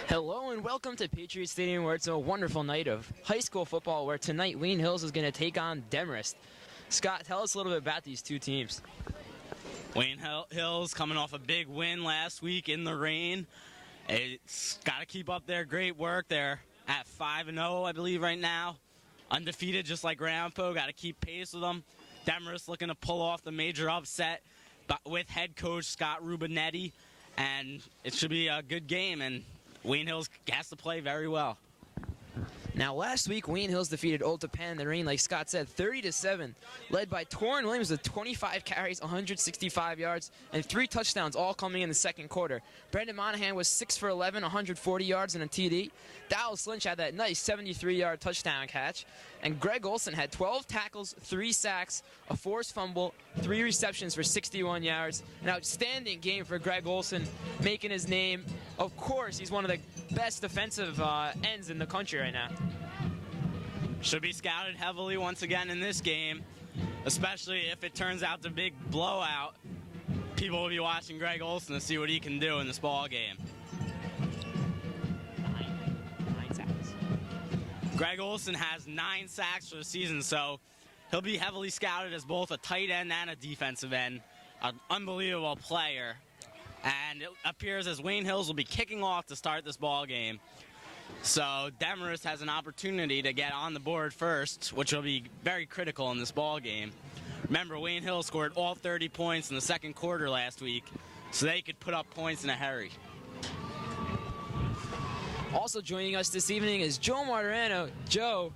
Hello and welcome to Patriot Stadium, where it's a wonderful night of high school football, where tonight Wayne Hills is going to take on Demarest. Scott, tell us a little bit about these two teams. Wayne Hills coming off a big win last week in the rain. It's got to keep up their great work. They're at 5-0, I believe, right now. Undefeated, just like Rampo. Got to keep pace with them. Demarest looking to pull off the major upset with head coach Scot Rubinetti. And it should be a good game, and Wayne Hills has to play very well. Now, last week, Wayne Hills defeated Old Japan in the rain, like Scott said, 30-7, led by Torrin Williams with 25 carries, 165 yards, and 3 touchdowns, all coming in the second quarter. Brendan Monahan was 6 for 11, 140 yards and a TD. Dallas Lynch had that nice 73-yard touchdown catch. And Greg Olson had 12 tackles, 3 sacks, a forced fumble, 3 receptions for 61 yards. An outstanding game for Greg Olson, making his name. Of course, he's one of the best defensive ends in the country right now. Should be scouted heavily once again in this game, especially if it turns out to be a big blowout. People will be watching Greg Olson to see what he can do in this ball game. 9 sacks. Greg Olson has 9 sacks for the season, so he'll be heavily scouted as both a tight end and a defensive end. An unbelievable player. And it appears as Wayne Hills will be kicking off to start this ball game. So Demarest has an opportunity to get on the board first, which will be very critical in this ball game. Remember, Wayne Hills scored all 30 points in the second quarter last week, so they could put up points in a hurry. Also joining us this evening is Joe Marterano. Joe,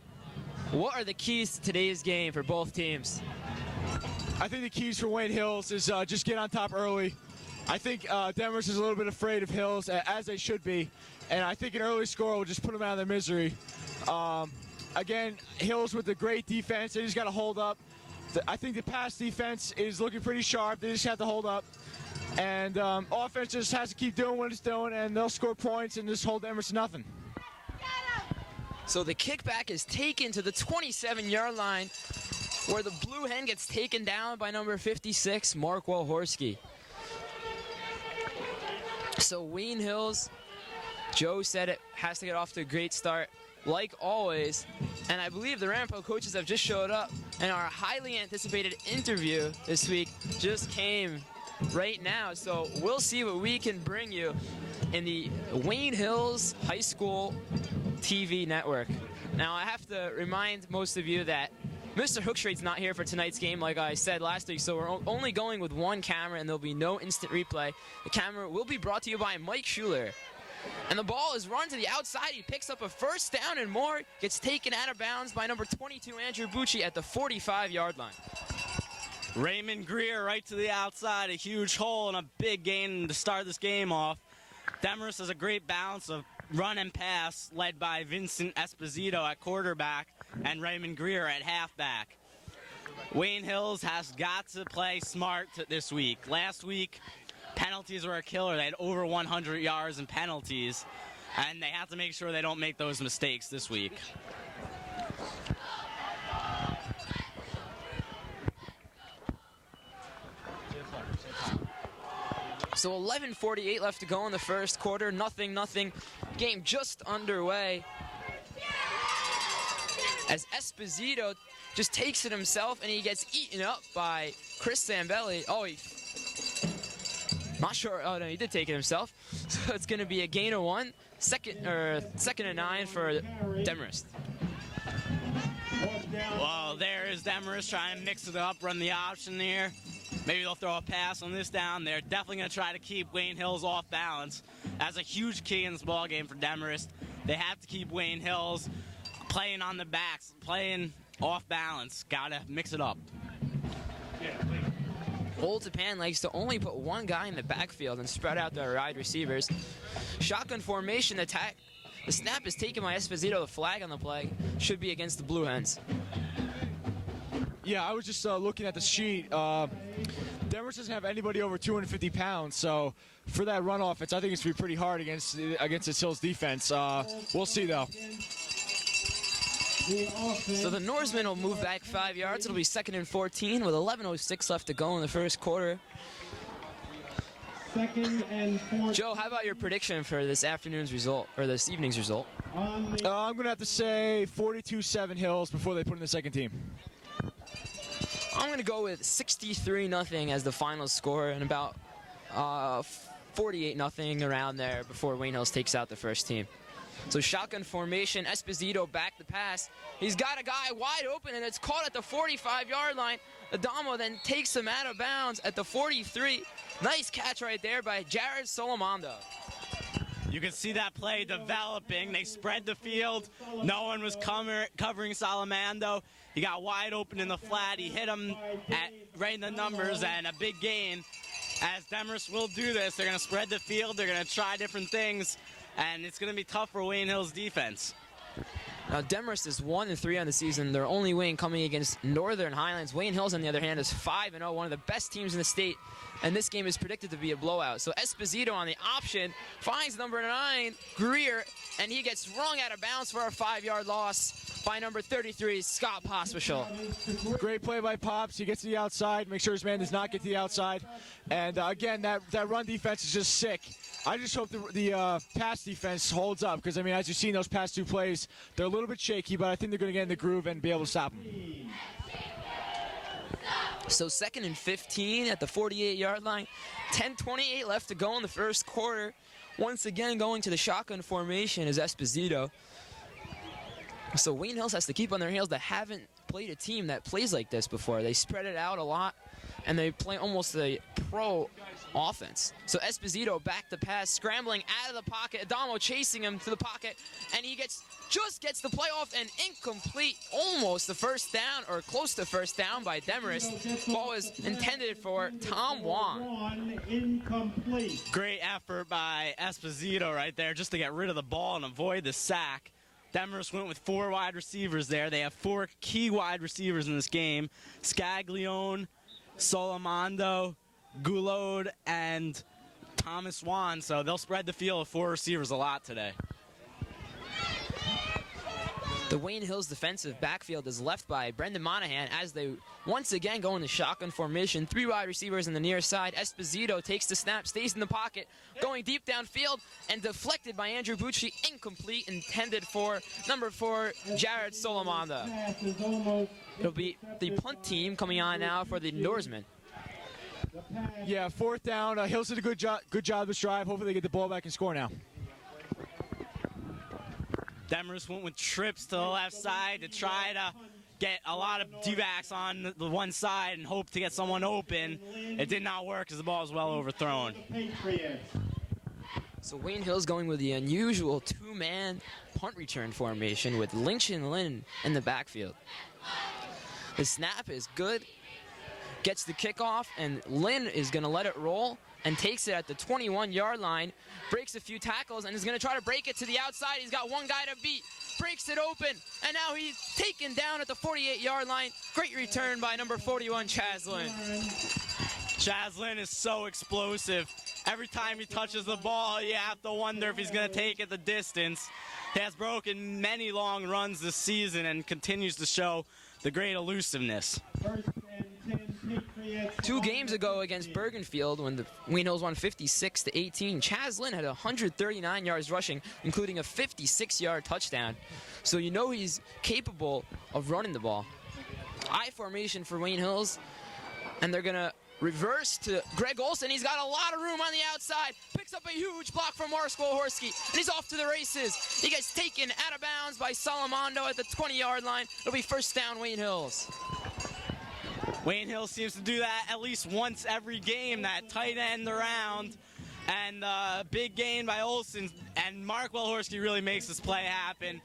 what are the keys to today's game for both teams? I think the keys for Wayne Hills is just get on top early. I think Demarest is a little bit afraid of Hills, as they should be, and I think an early score will just put them out of their misery. Again, Hills with a great defense, they just got to hold up. I think the pass defense is looking pretty sharp. They just have to hold up. And offense just has to keep doing what it's doing, and they'll score points and just hold Demarest to nothing. So the kickback is taken to the 27-yard line, where the Blue Hen gets taken down by number 56, Mark Walhorski. So Wayne Hills, Joe said it, has to get off to a great start, like always. And I believe the Rampo coaches have just showed up, and our highly anticipated interview this week just came right now. So we'll see what we can bring you in the Wayne Hills High School TV network. Now, I have to remind most of you that Mr. Hookstrade's not here for tonight's game, like I said last week, so we're only going with one camera, and there'll be no instant replay. The camera will be brought to you by Mike Schuler. And the ball is run to the outside. He picks up a first down and more. Gets taken out of bounds by number 22, Andrew Bucci, at the 45-yard line. Raymond Greer right to the outside, a huge hole and a big gain to start this game off. Demarest has a great balance of run and pass, led by Vincent Esposito at quarterback and Raymond Greer at halfback. Wayne Hills has got to play smart this week. Last week, penalties were a killer. They had over 100 yards in penalties, and they have to make sure they don't make those mistakes this week. So 11:48 left to go in the first quarter. Nothing. Game just underway, as Esposito just takes it himself, and he gets eaten up by Chris Zambelli. Not sure. Oh, no, he did take it himself. So it's going to be a gain of 1. Second and 9 for Demarest. Well, there is Demarest trying to mix it up, run the option here. Maybe they'll throw a pass on this down. They're definitely going to try to keep Wayne Hills off balance. That's a huge key in this ball game for Demarest. They have to keep Wayne Hills playing on the backs, playing off balance. Got to mix it up. Old Japan likes to only put one guy in the backfield and spread out their wide receivers. Shotgun formation attack. The snap is taken by Esposito. The flag on the play should be against the Blue Hens. Yeah, I was just looking at the sheet. Demarest doesn't have anybody over 250 pounds, so for that run offense, I think it's going to be pretty hard against its Hills defense. We'll see, though. So the Norsemen will move back 5 yards. It'll be 2nd and 14 with 11:06 left to go in the first quarter. Second and 4. Joe, how about your prediction for this afternoon's result, or this evening's result? I'm going to have to say 42-7 Hills before they put in the second team. I'm going to go with 63-0 as the final score, and about 48-0 around there before Wayne Hills takes out the first team. So shotgun formation, Esposito back the pass. He's got a guy wide open, and it's caught at the 45-yard line. Adamo then takes him out of bounds at the 43. Nice catch right there by Jared Solomando. You can see that play developing. They spread the field. No one was covering Solomando. He got wide open in the flat. He hit him right in the numbers, and a big gain. As Demarest will do this, they're going to spread the field. They're going to try different things, and it's going to be tough for Wayne Hills' defense. Now, Demarest is 1-3 on the season. Their only win coming against Northern Highlands. Wayne Hills, on the other hand, is 5-0, one of the best teams in the state. And this game is predicted to be a blowout. So Esposito on the option finds number 9, Greer, and he gets rung out of bounds for a 5-yard loss by number 33, Scott Pospischal. Great play by Pops. He gets to the outside, make sure his man does not get to the outside. And again, that run defense is just sick. I just hope the pass defense holds up because, I mean, as you've seen those past 2 plays, they're a little bit shaky, but I think they're going to get in the groove and be able to stop them. So 2nd and 15 at the 48-yard line. 10:28 left to go in the first quarter. Once again, going to the shotgun formation is Esposito. So Wayne Hills has to keep on their heels. They haven't played a team that plays like this before. They spread it out a lot, and they play almost a pro offense. So Esposito back to pass, scrambling out of the pocket. Adamo chasing him to the pocket, and he just gets the play off and incomplete. Almost the first down, or close to first down by Demarest. Ball was intended for Tom Wong. Incomplete. Great effort by Esposito right there just to get rid of the ball and avoid the sack. Demarest went with 4 wide receivers there. They have 4 key wide receivers in this game. Scaglione, Solomando, Goulod, and Thomas Wan. So they'll spread the field of 4 receivers a lot today. The Wayne Hills defensive backfield is left by Brendan Monahan as they once again go in the shotgun formation. 3 wide receivers on the near side. Esposito takes the snap, stays in the pocket, going deep downfield, and deflected by Andrew Bucci. Incomplete, intended for number 4, Jared Solomanda. It'll be the punt team coming on now for the Norsemen. Yeah, 4th down. Hills did a good job this drive. Hopefully they get the ball back and score now. Demarest went with trips to the left side to try to get a lot of D-backs on the one side and hope to get someone open. It did not work as the ball was well overthrown. So Wayne Hills going with the unusual 2-man punt return formation with Lynch and Lynn in the backfield. The snap is good, gets the kickoff, and Lynn is going to let it roll and takes it at the 21-yard line, breaks a few tackles, and is going to try to break it to the outside. He's got one guy to beat, breaks it open, and now he's taken down at the 48-yard line. Great return by number 41, Chaz Lynn. Chaz Lynn is so explosive. Every time he touches the ball, you have to wonder if he's going to take it the distance. He has broken many long runs this season and continues to show the great elusiveness. 2 games ago against Bergenfield, when the Wayne Hills won 56-18, Chaz Lynn had 139 yards rushing, including a 56-yard touchdown. So you know he's capable of running the ball. I formation for Wayne Hills, and they're going to reverse to Greg Olson. He's got a lot of room on the outside. Picks up a huge block from Mark Wolhorski, and he's off to the races. He gets taken out of bounds by Solomando at the 20-yard line. It'll be first down, Wayne Hills. Wayne Hills seems to do that at least once every game, that tight end around. And big gain by Olson, and Mark Wolhorski really makes this play happen.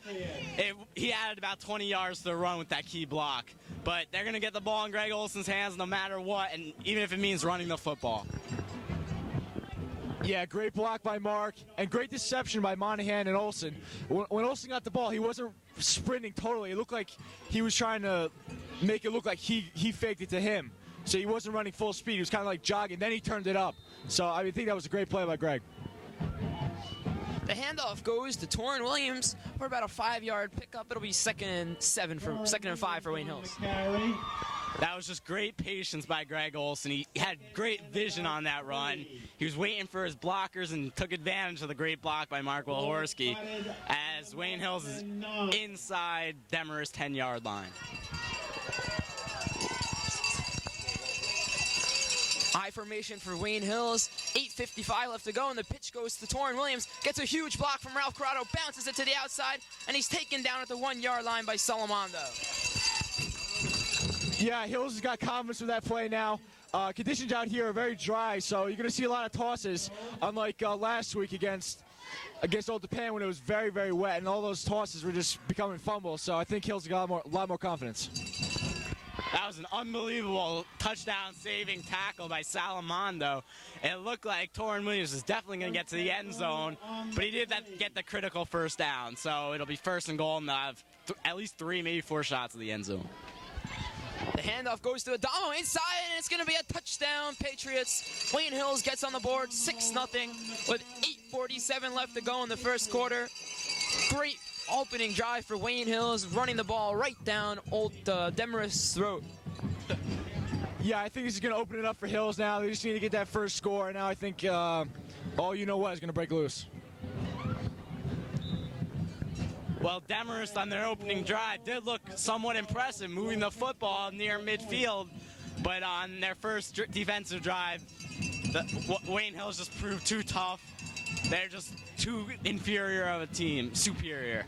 He added about 20 yards to the run with that key block. But they're going to get the ball in Greg Olson's hands no matter what, and even if it means running the football. Yeah, great block by Mark, and great deception by Monahan and Olson. When Olson got the ball, he wasn't sprinting totally. It looked like he was trying to make it look like he faked it to him. So he wasn't running full speed. He was kind of like jogging. Then he turned it up. So I think that was a great play by Greg. The handoff goes to Torrin Williams for about a 5-yard pickup. It'll be 2nd and 5 for Wayne Hills. That was just great patience by Greg Olson. He had great vision on that run. He was waiting for his blockers and took advantage of the great block by Mark Wilhorski as Wayne Hills is inside Demarest 10-yard line. High formation for Wayne Hills. 8:55 left to go, and the pitch goes to Torrin Williams. Gets a huge block from Ralph Corrado, bounces it to the outside, and he's taken down at the 1-yard line by Salamondo. Yeah, Hills has got confidence with that play now. Conditions out here are very dry, so you're going to see a lot of tosses, unlike last week against Old Japan when it was very, very wet, and all those tosses were just becoming fumbles. So I think Hills got a lot more confidence. That was an unbelievable touchdown-saving tackle by Salamondo. It looked like Torrin Williams is definitely going to get to the end zone, but he did get the critical first down. So it'll be 1st and goal, and they'll have at least 3, maybe 4 shots at the end zone. The handoff goes to Adamo inside, and it's going to be a touchdown, Patriots. Wayne Hills gets on the board, 6-0, with 8:47 left to go in the first quarter. Great opening drive for Wayne Hills, running the ball right down old Demarest's throat. Yeah, I think this is going to open it up for Hills now. They just need to get that first score, and now I think all you know what is going to break loose. Well, Demarest on their opening drive did look somewhat impressive, moving the football near midfield, but on their first defensive drive, Wayne Hills just proved too tough. They're just too inferior of a team, superior.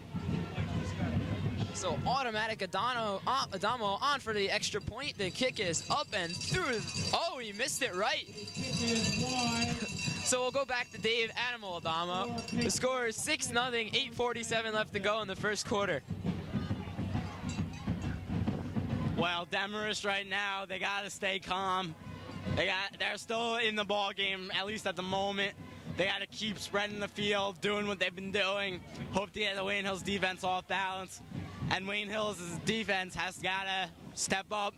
So automatic Adamo on for the extra point. The kick is up and through. Oh, he missed it right. So we'll go back to Dave Animal Adamo. The score is 6-0, 8:47 left to go in the first quarter. Well, Demarest right now, they got to stay calm. They're still in the ball game, at least at the moment. They got to keep spreading the field, doing what they've been doing. Hope to get the Wayne Hills defense off balance. And Wayne Hills' defense has got to step up,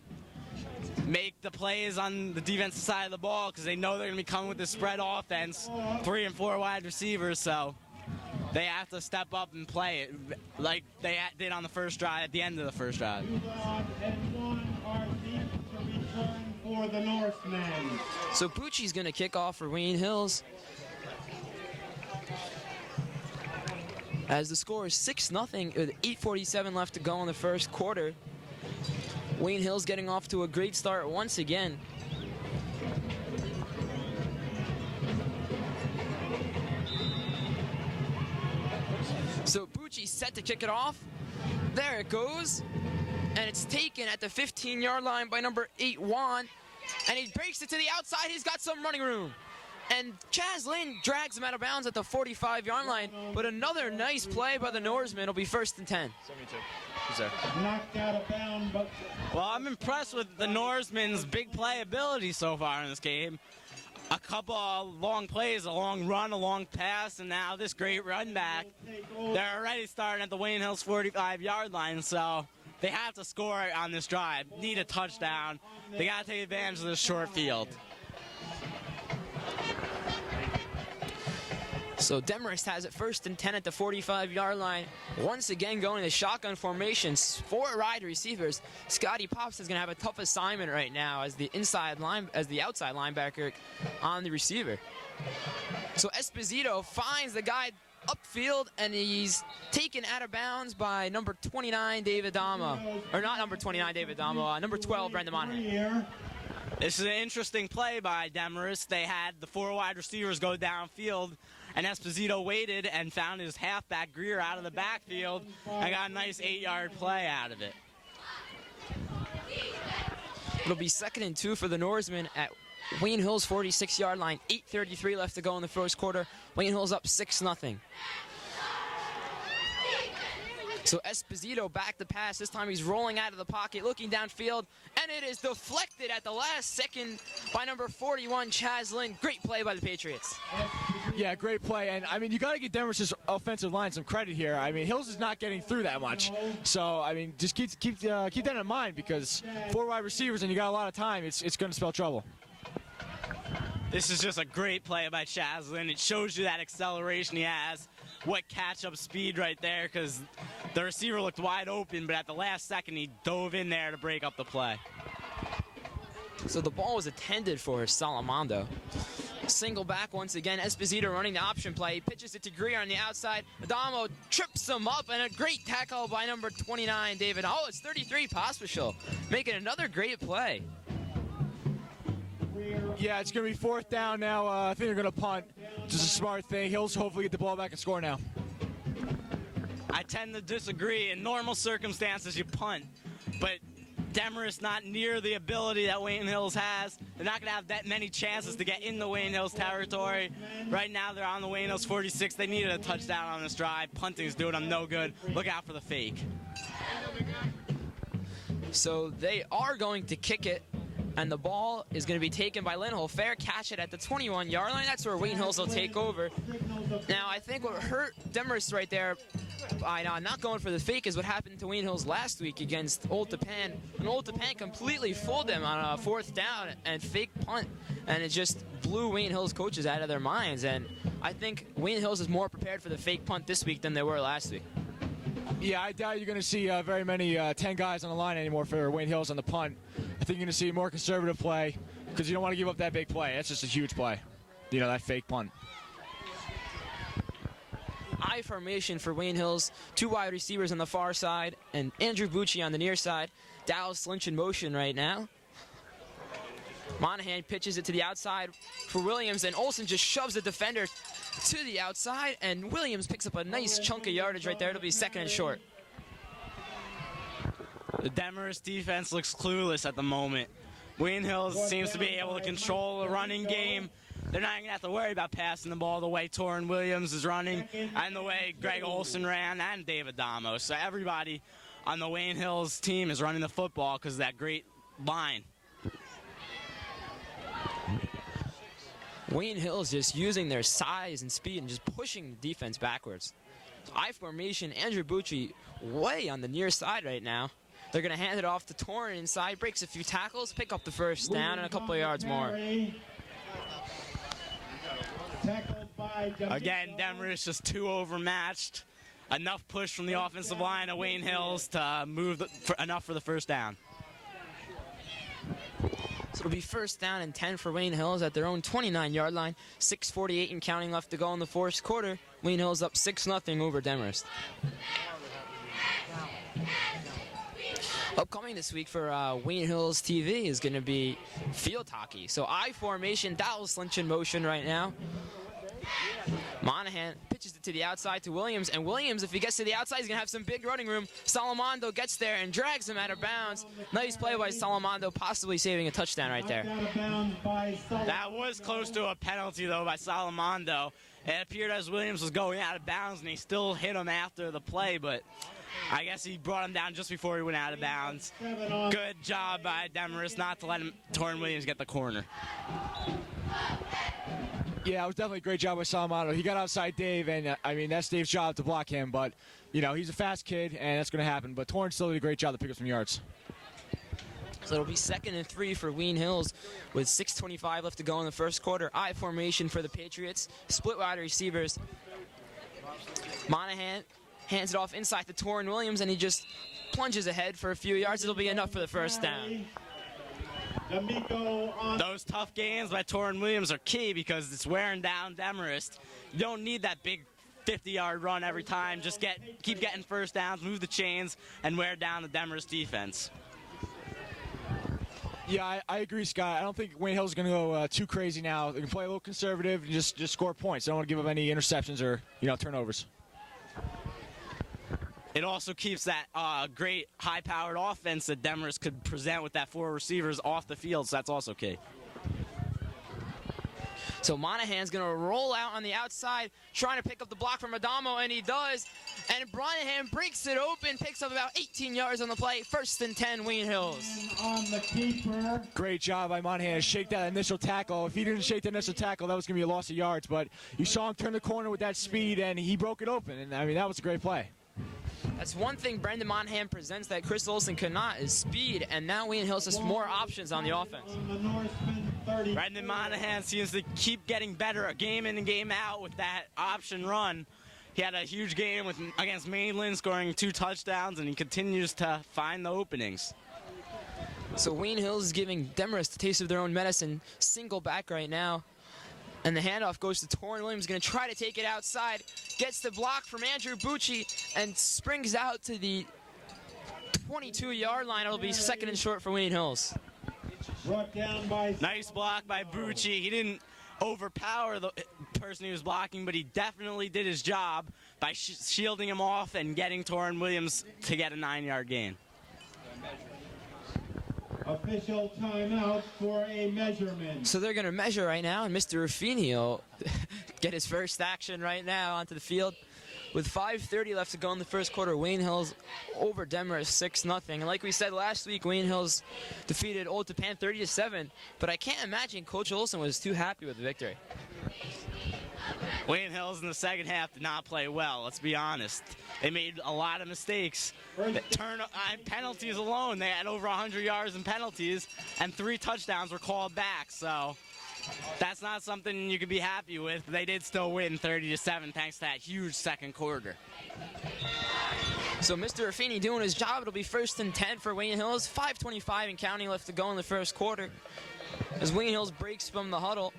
make the plays on the defensive side of the ball because they know they're going to be coming with the spread offense, 3 and 4 wide receivers. So they have to step up and play it like they did on the first drive, at the end of the first drive. For the Northmen. So Bucci's going to kick off for Wayne Hills. As the score is 6-0 with 8:47 left to go in the first quarter. Wayne Hills getting off to a great start once again. So Bucci set to kick it off. There it goes. And it's taken at the 15-yard line by number 8, Juan. And he breaks it to the outside. He's got some running room. And Chaz Lynn drags him out of bounds at the 45-yard line. But another nice play by the Norseman. It'll be 1st and 10. 72. Who's there? Knocked out of bounds, but Well, I'm impressed with the Norseman's big playability so far in this game. A couple of long plays, a long run, a long pass, and now this great run back. They're already starting at the Wayne Hills 45-yard line, so they have to score on this drive. Need a touchdown. They got to take advantage of this short field. So Demarest has it 1st and 10 at the 45-yard line. Once again going to shotgun formations. 4 wide receivers. Scotty Pops is going to have a tough assignment right now as the outside linebacker on the receiver. So Esposito finds the guy upfield, and he's taken out of bounds by number 29, David Adamo. Or not number 29, David Adamo, number 12, Brendan Monahan. This is an interesting play by Demarest. They had the 4 wide receivers go downfield, and Esposito waited and found his halfback Greer out of the backfield and got a nice 8-yard play out of it. It'll be 2nd and 2 for the Norsemen at Wayne Hills 46-yard line. 8:33 left to go in the first quarter. Wayne Hills up 6-0. So Esposito back to pass. This time he's rolling out of the pocket, looking downfield, and it is deflected at the last second by number 41, Chaz Lynn. Great play by the Patriots. Yeah, great play. And, I mean, you got to give Demarest's offensive line some credit here. I mean, Hills is not getting through that much. So, I mean, just keep that in mind because 4 wide receivers and you got a lot of time, it's going to spell trouble. This is just a great play by Chaz Lynn. It shows you that acceleration he has, what catch-up speed right there, because the receiver looked wide open, but at the last second he dove in there to break up the play. So the ball was intended for Salamando. Single back once again. Esposito running the option play. He pitches it to Greer on the outside. Adamo trips him up, and a great tackle by number 29, David. Oh, it's 33, Pospisil, making another great play. Yeah, it's going to be fourth down now. I think they're going to punt. Just a smart thing. Hills hopefully get the ball back and score now. I tend to disagree. In normal circumstances, you punt, but Demarest not near the ability that Wayne Hills has. They're not going to have that many chances to get in the Wayne Hills territory. Right now, they're on the Wayne Hills 46. They needed a touchdown on this drive. Punting's doing them no good. Look out for the fake. So they are going to kick it, and the ball is going to be taken by Lindholm. Fair catch it at the 21-yard line. That's where Wayne Hills will take over. Now, I think what hurt Demarest right there by not going for the fake is what happened to Wayne Hills last week against Old Tapan. And Old Tapan completely fooled them on a fourth down and fake punt, and it just blew Wayne Hills coaches out of their minds. And I think Wayne Hills is more prepared for the fake punt this week than they were last week. Yeah, I doubt you're going to see very many 10 guys on the line anymore for Wayne Hills on the punt. I think you're going to see more conservative play because you don't want to give up that big play. That's just a huge play, that fake punt. I formation for Wayne Hills, 2 wide receivers on the far side, and Andrew Bucci on the near side. Dallas Lynch in motion right now. Monahan pitches it to the outside for Williams, and Olsen just shoves the defender to the outside, and Williams picks up a nice chunk of yardage right there. It'll be second and short. The Demarest defense looks clueless at the moment. Wayne Hills seems to be able to control the running game. They're not going to have to worry about passing the ball the way Torrin Williams is running and the way Greg Olsen ran and David Damo. So everybody on the Wayne Hills team is running the football because of that great line. Wayne Hills just using their size and speed and just pushing the defense backwards. I formation, Andrew Bucci way on the near side right now. They're going to hand it off to Torrin inside, breaks a few tackles, pick up the first down and a couple of yards more. Again, Demarest just too overmatched. Enough push from the offensive line of Wayne Hills to move enough for the first down. So it'll be first down and 10 for Wayne Hills at their own 29-yard line. 6:48 and counting left to go in the fourth quarter. Wayne Hills up 6-0 over Demarest. Upcoming this week for Wayne Hills TV is going to be field hockey. So I formation, Dallas Lynch in motion right now. Monahan pitches it to the outside to Williams, and Williams, if he gets to the outside, he's going to have some big running room. Salamando gets there and drags him out of bounds. Nice play by Salamando, possibly saving a touchdown right there. That was close to a penalty, though, by Salamando. It appeared as Williams was going out of bounds, and he still hit him after the play, but I guess he brought him down just before he went out of bounds. Good job by Demarest not to let Torrin Williams get the corner. Yeah, it was definitely a great job by Salamano. He got outside Dave, and that's Dave's job to block him. But, he's a fast kid, and that's going to happen. But Torrin still did a great job to pick up some yards. So it'll be 2nd and 3 for Wayne Hills with 6:25 left to go in the first quarter. I formation for the Patriots. Split wide receivers. Monahan hands it off inside to Torrin Williams, and he just plunges ahead for a few yards. It'll be enough for the first down. Those tough gains by Torrin Williams are key because it's wearing down Demarest. You don't need that big 50-yard run every time. Just keep getting first downs, move the chains, and wear down the Demarest defense. Yeah, I agree, Scott. I don't think Wayne Hills is going to go too crazy now. They can play a little conservative and just score points. They don't want to give up any interceptions or turnovers. It also keeps that great high-powered offense that Demarest could present with that 4 receivers off the field, so that's also key. So Monahan's going to roll out on the outside, trying to pick up the block from Adamo, and he does. And Bryan breaks it open, picks up about 18 yards on the play. 1st and 10, Wayne Hills. On the keeper. Great job by Monahan to shake that initial tackle. If he didn't shake that initial tackle, that was going to be a loss of yards. But you saw him turn the corner with that speed, and he broke it open. And, that was a great play. That's one thing Brendan Monahan presents that Chris Olsen could not, is speed, and now Wayne Hills has more options on the offense. Brendan Monahan seems to keep getting better game in and game out with that option run. He had a huge game against Mainland, scoring 2 touchdowns, and he continues to find the openings. So Wayne Hills is giving Demarest a taste of their own medicine. Single back right now. And the handoff goes to Torrin Williams, going to try to take it outside. Gets the block from Andrew Bucci and springs out to the 22-yard line. It'll be second and short for Wayne Hills. Brought down by... Nice block by Bucci. He didn't overpower the person he was blocking, but he definitely did his job by shielding him off and getting Torrin Williams to get a 9-yard gain. Official timeout for a measurement. So they're going to measure right now, and Mr. Ruffini will get his first action right now onto the field. With 5:30 left to go in the first quarter, Wayne Hills over Demarest 6-0. And like we said last week, Wayne Hills defeated Old Tapan 30-7. But I can't imagine Coach Olson was too happy with the victory. Wayne Hills in the second half did not play well, let's be honest. They made a lot of mistakes. Penalties alone, they had over 100 yards in penalties, and 3 touchdowns were called back. So that's not something you can be happy with. But they did still win 30-7 thanks to that huge second quarter. So Mr. Ruffini doing his job. It'll be 1st and 10 for Wayne Hills. 5:25 and counting left to go in the first quarter as Wayne Hills breaks from the huddle.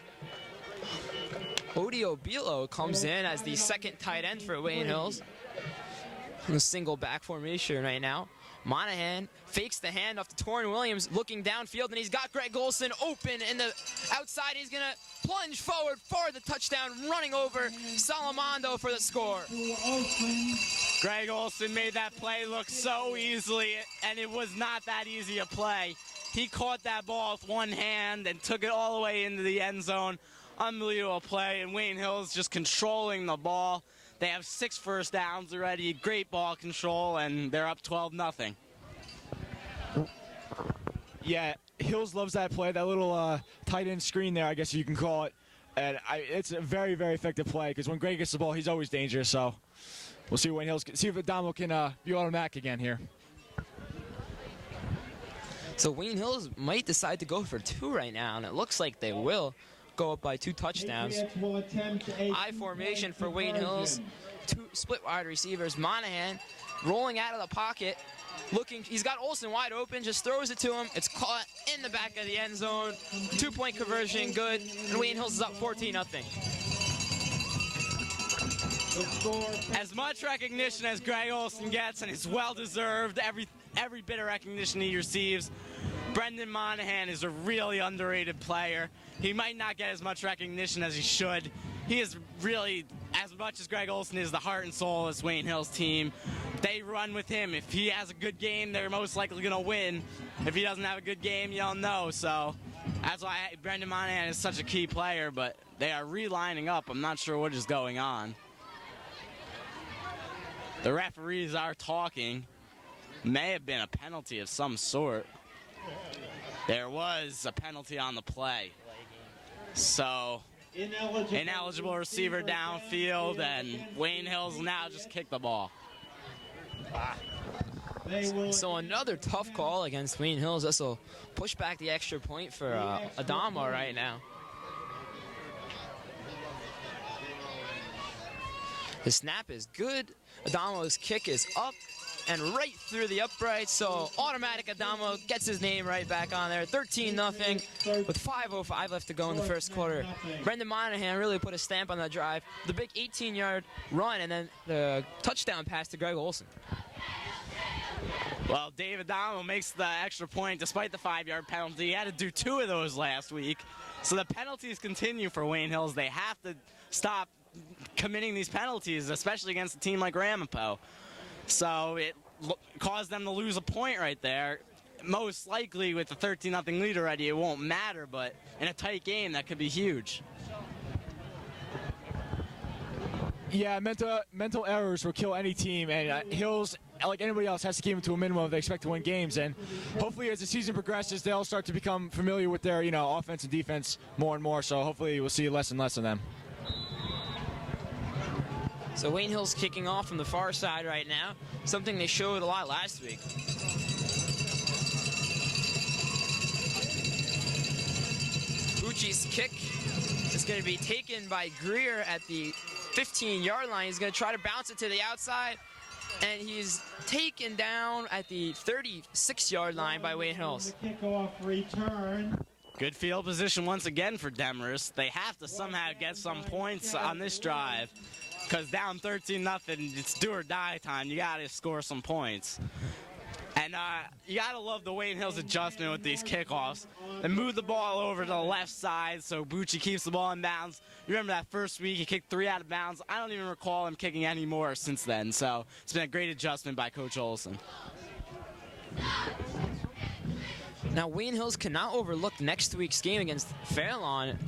Odio Bilo comes in as the second tight end for Wayne Hills. In a single back formation right now. Monahan fakes the handoff to Torrin Williams, looking downfield, and he's got Greg Olson open in the outside. He's going to plunge forward for the touchdown, running over Salamondo for the score. Greg Olson made that play look so easily, and it was not that easy a play. He caught that ball with one hand and took it all the way into the end zone. Unbelievable play, and Wayne Hills just controlling the ball. They have 6 first downs already, great ball control, and they're up 12-0. Yeah, Hills loves that play, that little tight end screen there, I guess you can call it. And it's a very, very effective play because when Greg gets the ball, he's always dangerous. So we'll see Wayne Hills, see if Adamo can be automatic again here. So Wayne Hills might decide to go for 2 right now, and it looks like they will go up by 2 touchdowns. I formation for Wayne Hills. 2 split wide receivers. Monahan rolling out of the pocket. He's got Olson wide open, just throws it to him. It's caught in the back of the end zone. 2-point conversion, good. And Wayne Hills is up 14-0. As much recognition as Greg Olson gets, and it's well-deserved, every bit of recognition he receives, Brendan Monahan is a really underrated player. He might not get as much recognition as he should. He is really, as much as Greg Olson is the heart and soul of this Wayne Hills team, they run with him. If he has a good game, they're most likely going to win. If he doesn't have a good game, you don't know. So that's why Brendan Monahan is such a key player, but they are relining up. I'm not sure what is going on. The referees are talking. May have been a penalty of some sort. There was a penalty on the play. So, ineligible receiver downfield, and Wayne Hills will now just kick the ball. So another tough call against Wayne Hills. This will push back the extra point for Adamo right now. The snap is good. Adamo's kick is up and right through the upright, so automatic Adamo gets his name right back on there. 13-0 with 5:05 left to go in the first quarter. Brendan Monahan really put a stamp on that drive. The big 18-yard run and then the touchdown pass to Greg Olson. Well, Dave Adamo makes the extra point despite the 5-yard penalty. He had to do 2 of those last week. So the penalties continue for Wayne Hills. They have to stop committing these penalties, especially against a team like Ramapo. So it caused them to lose a point right there. Most likely with the 13-0 lead already, it won't matter, but in a tight game, that could be huge. Yeah, mental errors will kill any team, and Hills, like anybody else, has to keep them to a minimum if they expect to win games. And hopefully, as the season progresses, they'll start to become familiar with their, offense and defense more and more. So hopefully, we'll see less and less of them. So Wayne Hills kicking off from the far side right now, something they showed a lot last week. Bucci's kick is going to be taken by Greer at the 15-yard line. He's going to try to bounce it to the outside. and he's taken down at the 36-yard line by Wayne Hills. Kickoff return. Good field position once again for Demarest. They have to somehow get some points on this drive, because down 13-0, it's do or die time. You got to score some points. And you got to love the Wayne Hills adjustment with these kickoffs. They move the ball over to the left side so Bucci keeps the ball in bounds. You remember that first week he kicked 3 out of bounds. I don't even recall him kicking any more since then. So it's been a great adjustment by Coach Olson. Now, Wayne Hills cannot overlook next week's game against Fairlawn.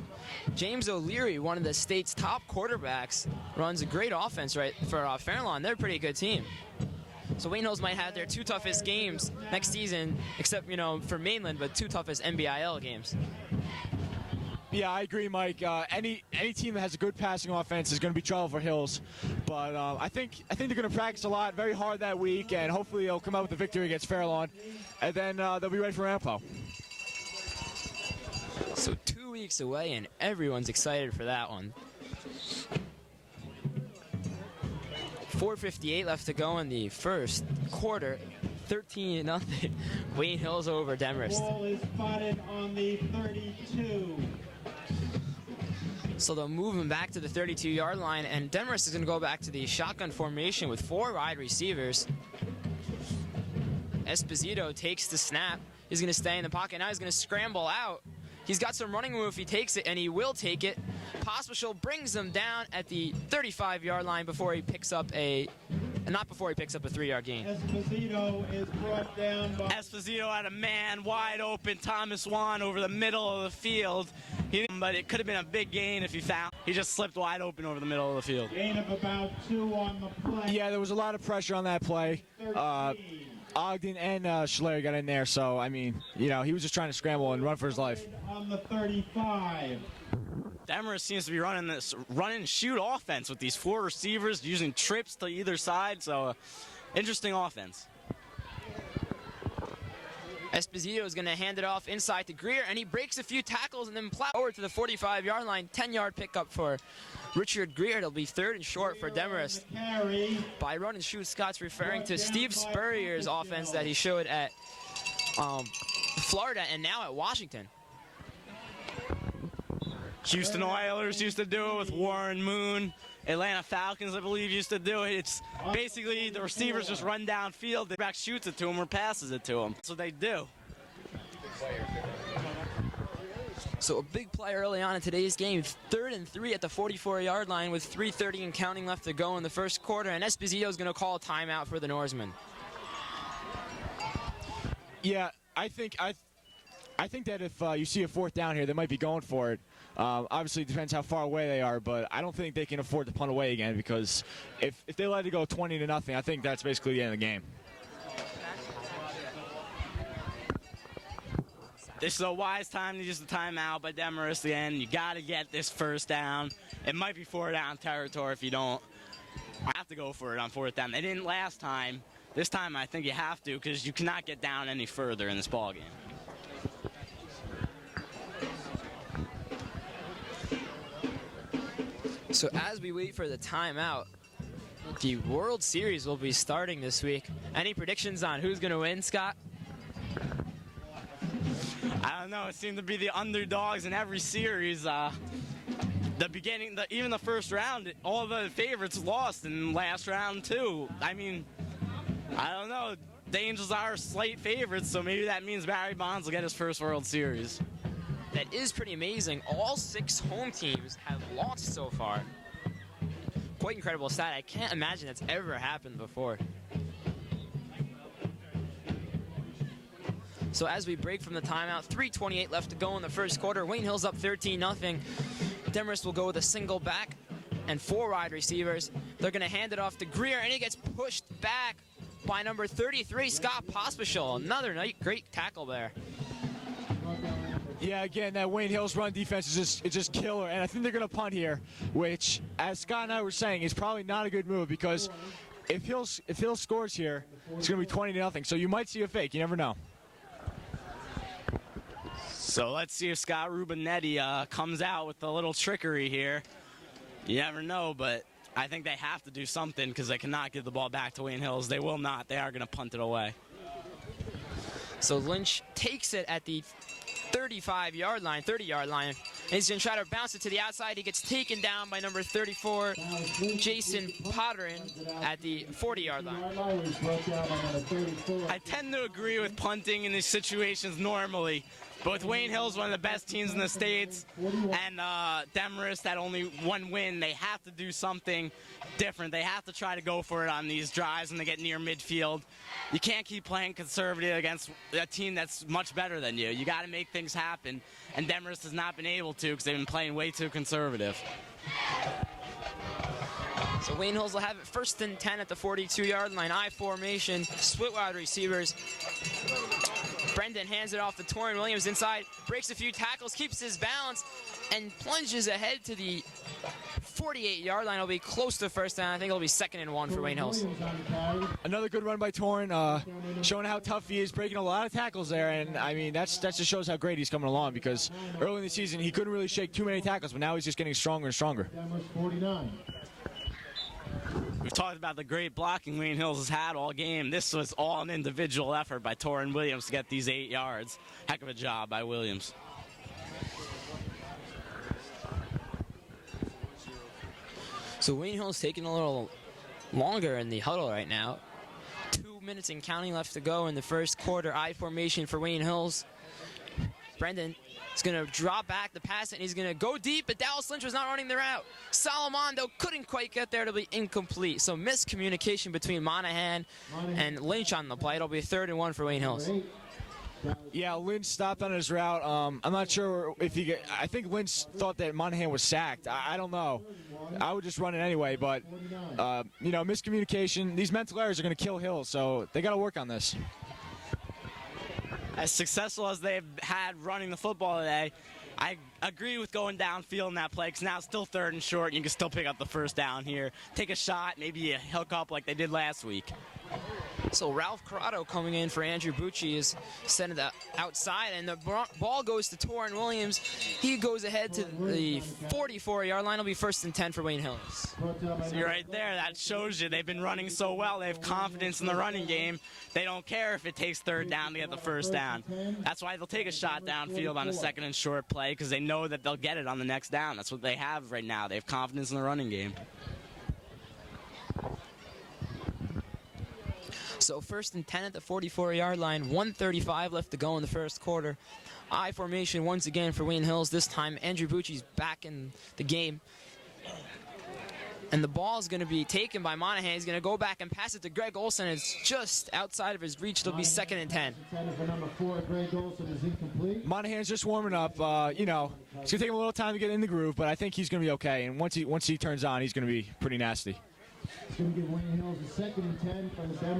James O'Leary, one of the state's top quarterbacks, runs a great offense right for Fairlawn. They're a pretty good team. So Wayne Hills might have their 2 toughest games next season, except, for mainland, but 2 toughest NBIL games. Yeah, I agree, Mike. Any team that has a good passing offense is going to be trouble for Hills. But I think they're going to practice a lot, very hard that week, and hopefully they'll come out with a victory against Fairlawn, and then they'll be ready for Rampo. So 2 weeks away, and everyone's excited for that one. 4:58 left to go in the first quarter. 13-0. Wayne Hills over Demarest. Ball is spotted on the 32. So they'll move him back to the 32-yard line, and Demarest is going to go back to the shotgun formation with 4 wide receivers. Esposito takes the snap. He's going to stay in the pocket. Now he's going to scramble out. He's got some running room if he takes it, and he will take it. Pospisil brings him down at the 35-yard line before he picks up not before he picks up a 3-yard gain. Esposito is brought down by... Esposito had a man wide open, Thomas Juan over the middle of the field. But it could have been a big gain if he just slipped wide open over the middle of the field. Gain of about 2 on the play. Yeah, there was a lot of pressure on that play. 13. Ogden and Schler got in there, so, I mean, he was just trying to scramble and run for his life. On the 35. Demarest seems to be running this run-and-shoot offense with these 4 receivers using trips to either side, so interesting offense. Esposito is going to hand it off inside to Greer, and he breaks a few tackles and then plows forward to the 45-yard line. 10-yard pickup for Richard Greer. It'll be 3rd and short for Demarest. By run and shoot, Scott's referring to Steve Spurrier's offense that he showed at Florida and now at Washington. Houston Oilers used to do it with Warren Moon. Atlanta Falcons, I believe, used to do it. It's basically the receivers just run downfield. The back shoots it to him or passes it to him. That's what they do. So a big play early on in today's game. 3rd and 3 at the 44-yard line with 3:30 and counting left to go in the first quarter. And Esposito is going to call a timeout for the Norsemen. Yeah, I think that if you see a 4th down here, they might be going for it. Obviously, it depends how far away they are, but I don't think they can afford to punt away again because if they let it go 20-0, I think that's basically the end of the game. This is a wise time to use the timeout by Demarest again. You got to get this 1st down. It might be 4th down territory if you don't. I have to go for it on 4th down. They didn't last time. This time I think you have to because you cannot get down any further in this ball game. So as we wait for the timeout, the World Series will be starting this week. Any predictions on who's going to win, Scott? I don't know. It seemed to be the underdogs in every series. Even the first round, all the favorites lost in last round too. I mean, I don't know. The Angels are slight favorites, so maybe that means Barry Bonds will get his first World Series. That is pretty amazing. All 6 home teams have lost so far. Quite incredible stat. I can't imagine that's ever happened before. So as we break from the timeout, 3:28 left to go in the first quarter. Wayne Hills up 13-0. Demarest will go with a single back and 4 wide receivers. They're going to hand it off to Greer, and he gets pushed back by number 33, Scott Pospisil. Another great tackle there. Yeah, again, that Wayne Hills run defense is just killer, and I think they're going to punt here, which, as Scott and I were saying, is probably not a good move because if Hills scores here, it's going to be 20-0. So you might see a fake. You never know. So let's see if Scott Rubinetti comes out with a little trickery here. You never know, but I think they have to do something because they cannot give the ball back to Wayne Hills. They will not. They are going to punt it away. So Lynch takes it at the 30-yard line. And he's going to try to bounce it to the outside. He gets taken down by number 34, Jason Patriot, at the 40-yard line. I tend to agree with punting in these situations normally, but with Wayne Hills, one of the best teams in the States, and Demarest had only one win, they have to do something different. They have to try to go for it on these drives when they get near midfield. You can't keep playing conservative against a team that's much better than you. You got to make things happen, and Demarest has not been able to because they've been playing way too conservative. So Wayne Hills will have it 1st and 10 at the 42-yard line. I formation, split wide receivers. Brendan hands it off to Torrin Williams inside, breaks a few tackles, keeps his balance, and plunges ahead to the 48-yard line. It'll be close to first down. I think it'll be 2nd and 1 for Wayne Hills. Another good run by Torrin, showing how tough he is, breaking a lot of tackles there, and I mean that just shows how great he's coming along, because early in the season he couldn't really shake too many tackles, but now he's just getting stronger and stronger. We've talked about the great blocking Wayne Hills has had all game. This was all an individual effort by Torrin Williams to get these 8 yards. Heck of a job by Williams. So Wayne Hills taking a little longer in the huddle right now. 2 minutes and counting left to go in the first quarter. I formation for Wayne Hills. Brendan is going to drop back the pass, and he's going to go deep, but Dallas Lynch was not running the route. Salamondo couldn't quite get there to be incomplete. So miscommunication between Monahan and Lynch on the play. It'll be 3rd and 1 for Wayne Hills. Yeah, Lynch stopped on his route. I'm not sure if I think Lynch thought that Monahan was sacked. I don't know. I would just run it anyway, but, miscommunication. These mental errors are going to kill Hills, so they got to work on this. As successful as they've had running the football today, I agree with going downfield in that play, because now it's still 3rd and short, and you can still pick up the first down here. Take a shot, maybe you hook up like they did last week. So Ralph Corrado coming in for Andrew Bucci is sent it outside, and the ball goes to Torrin Williams. He goes ahead to the 44-yard line. It'll be 1st and 10 for Wayne Hills. So you're right there. That shows you they've been running so well. They have confidence in the running game. They don't care if it takes 3rd down to get the first down. That's why they'll take a shot downfield on a 2nd and short play, because they know that they'll get it on the next down. That's what they have right now. They have confidence in the running game. So 1st and 10 at the 44-yard line, 1:35 left to go in the first quarter. I formation once again for Wayne Hills. This time Andrew Bucci's back in the game. And the ball is going to be taken by Monahan. He's going to go back and pass it to Greg Olson. It's just outside of his reach. It'll be 2nd and 10. Monahan's just warming up. It's going to take him a little time to get in the groove, but I think he's going to be okay. And once he turns on, he's going to be pretty nasty.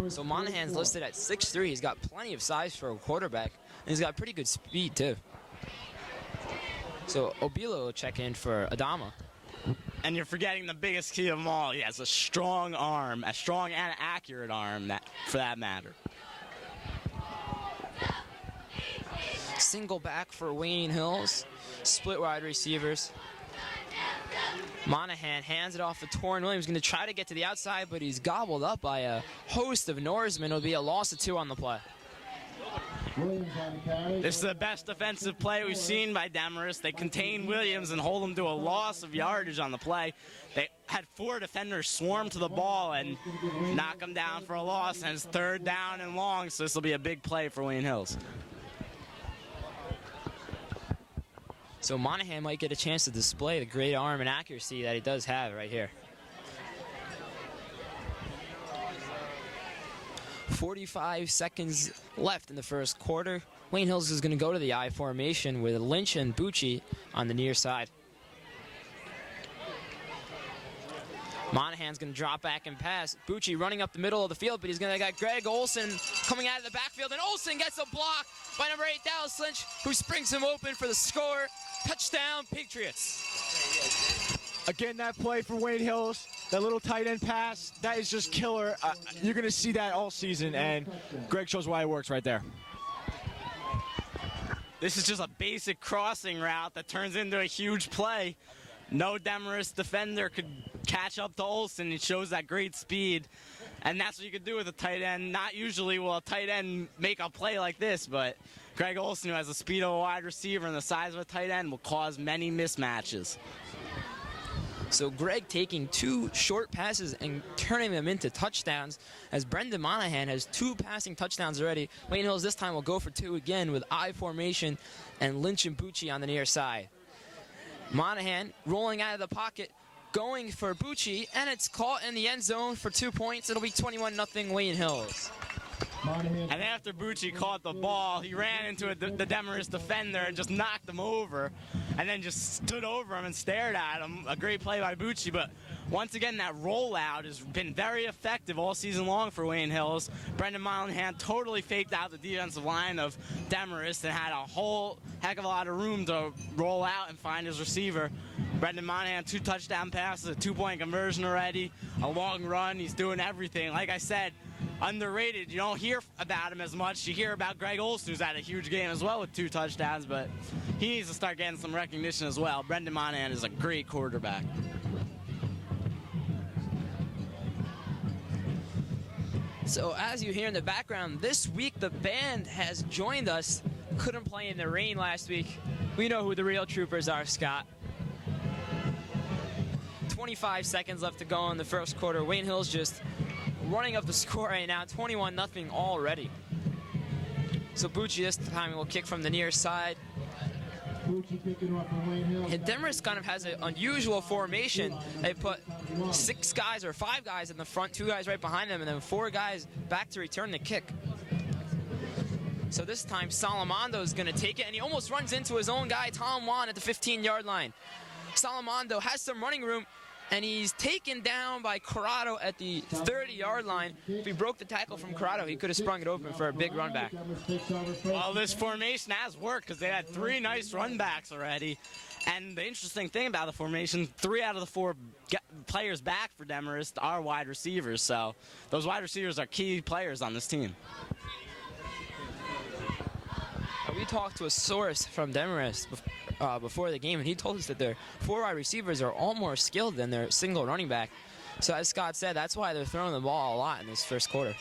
So Monahan's listed at 6'3". He's got plenty of size for a quarterback, and he's got pretty good speed too. So Obilo will check in for Adama. And you're forgetting the biggest key of them all. He has a strong arm, a strong and accurate arm, for that matter. Single back for Wayne Hills. Split wide receivers. Monahan hands it off to Torrin Williams. Going to try to get to the outside, but he's gobbled up by a host of Norsemen. It'll be a loss of 2 on the play. This is the best defensive play we've seen by Demarest. They contain Williams and hold him to a loss of yardage on the play. They had 4 defenders swarm to the ball and knock him down for a loss, and it's 3rd down and long, so this will be a big play for Wayne Hills. So Monahan might get a chance to display the great arm and accuracy that he does have right here. 45 seconds left in the first quarter. Wayne Hills is going to go to the I formation with Lynch and Bucci on the near side. Monahan's going to drop back and pass. Bucci running up the middle of the field, but he's going to get Greg Olson coming out of the backfield, and Olson gets a block by number 8, Dallas Lynch, who springs him open for the score. Touchdown, Patriots. Again, that play for Wayne Hills, that little tight end pass, that is just killer. You're going to see that all season, and Greg shows why it works right there. This is just a basic crossing route that turns into a huge play. no Demarest defender could catch up to Olsen. He shows that great speed, and that's what you could do with a tight end. Not usually will a tight end make a play like this, but Greg Olsen, who has the speed of a wide receiver and the size of a tight end, will cause many mismatches. So Greg taking 2 short passes and turning them into touchdowns, as Brendan Monahan has 2 passing touchdowns already. Wayne Hills this time will go for 2 again with I formation and Lynch and Bucci on the near side. Monahan rolling out of the pocket, going for Bucci, and it's caught in the end zone for 2 points. It'll be 21-0 Wayne Hills. And after Bucci caught the ball, he ran into the Demarest defender and just knocked him over, and then just stood over him and stared at him. A great play by Bucci, but once again, that rollout has been very effective all season long for Wayne Hills. Brendan Monahan totally faked out the defensive line of Demarest and had a whole heck of a lot of room to roll out and find his receiver. Brendan Monahan, 2 touchdown passes, a 2-point conversion already, a long run. He's doing everything. Like I said, underrated. You don't hear about him as much. You hear about Greg Olsen, who's had a huge game as well with 2 touchdowns, but he needs to start getting some recognition as well. Brendan Monahan is a great quarterback. So as you hear in the background, this week the band has joined us. Couldn't play in the rain last week. We know who the real troopers are, Scott. 25 seconds left to go in the first quarter. Wayne Hills just running up the score right now, 21-0 already. So Bucci this time will kick from the near side. And Demarest kind of has an unusual formation. They put 6 guys or 5 guys in the front, 2 guys right behind them, and then 4 guys back to return the kick. So this time Salamondo is going to take it, and he almost runs into his own guy, Tom Wan, at the 15-yard line. Salamondo has some running room, and he's taken down by Corrado at the 30-yard line. If he broke the tackle from Corrado, he could have sprung it open for a big run back. Well, this formation has worked because they had 3 nice run backs already. And the interesting thing about the formation, 3 out of the 4 players back for Demarest are wide receivers. So those wide receivers are key players on this team. We talked to a source from Demarest before the game, and he told us that their 4 wide receivers are all more skilled than their single running back. So as Scott said, that's why they're throwing the ball a lot in this first quarter.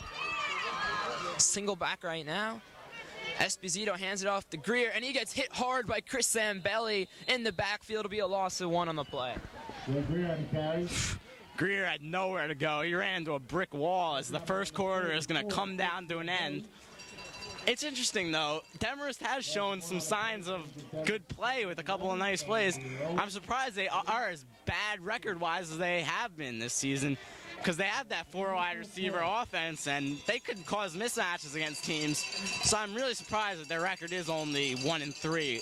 Single back right now. Esposito hands it off to Greer, and he gets hit hard by Chris Zambelli in the backfield. It'll be a loss of 1 on the play. Greer had nowhere to go. He ran into a brick wall as the first quarter is going to come down to an end. It's interesting, though. Demarest has shown some signs of good play with a couple of nice plays. I'm surprised they are as bad record-wise as they have been this season, because they have that 4 wide receiver offense, and they could cause mismatches against teams. So I'm really surprised that their record is only 1-3.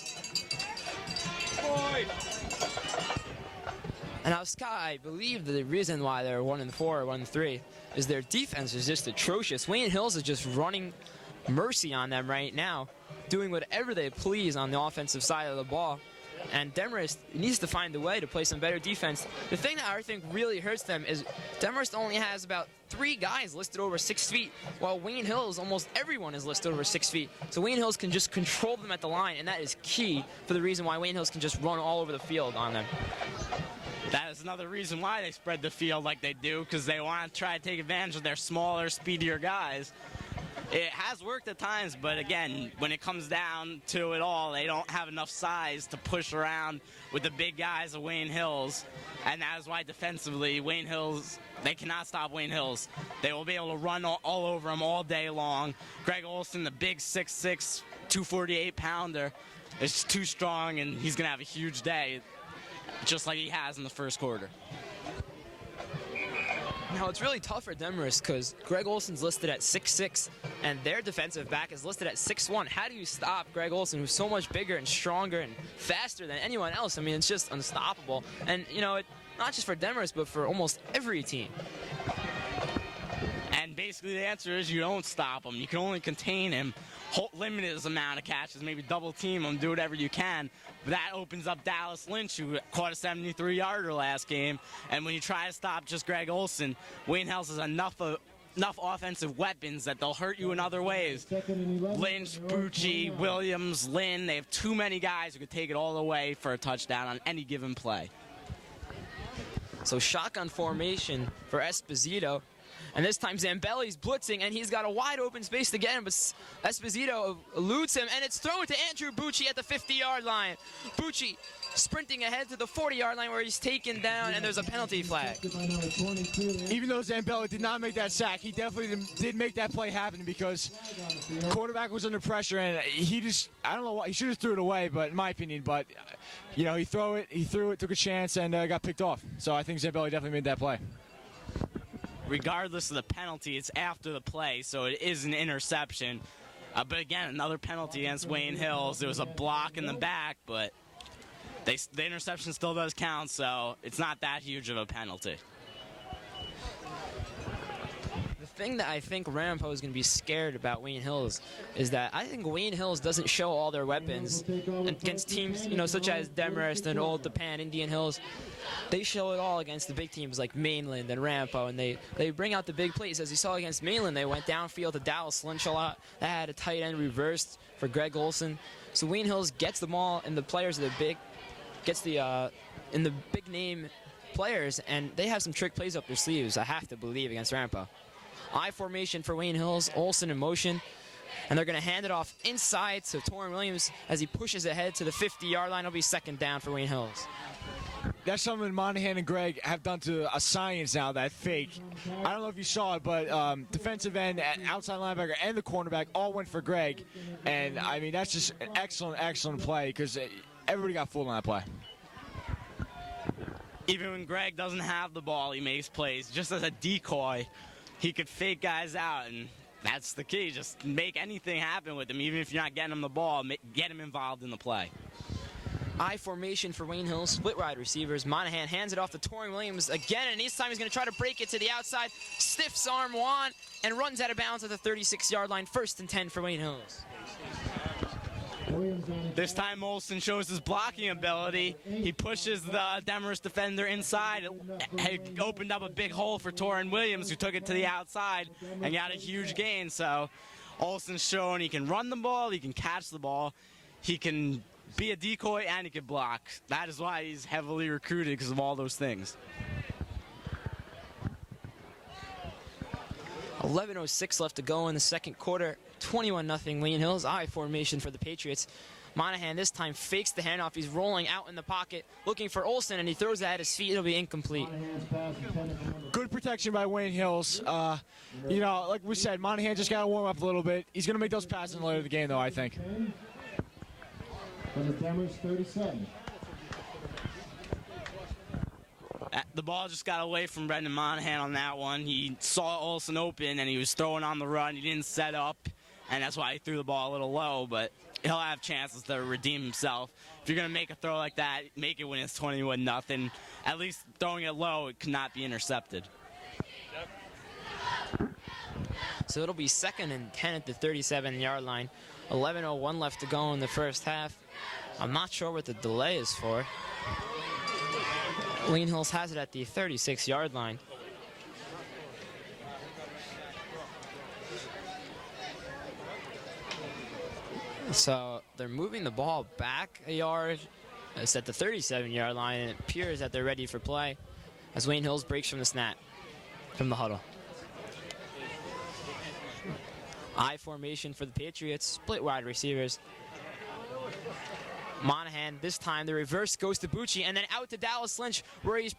And now, Scott, I believe the reason why they're 1-4 or 1-3 is their defense is just atrocious. Wayne Hills is just running mercy on them right now, doing whatever they please on the offensive side of the ball. And Demarest needs to find a way to play some better defense. The thing that I think really hurts them is Demarest only has about 3 guys listed over 6 feet, while Wayne Hills, almost everyone is listed over 6 feet. So Wayne Hills can just control them at the line, and that is key for the reason why Wayne Hills can just run all over the field on them. That is another reason why they spread the field like they do, because they want to try to take advantage of their smaller, speedier guys. It has worked at times, but again, when it comes down to it all, they don't have enough size to push around with the big guys of Wayne Hills. And that is why defensively, Wayne Hills, they cannot stop Wayne Hills. They will be able to run all over them all day long. Greg Olsen, the big 6'6", 248-pounder, is too strong, and he's going to have a huge day, just like he has in the first quarter. Now, it's really tough for Demarest because Greg Olsen's listed at 6'6", and their defensive back is listed at 6'1". How do you stop Greg Olsen, who's so much bigger and stronger and faster than anyone else? I mean, it's just unstoppable. And, you know, not just for Demarest, but for almost every team. And basically the answer is you don't stop him. You can only contain him, limit his amount of catches, maybe double team him, do whatever you can. But that opens up Dallas Lynch, who caught a 73-yarder last game. And when you try to stop just Greg Olsen, Wayne Hills has enough offensive weapons that they'll hurt you in other ways. Lynch, Bucci, Williams, Lynn, they have too many guys who could take it all the way for a touchdown on any given play. So shotgun formation for Esposito. And this time Zambelli's blitzing, and he's got a wide open space to get him, but Esposito eludes him, and it's thrown to Andrew Bucci at the 50-yard line. Bucci sprinting ahead to the 40-yard line where he's taken down, and there's a penalty flag. Even though Zambelli did not make that sack, he definitely did make that play happen because the quarterback was under pressure, and he just, I don't know why, he should have threw it away, but in my opinion, but, you know, he threw it, took a chance, and got picked off. So I think Zambelli definitely made that play. Regardless of the penalty, it's after the play, so it is an interception. But again, another penalty against Wayne Hills. There was a block in the back, but the interception still does count, so it's not that huge of a penalty. The thing that I think Rampo is going to be scared about Wayne Hills is that I think Wayne Hills doesn't show all their weapons against teams, you know, such as Demarest and Old Japan, Indian Hills. They show it all against the big teams like Mainland and Rampo, and they bring out the big plays. As you saw against Mainland, they went downfield to Dallas Lynch a lot. They had a tight end reversed for Greg Olson. So Wayne Hills gets the ball, and the players are the big, gets the in the big name players, and they have some trick plays up their sleeves, I have to believe, against Rampo. I formation for Wayne Hills, Olson in motion, and they're going to hand it off inside to Torrin Williams as he pushes ahead to the 50-yard line. It'll be second down for Wayne Hills. That's something Monahan and Greg have done to a science now, that fake. I don't know if you saw it, but defensive end, outside linebacker, and the cornerback all went for Greg. And, I mean, that's just an excellent, excellent play because everybody got fooled on that play. Even when Greg doesn't have the ball, he makes plays. Just as a decoy, he could fake guys out, and that's the key. Just make anything happen with him, even if you're not getting him the ball, get him involved in the play. I formation for Wayne Hills, split wide receivers. Monahan hands it off to Torrin Williams again, and this time he's going to try to break it to the outside. Stiffs arm Juan and runs out of bounds at the 36-yard line. 1st and 10 for Wayne Hills. This time Olson shows his blocking ability. He pushes the Demarest defender inside. He opened up a big hole for Torrin Williams, who took it to the outside and got a huge gain. So Olson's shown he can run the ball, he can catch the ball, he can be a decoy, and he can block. That is why he's heavily recruited, because of all those things. 11:06 left to go in the second quarter. 21-0 Wayne Hills. I formation for the Patriots. Monahan this time fakes the handoff. He's rolling out in the pocket, looking for Olson, and he throws it at his feet. It'll be incomplete. Good protection by Wayne Hills. You know, like we said, Monahan just got to warm up a little bit. He's going to make those passes later in the game, though, I think. From the Demarest 37. The ball just got away from Brendan Monahan on that one. He saw Olson open, and he was throwing on the run. He didn't set up, and that's why he threw the ball a little low, but he'll have chances to redeem himself. If you're going to make a throw like that, make it when it's 21-0. At least throwing it low, it cannot be intercepted. So it'll be 2nd and 10 at the 37-yard line. 11:01 left to go in the first half. I'm not sure what the delay is for. Wayne Hills has it at the 36-yard line. So they're moving the ball back a yard. It's at the 37-yard line, and it appears that they're ready for play as Wayne Hills breaks from the snap, from the huddle. I formation for the Patriots, split wide receivers. Monahan, this time the reverse goes to Bucci, and then out to Dallas Lynch, where he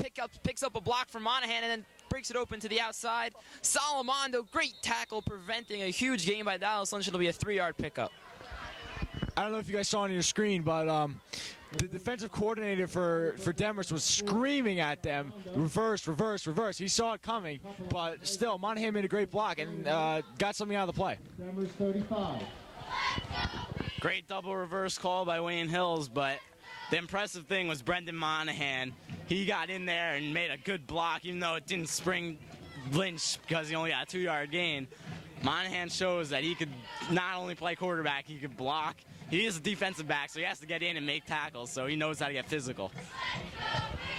picks up a block from Monahan and then breaks it open to the outside. Salamondo, great tackle, preventing a huge gain by Dallas Lynch. It'll be a 3-yard pickup. I don't know if you guys saw on your screen, but the defensive coordinator for Demarest was screaming at them, reverse, reverse, reverse. He saw it coming, but still, Monahan made a great block and got something out of the play. Demarest 35. Great double reverse call by Wayne Hills, but the impressive thing was Brendan Monahan. He got in there and made a good block, even though it didn't spring Lynch because he only got a 2-yard gain. Monahan shows that he could not only play quarterback, he could block. He is a defensive back, so he has to get in and make tackles, so he knows how to get physical.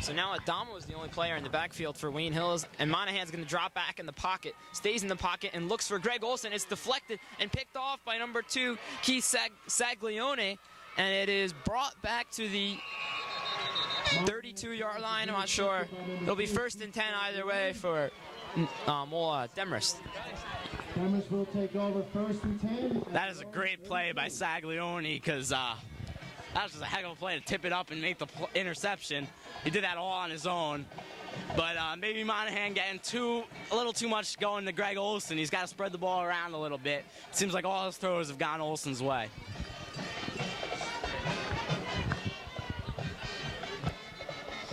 So now Adamo is the only player in the backfield for Wayne Hills, and Monahan's going to drop back in the pocket, stays in the pocket, and looks for Greg Olson. It's deflected and picked off by number 2, Keith Saglione, and it is brought back to the 32-yard line, I'm not sure. It'll be 1st and 10 either way for Demarest. Demarest will take over 1st and 10. That is a great play by Saglioni because that was just a heck of a play to tip it up and make the interception. He did that all on his own. But maybe Monahan getting a little too much going to Greg Olson. He's got to spread the ball around a little bit. It seems like all his throws have gone Olson's way.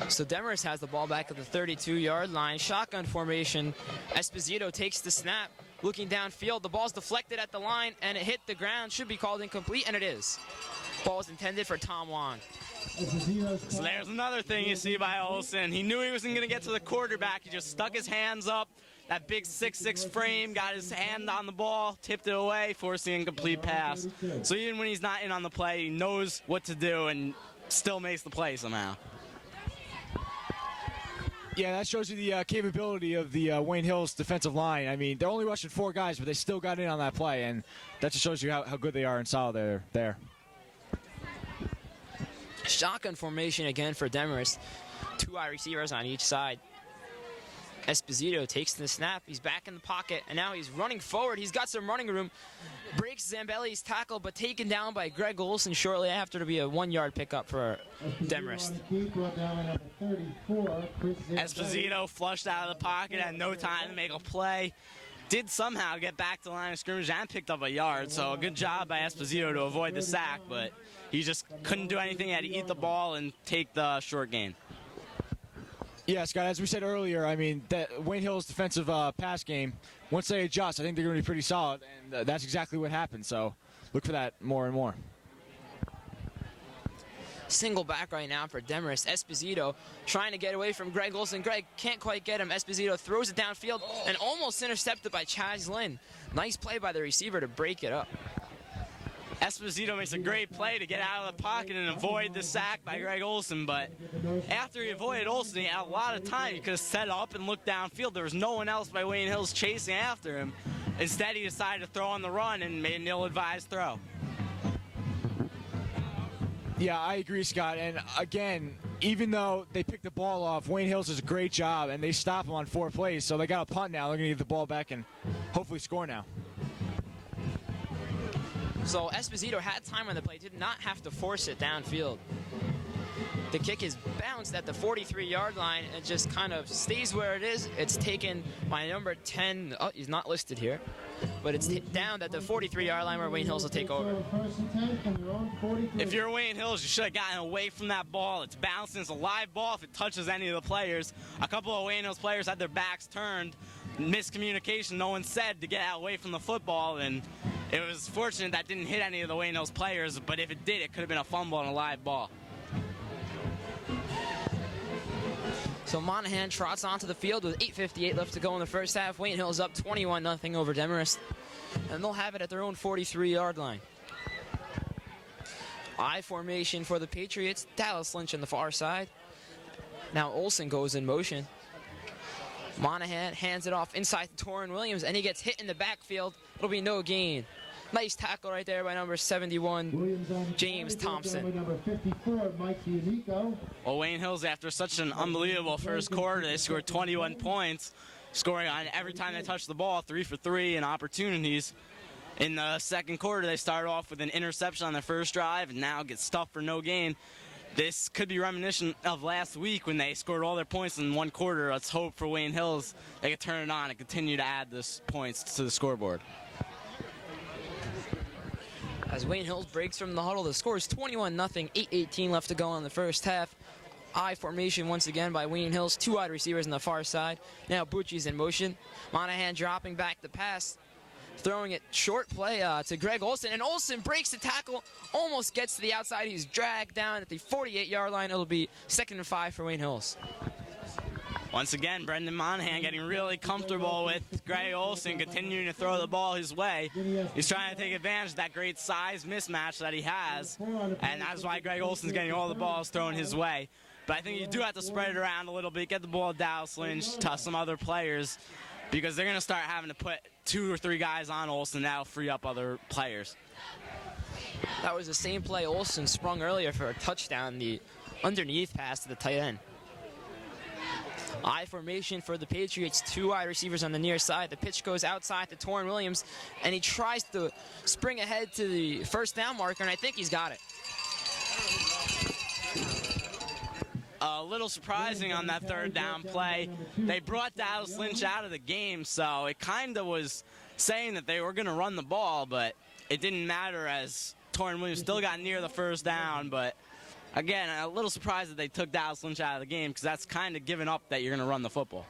So Demarest has the ball back at the 32-yard line. Shotgun formation. Esposito takes the snap. Looking downfield, the ball's deflected at the line, and it hit the ground. Should be called incomplete, and it is. Ball is intended for Tom Wong. So there's another thing you see by Olson. He knew he wasn't going to get to the quarterback. He just stuck his hands up. That big 6'6" frame, got his hand on the ball, tipped it away, forcing an incomplete pass. So even when he's not in on the play, he knows what to do and still makes the play somehow. Yeah, that shows you the capability of the Wayne Hills defensive line. I mean, they're only rushing 4 guys, but they still got in on that play, and that just shows you how good they are and solid they're there. Shotgun formation again for Demarest. 2 wide receivers on each side. Esposito takes the snap. He's back in the pocket, and now he's running forward. He's got some running room. Breaks Zambelli's tackle, but taken down by Greg Olson shortly after to be a 1-yard pickup for Demarest. Esposito flushed out of the pocket, had no time to make a play. Did somehow get back to the line of scrimmage and picked up a yard, so a good job by Esposito to avoid the sack, but he just couldn't do anything. He had to eat the ball and take the short gain. Yeah, Scott, as we said earlier, I mean, that Wayne Hills' defensive pass game, once they adjust, I think they're going to be pretty solid, and that's exactly what happened. So look for that more and more. Single back right now for Demarest. Esposito trying to get away from Greg Olson. Greg can't quite get him. Esposito throws it downfield and almost intercepted by Chaz Lynn. Nice play by the receiver to break it up. Esposito makes a great play to get out of the pocket and avoid the sack by Greg Olson, but after he avoided Olson, he had a lot of time. He could have set up and looked downfield. There was no one else by Wayne Hills chasing after him. Instead, he decided to throw on the run and made an ill-advised throw. Yeah, I agree, Scott. And again, even though they picked the ball off, Wayne Hills does a great job, and they stop him on 4 plays. So they got a punt now. They're going to get the ball back and hopefully score now. So Esposito had time on the play, did not have to force it downfield. The kick is bounced at the 43-yard line and just kind of stays where it is. It's taken by number 10. Oh, he's not listed here. But it's down at the 43-yard line where Wayne Hills will take over. If you're Wayne Hills, you should have gotten away from that ball. It's bouncing. It's a live ball if it touches any of the players. A couple of Wayne Hills players had their backs turned. Miscommunication, no one said to get out away from the football, and it was fortunate that didn't hit any of the Wayne Hills players, but if it did, it could have been a fumble and a live ball. So Monahan trots onto the field with 8:58 left to go in the first half. Wayne Hills up 21-0 over Demarest, and they'll have it at their own 43-yard line. I formation for the Patriots. Dallas Lynch on the far side. Now Olson goes in motion. Monahan hands it off inside to Torrin Williams, and he gets hit in the backfield. It'll be no gain. Nice tackle right there by number 71, James Thompson. Well, Wayne Hills, after such an unbelievable first quarter, they scored 21 points, scoring on every time they touched the ball, 3 for 3 in opportunities. In the second quarter, they started off with an interception on their first drive and now get stuffed for no gain. This could be reminiscent of last week when they scored all their points in one quarter. Let's hope for Wayne Hills they can turn it on and continue to add this points to the scoreboard. As Wayne Hills breaks from the huddle, the score is 21-0, 8:18 left to go in the first half. I formation once again by Wayne Hills, 2 wide receivers on the far side. Now Bucci's in motion. Monahan dropping back the pass, throwing it short play to Greg Olson, and Olson breaks the tackle, almost gets to the outside. He's dragged down at the 48-yard line. It'll be 2nd and 5 for Wayne Hills. Once again, Brendan Monahan getting really comfortable with Greg Olson, continuing to throw the ball his way. He's trying to take advantage of that great size mismatch that he has, and that's why Greg Olson's getting all the balls thrown his way. But I think you do have to spread it around a little bit, get the ball to Dallas Lynch, to some other players, because they're going to start having to put 2 or 3 guys on Olson. That'll free up other players. That was the same play Olson sprung earlier for a touchdown. The underneath pass to the tight end. I formation for the Patriots, 2 wide receivers on the near side. The pitch goes outside to Torrin Williams, and he tries to spring ahead to the first down marker, and I think he's got it. A little surprising on that third down play. They brought Dallas Lynch out of the game, so it kind of was saying that they were going to run the ball, but it didn't matter as Torrin Williams still got near the first down. But again, a little surprised that they took Dallas Lynch out of the game because that's kind of giving up that you're going to run the football.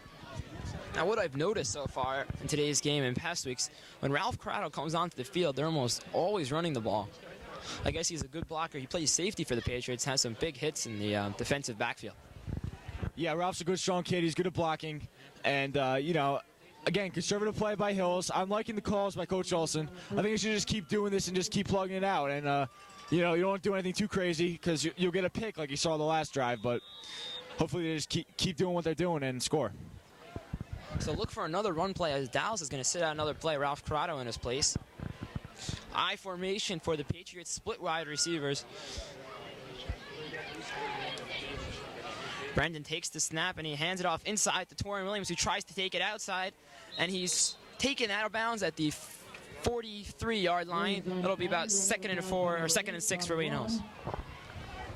Now, what I've noticed so far in today's game and past weeks, when Ralph Corrado comes onto the field, they're almost always running the ball. I guess he's a good blocker. He plays safety for the Patriots, has some big hits in the defensive backfield. Yeah, Ralph's a good, strong kid. He's good at blocking. And, again, conservative play by Hills. I'm liking the calls by Coach Olson. I think he should just keep doing this and just keep plugging it out. And, you don't want to do anything too crazy because you'll get a pick like you saw the last drive. But hopefully they just keep doing what they're doing and score. So look for another run play as Dallas is going to sit out another play. Ralph Corrado in his place. I formation for the Patriots, split wide receivers. Brendan takes the snap and he hands it off inside to Torrin Williams, who tries to take it outside, and he's taken out of bounds at the 43-yard line. That'll be about 2nd and 4 or 2nd and 6 for Wayne Hills.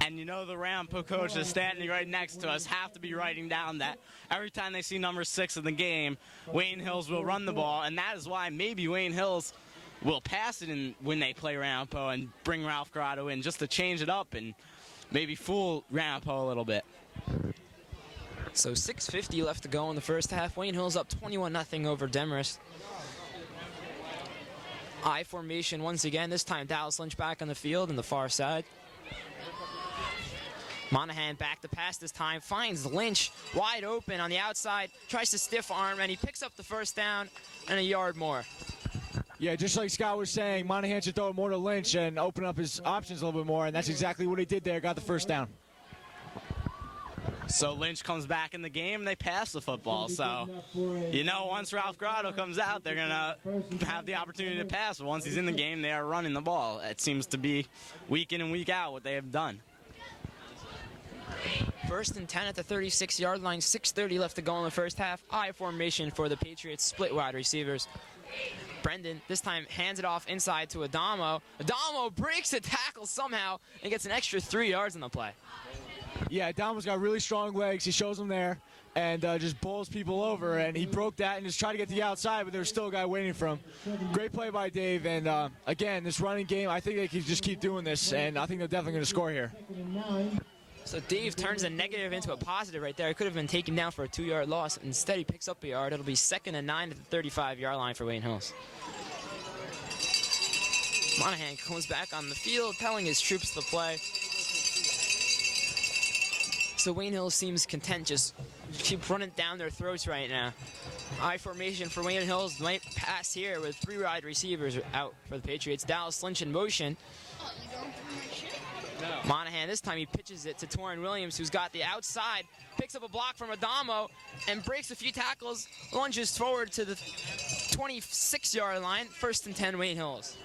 And the Rampo coach is standing right next to us have to be writing down that every time they see number 6 in the game, Wayne Hills will run the ball, and that is why maybe Wayne Hills will pass it in when they play Rampo and bring Ralph Corrado in just to change it up and maybe fool Rampo a little bit. So 6:50 left to go in the first half. Wayne Hills up 21-0 over Demarest. I formation once again. This time Dallas Lynch back on the field on the far side. Monahan back to pass this time, finds Lynch wide open on the outside, tries to stiff arm, and he picks up the first down and a yard more. Yeah, just like Scott was saying, Monahan should throw it more to Lynch and open up his options a little bit more, and that's exactly what he did there, got the first down. So Lynch comes back in the game, and they pass the football. So, once Ralph Corrado comes out, they're going to have the opportunity to pass. But once he's in the game, they are running the ball. It seems to be week in and week out what they have done. 1st and 10 at the 36-yard line, 6:30 left to go in the first half. I formation for the Patriots, split wide receivers. Brendan, this time, hands it off inside to Adamo. Adamo breaks a tackle somehow and gets an extra 3 yards on the play. Yeah, Adamo's got really strong legs. He shows them there and just bowls people over. And he broke that and just tried to get to the outside, but there's still a guy waiting for him. Great play by Dave. And, again, this running game, I think they can just keep doing this, and I think they're definitely going to score here. So Dave turns a negative into a positive right there. It could have been taken down for a 2-yard loss. Instead, he picks up a yard. It'll be 2nd and 9 at the 35-yard line for Wayne Hills. Monahan comes back on the field, telling his troops to play. So Wayne Hills seems content, just keep running down their throats right now. I formation for Wayne Hills might pass here with 3 wide receivers out for the Patriots. Dallas Lynch in motion. Monahan, this time he pitches it to Torrin Williams, who's got the outside, picks up a block from Adamo, and breaks a few tackles, lunges forward to the 26-yard line, 1st and 10, Wayne Hills.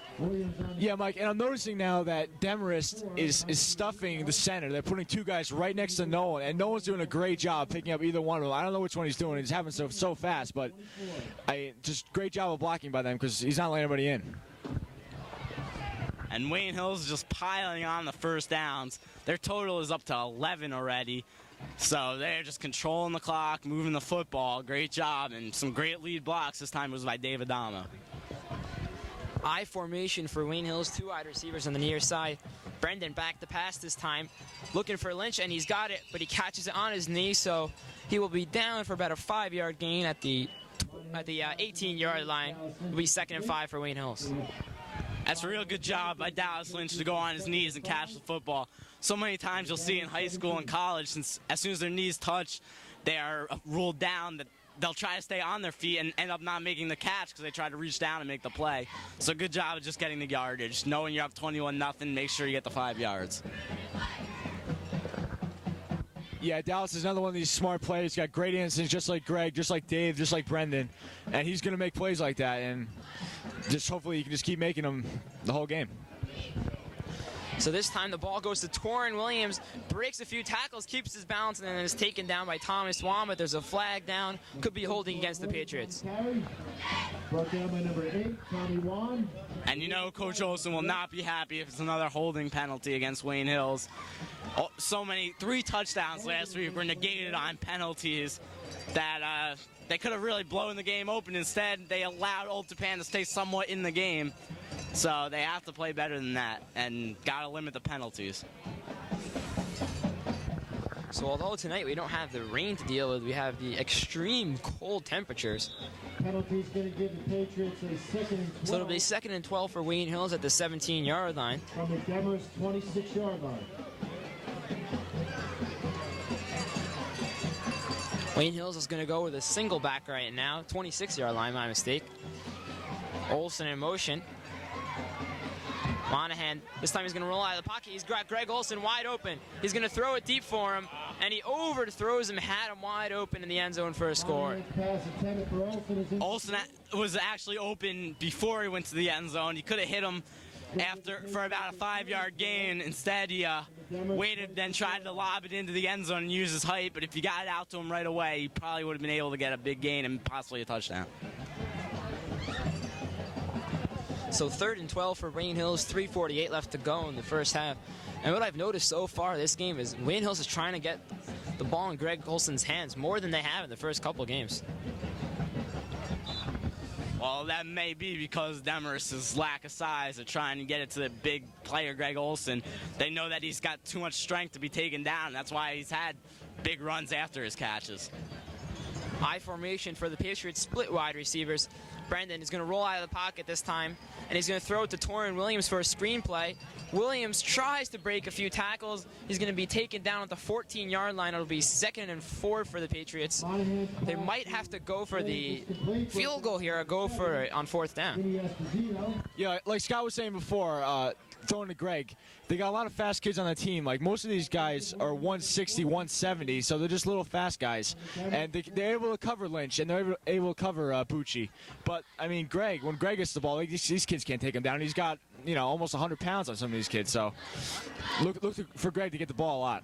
Yeah, Mike, and I'm noticing now that Demarest is stuffing the center. They're putting 2 guys right next to Nolan, and Nolan's doing a great job picking up either one of them. I don't know which one he's doing. He's having so fast, but just great job of blocking by them because he's not letting anybody in. And Wayne Hills is just piling on the first downs. Their total is up to 11 already. So they're just controlling the clock, moving the football. Great job, and some great lead blocks. This time it was by Dave Adamo. I formation for Wayne Hills, 2 wide receivers on the near side. Brendan back to pass this time, looking for Lynch, and he's got it, but he catches it on his knee, so he will be down for about a 5-yard gain at the 18-yard line. It'll be 2nd and 5 for Wayne Hills. That's a real good job by Dallas Lynch to go on his knees and catch the football. So many times you'll see in high school and college, since as soon as their knees touch, they are ruled down that they'll try to stay on their feet and end up not making the catch because they try to reach down and make the play. So good job of just getting the yardage. Knowing you're up 21-0, make sure you get the 5 yards. Yeah, Dallas is another one of these smart players. He's got great instincts, just like Greg, just like Dave, just like Brendan. And he's going to make plays like that. And just hopefully you can just keep making them the whole game. So this time the ball goes to Torrin Williams, breaks a few tackles, keeps his balance, and then is taken down by Thomas Wan, but there's a flag down. Could be holding against the Patriots. Brought down by number 8, Tommy Wan. And you know Coach Olson will not be happy if it's another holding penalty against Wayne Hills. Oh, so many, 3 touchdowns last week were negated on penalties that they could have really blown the game open. Instead, they allowed Old Japan to stay somewhat in the game. So they have to play better than that and got to limit the penalties. So although tonight we don't have the rain to deal with, we have the extreme cold temperatures. Penalty's going to give the Patriots a 2nd and 12. So it'll be 2nd and 12 for Wayne Hills at the 17-yard line. From the Demarest 26-yard line. Wayne Hills is going to go with a single back right now. 26-yard line, my mistake. Olsen in motion. Monahan, this time he's going to roll out of the pocket. He's got Greg Olsen wide open. He's going to throw it deep for him, and he overthrows him, had him wide open in the end zone for a score. Olsen was actually open before he went to the end zone. He could have hit him for about a 5-yard gain. Instead, he waited, then tried to lob it into the end zone and use his height, but if you got it out to him right away, he probably would have been able to get a big gain and possibly a touchdown. So 3rd and 12 for Wayne Hills, 3:48 left to go in the first half. And what I've noticed so far this game is Wayne Hills is trying to get the ball in Greg Olsen's hands more than they have in the first couple games. Well, that may be because Demarest's lack of size of trying to get it to the big player, Greg Olsen. They know that he's got too much strength to be taken down. That's why he's had big runs after his catches. High formation for the Patriots, split wide receivers. Brendan is going to roll out of the pocket this time, and he's going to throw it to Torrin Williams for a screen play. Williams tries to break a few tackles. He's going to be taken down at the 14-yard line. It'll be 2nd and 4 for the Patriots. They might have to go for the field goal here or go for it on 4th down. Yeah, like Scott was saying before, throwing to Greg, they got a lot of fast kids on the team. Like, most of these guys are 160, 170, so they're just little fast guys. And they're able to cover Lynch, and they're able to cover Bucci. But, I mean, Greg, when Greg gets the ball, these kids can't take him down. He's got, almost 100 pounds on some of these kids. So look for Greg to get the ball a lot.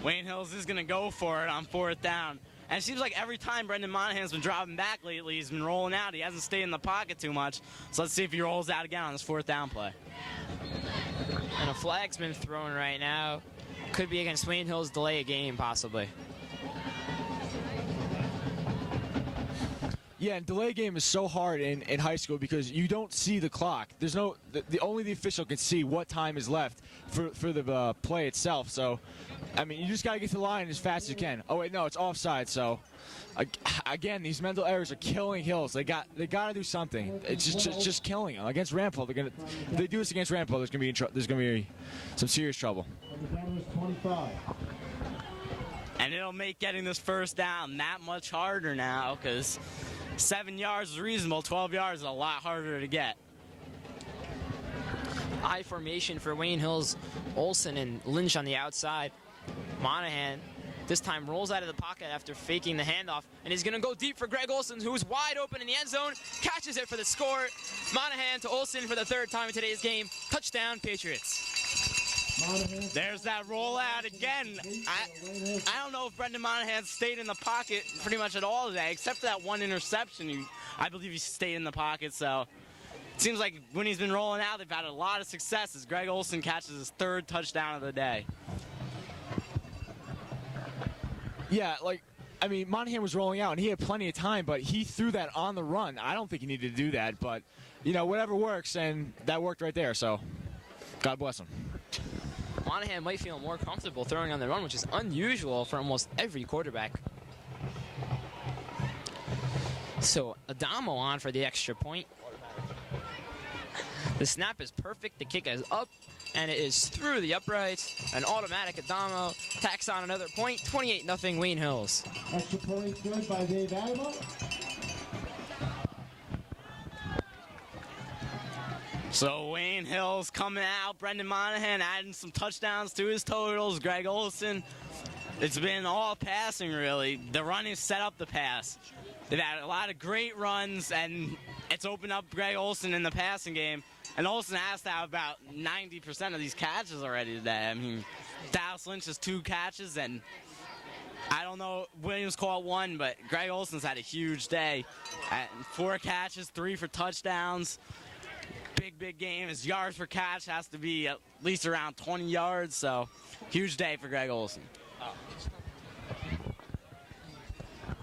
Wayne Hills is going to go for it on 4th down. And it seems like every time Brendan Monahan's been dropping back lately, he's been rolling out. He hasn't stayed in the pocket too much. So let's see if he rolls out again on this 4th down play. And a flag's been thrown right now. Could be against Wayne Hills, delay a game, possibly. Yeah, and delay game is so hard in high school because you don't see the clock. There's only the official can see what time is left for the play itself. So, I mean, you just got to get to the line as fast as you can. Oh, wait, no, it's offside. So, again, these mental errors are killing Hills. They got to do something. It's just killing them. Against Rampol, if they do this against Rampol, there's gonna be some serious trouble. And it'll make getting this 1st down that much harder now because 7 yards is reasonable. 12 yards is a lot harder to get. High formation for Wayne Hills. Olsen and Lynch on the outside. Monahan this time rolls out of the pocket after faking the handoff, and he's going to go deep for Greg Olsen, who's wide open in the end zone, catches it for the score. Monahan to Olsen for the 3rd time in today's game. Touchdown, Patriots. There's that rollout again. I don't know if Brendan Monahan stayed in the pocket pretty much at all today, except for that one interception. I believe he stayed in the pocket, so it seems like when he's been rolling out, they've had a lot of success as Greg Olsen catches his 3rd touchdown of the day. Yeah, I mean, Monahan was rolling out, and he had plenty of time, but he threw that on the run. I don't think he needed to do that, but, whatever works, and that worked right there, so God bless him. Monahan might feel more comfortable throwing on the run, which is unusual for almost every quarterback. So Adamo on for the extra point. The snap is perfect. The kick is up, and it is through the uprights. An automatic Adamo tacks on another point. 28-0 Wayne Hills. Extra point good by Dave Adamo. So Wayne Hills coming out. Brendan Monahan adding some touchdowns to his totals. Greg Olsen. It's been all passing, really. The run is set up the pass. They've had a lot of great runs, and it's opened up Greg Olson in the passing game. And Olson has to have about 90% of these catches already today. I mean, Dallas Lynch has 2 catches, and I don't know, Williams caught 1, but Greg Olson's had a huge day. 4 catches, 3 for touchdowns. Big game. His yards per catch has to be at least around 20 yards, so huge day for Greg Olson.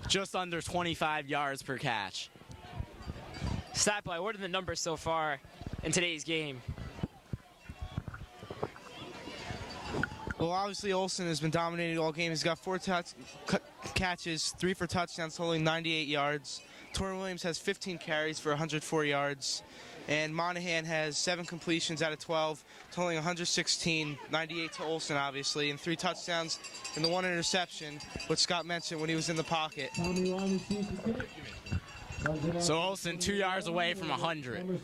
Just under 25 yards per catch. Statplay, what are the numbers so far in today's game? Well, obviously Olson has been dominating all game. He's got 4 catches, 3 for touchdowns, totaling 98 yards. Torrin Williams has 15 carries for 104 yards. And Monahan has 7 completions out of 12, totaling 116, 98 to Olson, obviously, and 3 touchdowns and the 1 interception, which Scott mentioned when he was in the pocket. So Olson 2 yards away from 100.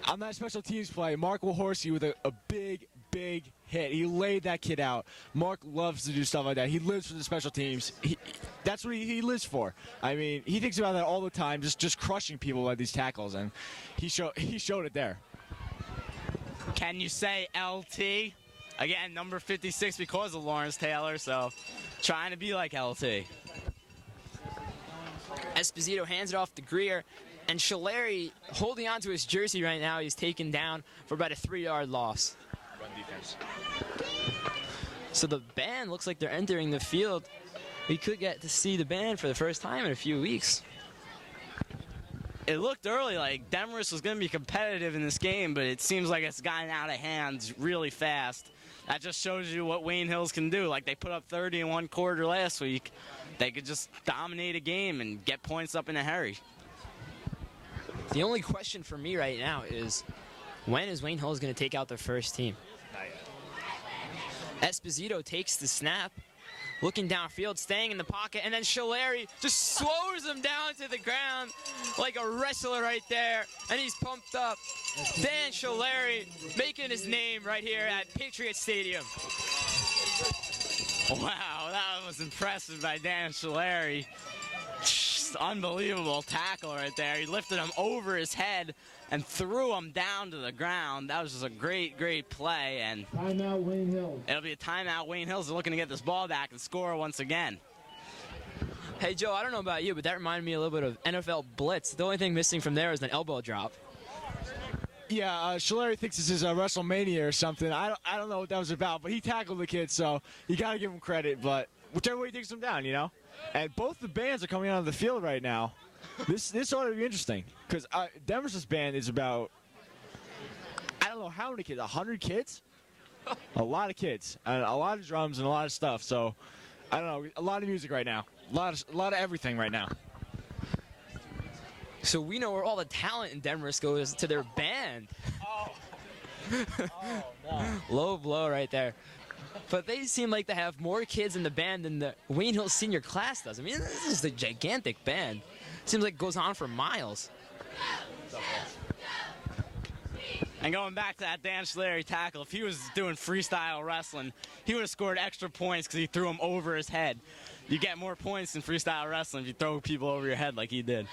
On that special teams play, Mark Wilhorsey with a big hit. He laid that kid out. Mark loves to do stuff like that. He lives for the special teams. That's what he lives for. I mean, he thinks about that all the time, just crushing people with these tackles, and he showed it there. Can you say LT? Again, number 56 because of Lawrence Taylor, so trying to be like LT. Esposito hands it off to Greer, and Sholari holding on to his jersey right now. He's taken down for about a 3-yard loss. Run defense. So the band looks like they're entering the field. We could get to see the band for the first time in a few weeks. It looked early like Demarest was going to be competitive in this game, but it seems like it's gotten out of hand really fast. That just shows you what Wayne Hills can do. Like they put up 30 in 1 quarter last week. They could just dominate a game and get points up in a hurry. The only question for me right now is, when is Wayne Hills going to take out their first team? Esposito takes the snap, looking downfield, staying in the pocket, and then Sholari just slows him down to the ground like a wrestler right there, and he's pumped up. Dan Sholari making his name right here at Patriot Stadium. Wow, that was impressive by Dan Sholari. Unbelievable tackle right there. He lifted him over his head and threw him down to the ground. That was just a great play. And timeout, Wayne Hills. It'll be a timeout. Wayne Hills is looking to get this ball back and score once again. Hey, Joe, I don't know about you, but that reminded me a little bit of NFL Blitz. The only thing missing from there is an elbow drop. Yeah, Sholari thinks this is a WrestleMania or something. I don't know what that was about, but he tackled the kid, so you got to give him credit. But whichever way he takes him down, you know? And both the bands are coming out of the field right now. This ought to be interesting because Demarest's band is about, I don't know how many kids, 100 kids? A lot of kids, and a lot of drums and a lot of stuff. So, I don't know, a lot of music right now. A lot of everything right now. So we know where all the talent in Demarest goes, to their band. No. Low blow right there. But they seem like they have more kids in the band than the Wayne Hills senior class does. I mean, this is a gigantic band. Seems like it goes on for miles. And going back to that Dan Sholari tackle, if he was doing freestyle wrestling, he would have scored extra points because he threw him over his head. You get more points in freestyle wrestling if you throw people over your head like he did.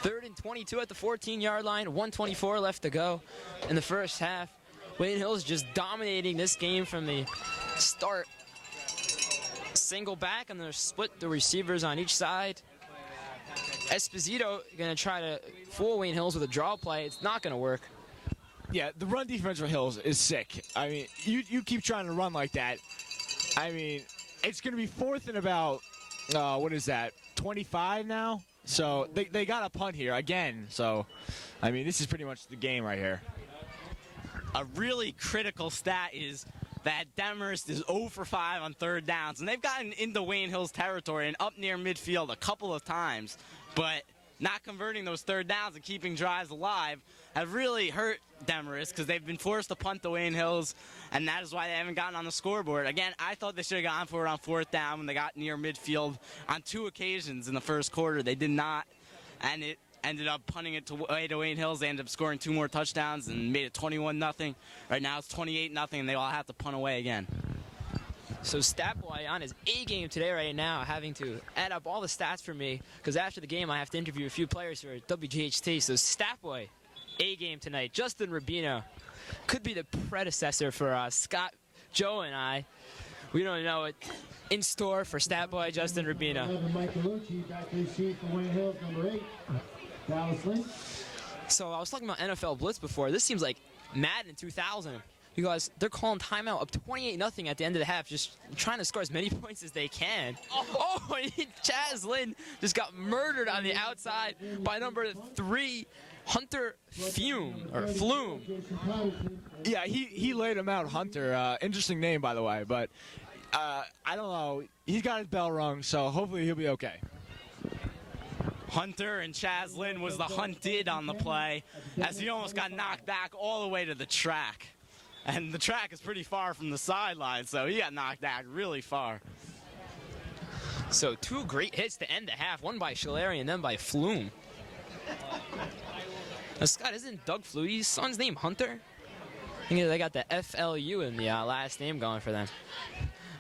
3rd and 22 at the 14-yard line, 1:24 left to go in the first half. Wayne Hills just dominating this game from the start. Single back, and they're split the receivers on each side. Esposito going to try to fool Wayne Hills with a draw play. It's not going to work. Yeah, the run defense for Hills is sick. I mean, you keep trying to run like that. I mean, it's going to be 4th and about, what is that, 25 now? So they got a punt here again. So, I mean, this is pretty much the game right here. A really critical stat is that Demarest is 0 for 5 on 3rd downs, and they've gotten into Wayne Hills territory and up near midfield a couple of times, but not converting those 3rd downs and keeping drives alive have really hurt Demarest because they've been forced to punt to Wayne Hills, and that is why they haven't gotten on the scoreboard. Again, I thought they should have gone for it on 4th down when they got near midfield on 2 occasions in the first quarter. They did not, and it ended up punting it away to Wayne Hills. They ended up scoring 2 more touchdowns and made it 21-0. Right now it's 28-0, and they all have to punt away again. So Statboy on his A game today right now, having to add up all the stats for me, because after the game I have to interview a few players who are at WHT. So Statboy, A game tonight. Justin Rubino could be the predecessor for Scott, Joe, and I. We don't know it. In store for Statboy Justin Rubino. So I was talking about NFL Blitz before. This seems like Madden 2000. Because they're calling timeout up 28-0 at the end of the half, just trying to score as many points as they can. Oh, Chaz Lynn just got murdered on the outside by number 3, Hunter Flume. Yeah, he laid him out, Hunter. Interesting name, by the way, but I don't know. He's got his bell rung, so hopefully he'll be okay. Hunter and Chaz Lynn was the hunted on the play, as he almost got knocked back all the way to the track. And the track is pretty far from the sideline, so he got knocked back really far. So 2 great hits to end the half, one by Shalari and then by Flume. Now, Scott, isn't Doug Flutie's son's name Hunter? I think they got the FLU in the last name going for them.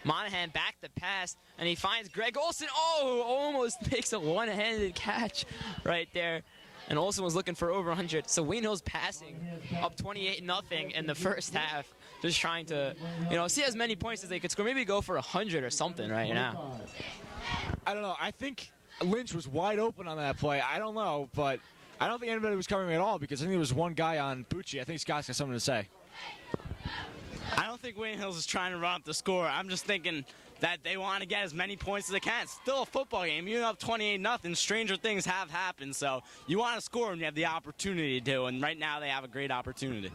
Monahan back the pass, and he finds Greg Olson. Oh, almost makes a one-handed catch right there. And Olson was looking for over 100. So Wayne Hill's passing up 28-0 in the first half, just trying to, see as many points as they could score. Maybe go for 100 or something right now. I don't know. I think Lynch was wide open on that play. I don't know, but I don't think anybody was covering at all because I think there was one guy on Bucci. I think Scott's got something to say. I don't think Wayne Hills is trying to run up the score. I'm just thinking that they want to get as many points as they can. It's still a football game. You're up 28-0. Stranger things have happened, so you want to score when you have the opportunity to, and right now they have a great opportunity.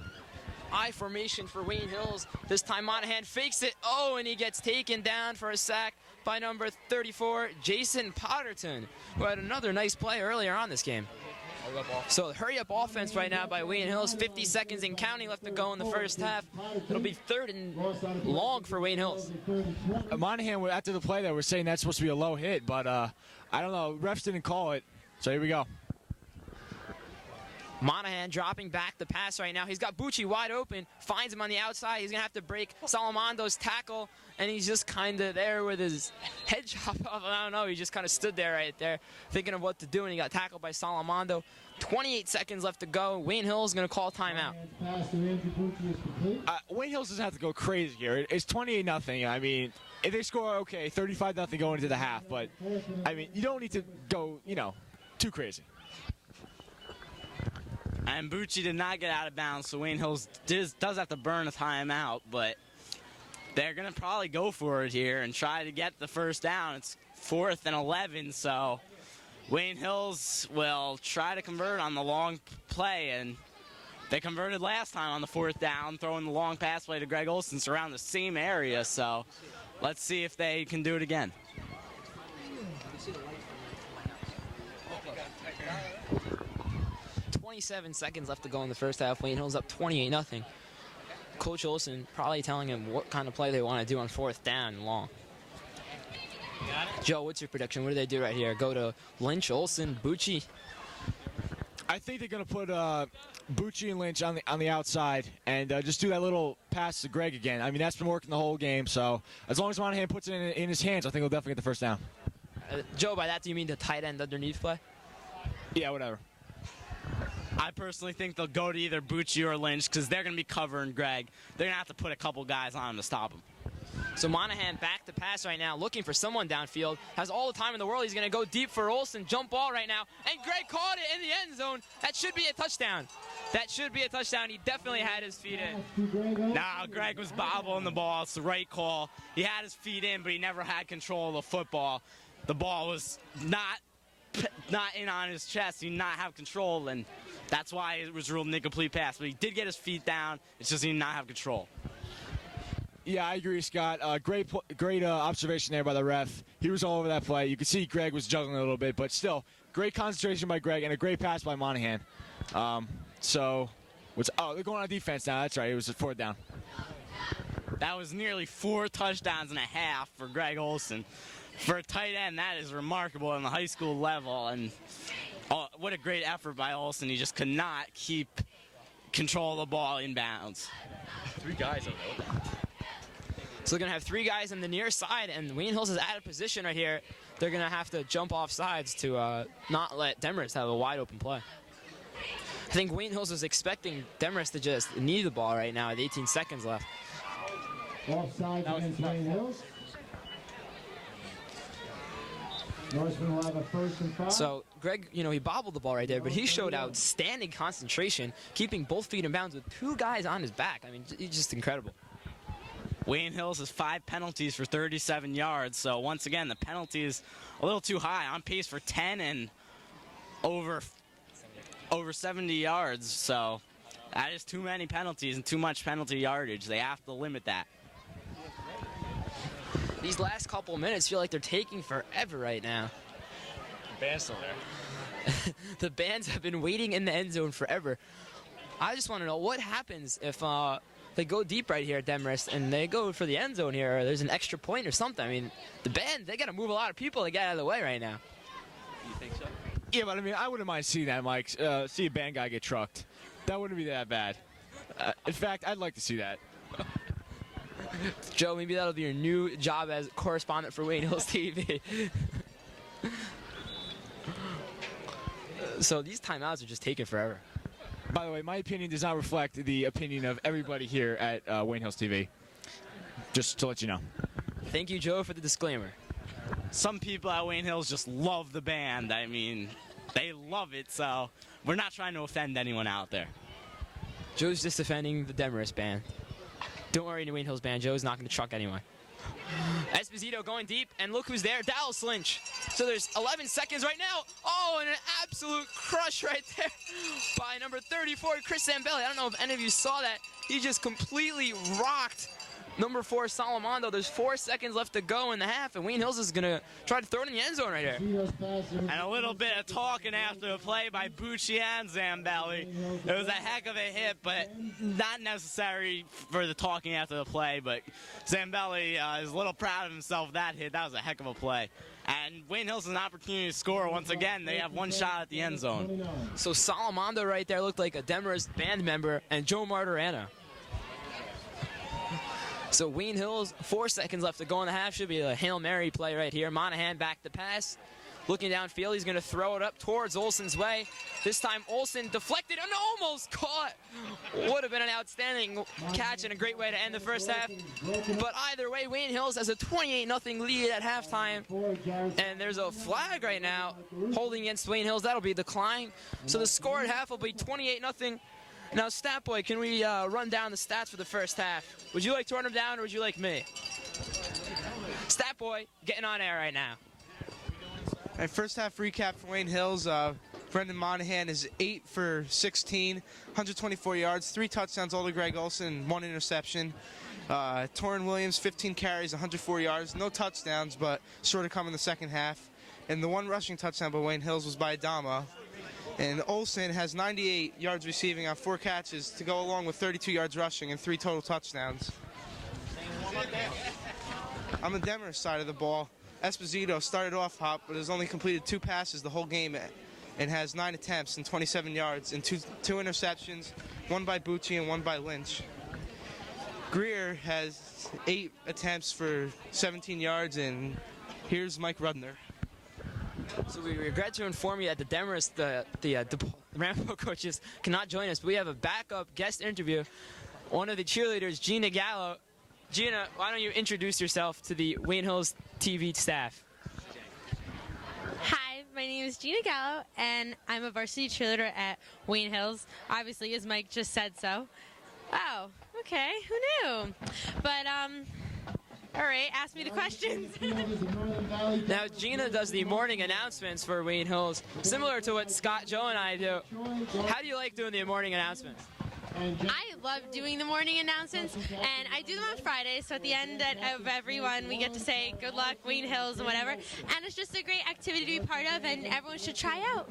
I formation for Wayne Hills. This time Monahan fakes it. Oh, and he gets taken down for a sack by number 34, Jason Potterton, who had another nice play earlier on this game. So hurry-up offense right now by Wayne Hills. 50 seconds and counting left to go in the first half. It'll be 3rd and long for Wayne Hills. Monahan, after the play there, was saying that's supposed to be a low hit, but I don't know. Refs didn't call it, so here we go. Monahan dropping back the pass right now. He's got Bucci wide open, finds him on the outside. He's going to have to break Salamando's tackle, and he's just kind of there with his head chopped off. I don't know. He just kind of stood there right there thinking of what to do, and he got tackled by Salamando. 28 seconds left to go. Wayne Hills going to call timeout. Wayne Hills doesn't have to go crazy here. It's 28-0. I mean, if they score, okay, 35-0 going into the half, but, I mean, you don't need to go, too crazy. And Bucci did not get out of bounds, so Wayne Hills does have to burn a timeout, but they're going to probably go for it here and try to get the first down. It's 4th and 11, so Wayne Hills will try to convert on the long play, and they converted last time on the 4th down, throwing the long pass play to Greg Olson around the same area, so let's see if they can do it again. 27 seconds left to go in the first half. Wayne Hills up 28-0. Coach Olson probably telling him what kind of play they want to do on 4th down and long. Joe, what's your prediction? What do they do right here? Go to Lynch, Olson, Bucci? I think they're going to put Bucci and Lynch on the outside and just do that little pass to Greg again. I mean, that's been working the whole game, so as long as Monahan puts it in his hands, I think he'll definitely get the first down. Joe, by that, do you mean the tight end underneath play? Yeah, whatever. I personally think they'll go to either Bucci or Lynch because they're going to be covering Greg. They're going to have to put a couple guys on him to stop him. So Monahan back to pass right now, looking for someone downfield. Has all the time in the world. He's going to go deep for Olson. Jump ball right now. And Greg caught it in the end zone. That should be a touchdown. That should be a touchdown. He definitely had his feet in. Nah, Greg was bobbling the ball. It's the right call. He had his feet in, but he never had control of the football. The ball was not in on his chest. He did not have control, and that's why it was ruled an incomplete pass. But he did get his feet down. It's just he did not have control. Yeah, I agree, Scott. Great observation there by the ref. He was all over that play. You could see Greg was juggling a little bit, but still, great concentration by Greg and a great pass by Monahan. They're going on defense now. That's right. It was a 4th down. That was nearly 4 touchdowns and a half for Greg Olson. For a tight end, that is remarkable on the high school level. And what a great effort by Olson. He just could not keep control of the ball inbounds. 3 guys over there. So they're going to have 3 guys on the near side, and Wayne Hills is out of position right here. They're going to have to jump off sides to not let Demarest have a wide open play. I think Wayne Hills was expecting Demarest to just knee the ball right now with 18 seconds left. Offside against Wayne Hills. Norseman will have a 1st and 5. So Greg, he bobbled the ball right there, but he showed outstanding concentration, keeping both feet in bounds with 2 guys on his back. I mean, he's just incredible. Wayne Hills has 5 penalties for 37 yards, so once again, the penalty is a little too high. On pace for 10 and over 70 yards, so that is too many penalties and too much penalty yardage. They have to limit that. These last couple minutes feel like they're taking forever right now. The band's still there. The bands have been waiting in the end zone forever. I just want to know what happens if they go deep right here at Demarest and they go for the end zone here, or there's an extra point or something. I mean, the band, they got to move a lot of people to get out of the way right now. You think so? Yeah, but I mean, I wouldn't mind seeing that, Mike. See a band guy get trucked. That wouldn't be that bad. In fact, I'd like to see that. Joe, maybe that'll be your new job as correspondent for Wayne Hills TV. So these timeouts are just taking forever. By the way, my opinion does not reflect the opinion of everybody here at Wayne Hills TV. Just to let you know. Thank you, Joe, for the disclaimer. Some people at Wayne Hills just love the band. I mean, they love it, so we're not trying to offend anyone out there. Joe's just defending the Demarest band. Don't worry, New Wayne Hills band. Joe's not going to truck anyone. Esposito going deep, and look who's there, Dallas Lynch. So there's 11 seconds right now. Oh, and an absolute crush right there by number 34, Chris Zambelli. I don't know if any of you saw that. He just completely rocked number 4, Salamando. There's 4 seconds left to go in the half, and Wayne Hills is going to try to throw it in the end zone right here. And a little bit of talking after the play by Bucci and Zambelli. It was a heck of a hit, but not necessary for the talking after the play. But Zambelli is a little proud of himself that hit. That was a heck of a play. And Wayne Hills has an opportunity to score once again. They have 1 shot at the end zone. So Salamando right there looked like a Demarest band member, and Joe Marterano. So Wayne Hills, 4 seconds left to go in the half. Should be a Hail Mary play right here. Monahan back to pass. Looking downfield, he's going to throw it up towards Olsen's way. This time Olsen deflected and almost caught. Would have been an outstanding catch and a great way to end the first half. But either way, Wayne Hills has a 28-0 lead at halftime. And there's a flag right now holding against Wayne Hills. That'll be declined. So the score at half will be 28-0. Now, Stat Boy, can we run down the stats for the first half? Would you like to run them down, or would you like me? Stat Boy, getting on air right now. All right, first half recap for Wayne Hills. Brendan Monahan is 8 for 16, 124 yards, 3 touchdowns all to Greg Olsen, 1 interception. Torrin Williams, 15 carries, 104 yards, no touchdowns, but sure to come in the second half. And the 1 rushing touchdown by Wayne Hills was by Adama. And Olsen has 98 yards receiving on 4 catches to go along with 32 yards rushing and 3 total touchdowns. On the Demarest side of the ball, Esposito started off hot, but has only completed 2 passes the whole game and has 9 attempts and 27 yards and 2 interceptions, 1 by Bucci and 1 by Lynch. Greer has 8 attempts for 17 yards, and here's Mike Rudner. So we regret to inform you that the Demarest, the Rambo coaches cannot join us, but we have a backup guest interview. One of the cheerleaders, Gina Gallo. Gina, why don't you introduce yourself to the Wayne Hills TV staff? Hi, my name is Gina Gallo, and I'm a varsity cheerleader at Wayne Hills, obviously, as Mike just said so. Oh, okay, who knew? But, all right, ask me the questions. Now, Gina does the morning announcements for Wayne Hills, similar to what Scott, Joe, and I do. How do you like doing the morning announcements? I love doing the morning announcements, and I do them on Fridays, so at the end of every one, we get to say good luck, Wayne Hills, and whatever. And it's just a great activity to be part of, and everyone should try out.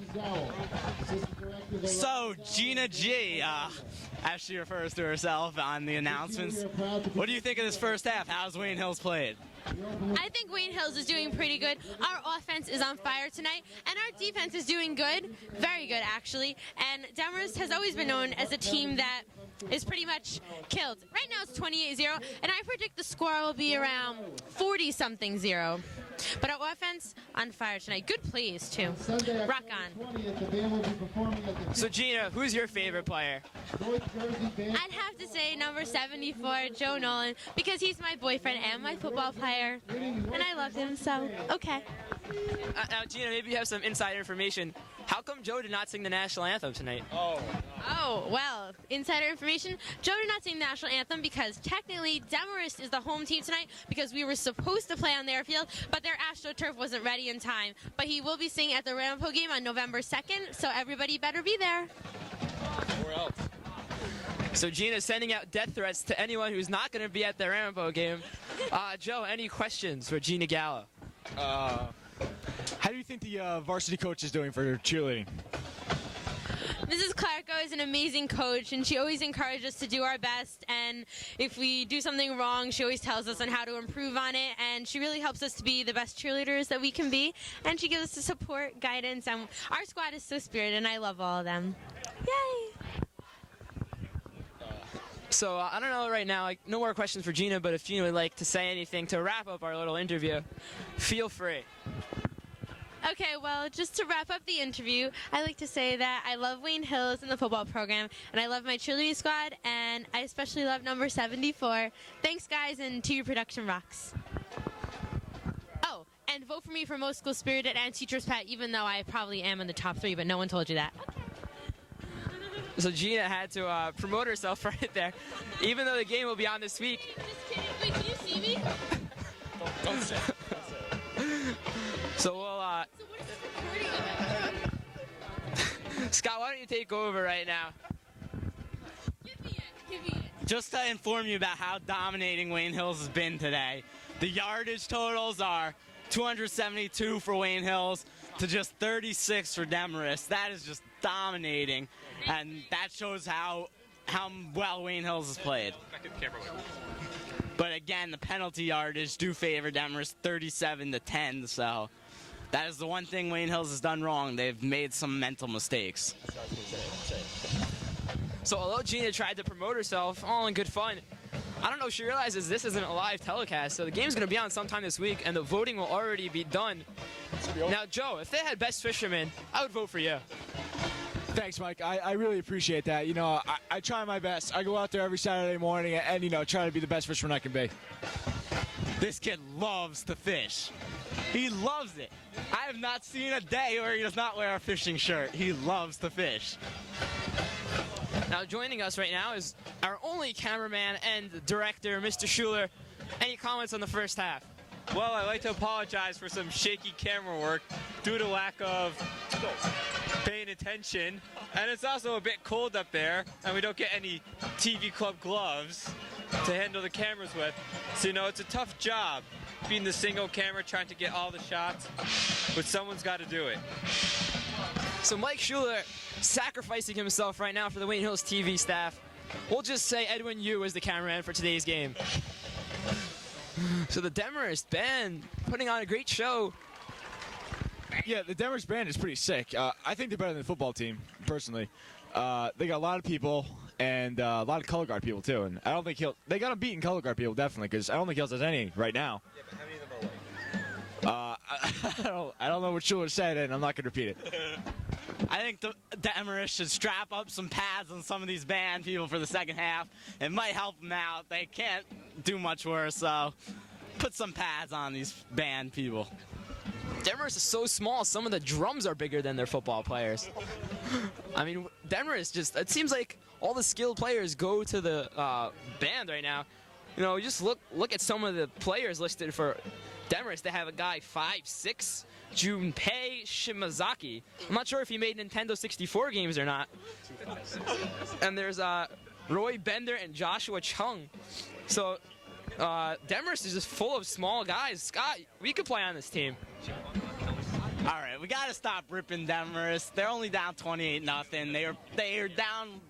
So, Gina G, as she refers to herself on the announcements, what do you think of this first half? How's Wayne Hills played? I think Wayne Hills is doing pretty good. Our offense is on fire tonight, and our defense is doing good, very good actually. And Demarest has always been known as a team that is pretty much killed. Right now it's 28-0, and I predict the score will be around 40-something 0. But our offense on fire tonight. Good plays too. Rock on. So Gina, who's your favorite player? I'd have to say number 74, Joe Nolan, because he's my boyfriend and my football player, and I love him, so okay. Now Gina, maybe you have some inside information. How come Joe did not sing the national anthem tonight? Oh, well, insider information, Joe did not sing the national anthem because technically Demarest is the home team tonight because we were supposed to play on their field, but their AstroTurf wasn't ready in time. But he will be singing at the Rampo game on November 2nd, so everybody better be there. Where else? So Gina's sending out death threats to anyone who's not going to be at the Rampo game. Joe, any questions for Gina Gallo? How do you think the varsity coach is doing for cheerleading? Mrs. Clarko is an amazing coach, and she always encourages us to do our best. And if we do something wrong, she always tells us on how to improve on it. And she really helps us to be the best cheerleaders that we can be. And she gives us the support, guidance. And our squad is so spirited, and I love all of them. Yay! So I don't know right now, no more questions for Gina, but if Gina would like to say anything to wrap up our little interview, feel free. Okay, well, just to wrap up the interview, I'd like to say that I love Wayne Hills and the football program, and I love my cheerleading squad, and I especially love number 74. Thanks, guys, and to your production rocks. Oh, and vote for me for most school-spirited and teacher's pet, even though I probably am in the top 3, but no one told you that. So Gina had to promote herself right there, even though the game will be on this week. Just kidding. Wait, can you see me? Don't say it. So we'll, So what is this recording about? Scott, why don't you take over right now? Give me it. Just to inform you about how dominating Wayne Hills has been today, the yardage totals are 272 for Wayne Hills to just 36 for Demarest. That is just dominating, and that shows how well Wayne Hills has played. But again, the penalty yardage do favor Demarest 37-10, so that is the one thing Wayne Hills has done wrong. They've made some mental mistakes. So although Gina tried to promote herself, all in good fun, I don't know if she realizes this isn't a live telecast, so the game's going to be on sometime this week, and the voting will already be done. Now, Joe, if they had best fisherman, I would vote for you. Thanks, Mike. I really appreciate that. You know, I try my best. I go out there every Saturday morning and, you know, try to be the best fisherman I can be. This kid loves to fish. He loves it. I have not seen a day where he does not wear a fishing shirt. He loves to fish. Now, joining us right now is our only cameraman and director, Mr. Schuler. Any comments on the first half? Well, I'd like to apologize for some shaky camera work due to lack of paying attention. And it's also a bit cold up there, and we don't get any TV club gloves to handle the cameras with. So, you know, it's a tough job being the single camera trying to get all the shots, but someone's got to do it. So Mike Schuler sacrificing himself right now for the Wayne Hills TV staff. We'll just say Edwin Yu is the cameraman for today's game. So the Demarest band putting on a great show. Yeah, the Demarest band is pretty sick. I think they're better than the football team, personally. They got a lot of people and a lot of color guard people, too. And I don't think they got them beating color guard people, definitely, because I don't think Hills has any right now. Yeah, but how many of them are like? I don't know what Schuler said, and I'm not going to repeat it. I think the Demarest should strap up some pads on some of these band people for the second half. It might help them out. They can't do much worse, so put some pads on these band people. Demarest is so small, some of the drums are bigger than their football players. I mean, Demarest just, it seems like all the skilled players go to the band right now. You know, just look at some of the players listed for Demarest. They have a guy 5'6", Junpei Shimazaki. I'm not sure if he made Nintendo 64 games or not. And there's Roy Bender and Joshua Chung. So Demarest is just full of small guys. Scott, we could play on this team. All right, we got to stop ripping Demarest. They're only down 28-0. They are down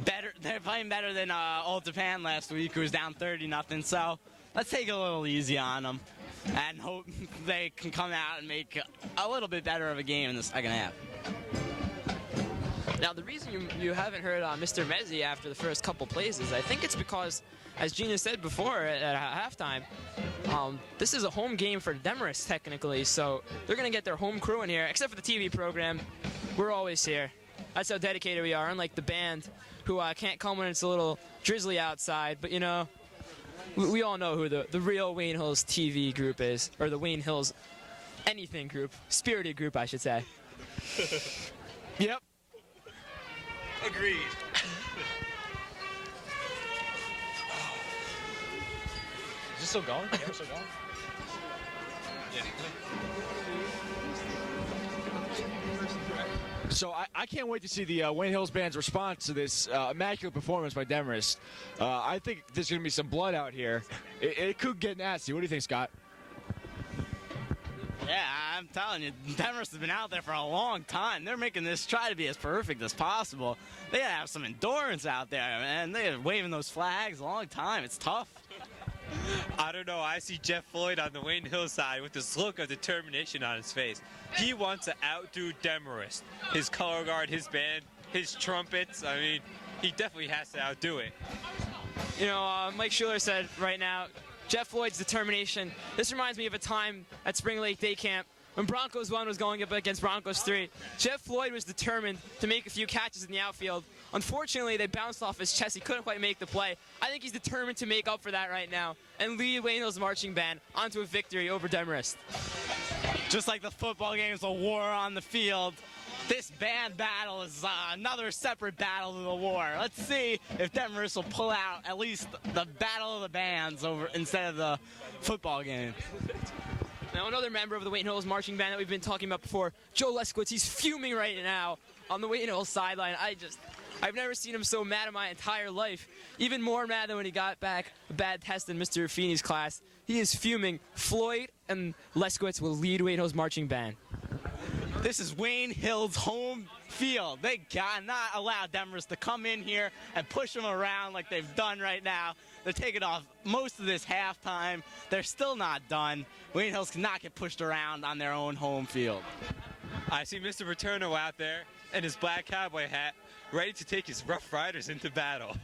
better. They're playing better than Old Japan last week, who was down 30-0. So let's take it a little easy on them and hope they can come out and make a little bit better of a game in the second half. Now, the reason you haven't heard Mr. Mezzi after the first couple plays is I think it's because, as Gina said before at halftime, this is a home game for Demarest technically, so they're going to get their home crew in here, except for the TV program. We're always here. That's how dedicated we are, unlike the band, who can't come when it's a little drizzly outside. But, you know, we all know who the real Wayne Hills TV group is, or the Wayne Hills anything group, spirited group, I should say. Yep. Agreed. Is this still going? Camera's still going? So I can't wait to see the Wayne Hills Band's response to this immaculate performance by Demarest. I think there's going to be some blood out here. It could get nasty. What do you think, Scott? Yeah, I'm telling you, Demarest has been out there for a long time. They're making this try to be as perfect as possible. They gotta have some endurance out there, man. They're waving those flags a long time. It's tough. I don't know. I see Jeff Floyd on the Wayne Hill side with this look of determination on his face. He wants to outdo Demarest. His color guard, his band, his trumpets. I mean, he definitely has to outdo it. You know, Mike Schuler said right now, Jeff Floyd's determination. This reminds me of a time at Spring Lake Day Camp when Broncos 1 was going up against Broncos 3. Jeff Floyd was determined to make a few catches in the outfield. Unfortunately, they bounced off his chest. He couldn't quite make the play. I think he's determined to make up for that right now and lead Wayne Hills Marching Band onto a victory over Demarest. Just like the football game is a war on the field, this band battle is another separate battle to the war. Let's see if Demarest will pull out at least the battle of the bands over instead of the football game. Now, another member of the Wayne Hills Marching Band that we've been talking about before, Joe Leskowitz, he's fuming right now on the Wayne Hills sideline. I've never seen him so mad in my entire life. Even more mad than when he got back a bad test in Mr. Feeney's class. He is fuming. Floyd and Leskowitz will lead Wayne Hills Marching Band. This is Wayne Hills' home field. They cannot allow Demarest to come in here and push them around like they've done right now. They're taking off most of this halftime. They're still not done. Wayne Hills cannot get pushed around on their own home field. I see Mr. Marterano out there in his black cowboy hat, ready to take his Rough Riders into battle.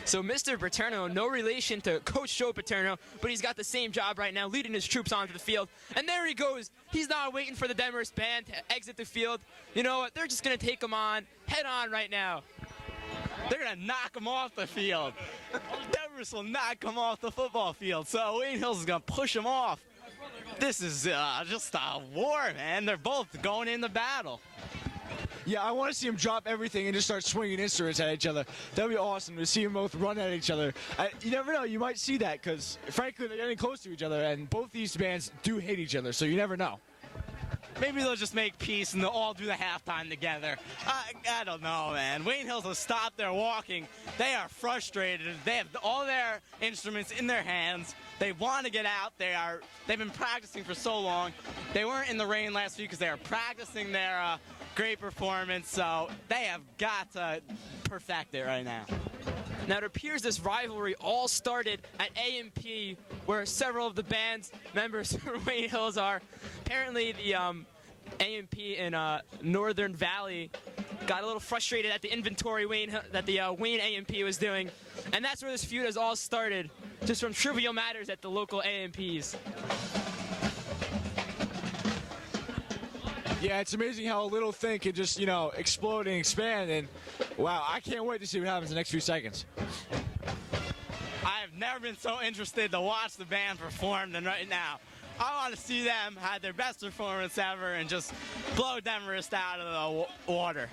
So Mr. Paterno, no relation to Coach Joe Paterno, but he's got the same job right now, leading his troops onto the field. And there he goes. He's not waiting for the Demarest band to exit the field. You know what? They're just going to take him on, head on right now. They're going to knock him off the field. Demarest will not come off the football field, so Wayne Hills is going to push him off. This is just a war, man. They're both going into battle. Yeah, I want to see them drop everything and just start swinging instruments at each other. That would be awesome to see them both run at each other. You never know. You might see that because, frankly, they're getting close to each other, and both these bands do hate each other, so you never know. Maybe they'll just make peace and they'll all do the halftime together. I don't know, man. Wayne Hills will stop their walking. They are frustrated. They have all their instruments in their hands. They want to get out. They've been practicing for so long. They weren't in the rain last week because they were practicing their great performance. So they have got to perfect it right now. Now, it appears this rivalry all started at A&P, where several of the band's members from Wayne Hills are. Apparently, the A&P in Northern Valley got a little frustrated at the inventory that the Wayne A&P was doing, and that's where this feud has all started, just from trivial matters at the local A&Ps. Yeah, it's amazing how a little thing can just, explode and expand. And, wow, I can't wait to see what happens in the next few seconds. I have never been so interested to watch the band perform than right now. I want to see them have their best performance ever and just blow Demarest out of the water.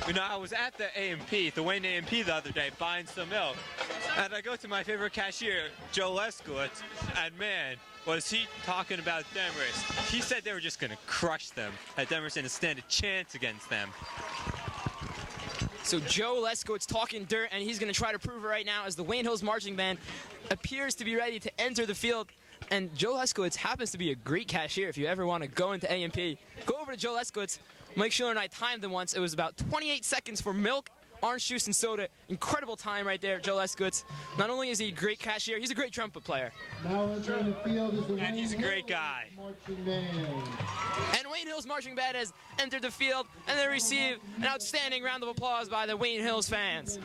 You know, I was at the A&P, the Wayne A&P the other day, buying some milk. And I go to my favorite cashier, Joe Leskowitz, and man, was he talking about Demarest. He said they were just going to crush them, that Demarest didn't stand a chance against them. So Joe Leskowitz talking dirt, and he's going to try to prove it right now as the Wayne Hills Marching Band appears to be ready to enter the field. And Joe Leskowitz happens to be a great cashier if you ever want to go into A&P. Go over to Joe Leskowitz. Mike Schuler and I timed them once. It was about 28 seconds for milk, orange juice and soda. Incredible time right there, Joe Lescott. Not only is he a great cashier, he's a great trumpet player. Now entering the field is the And he's a great guy. marching band. And Wayne Hills Marching Band has entered the field, and they receive an outstanding round of applause by the Wayne Hills fans.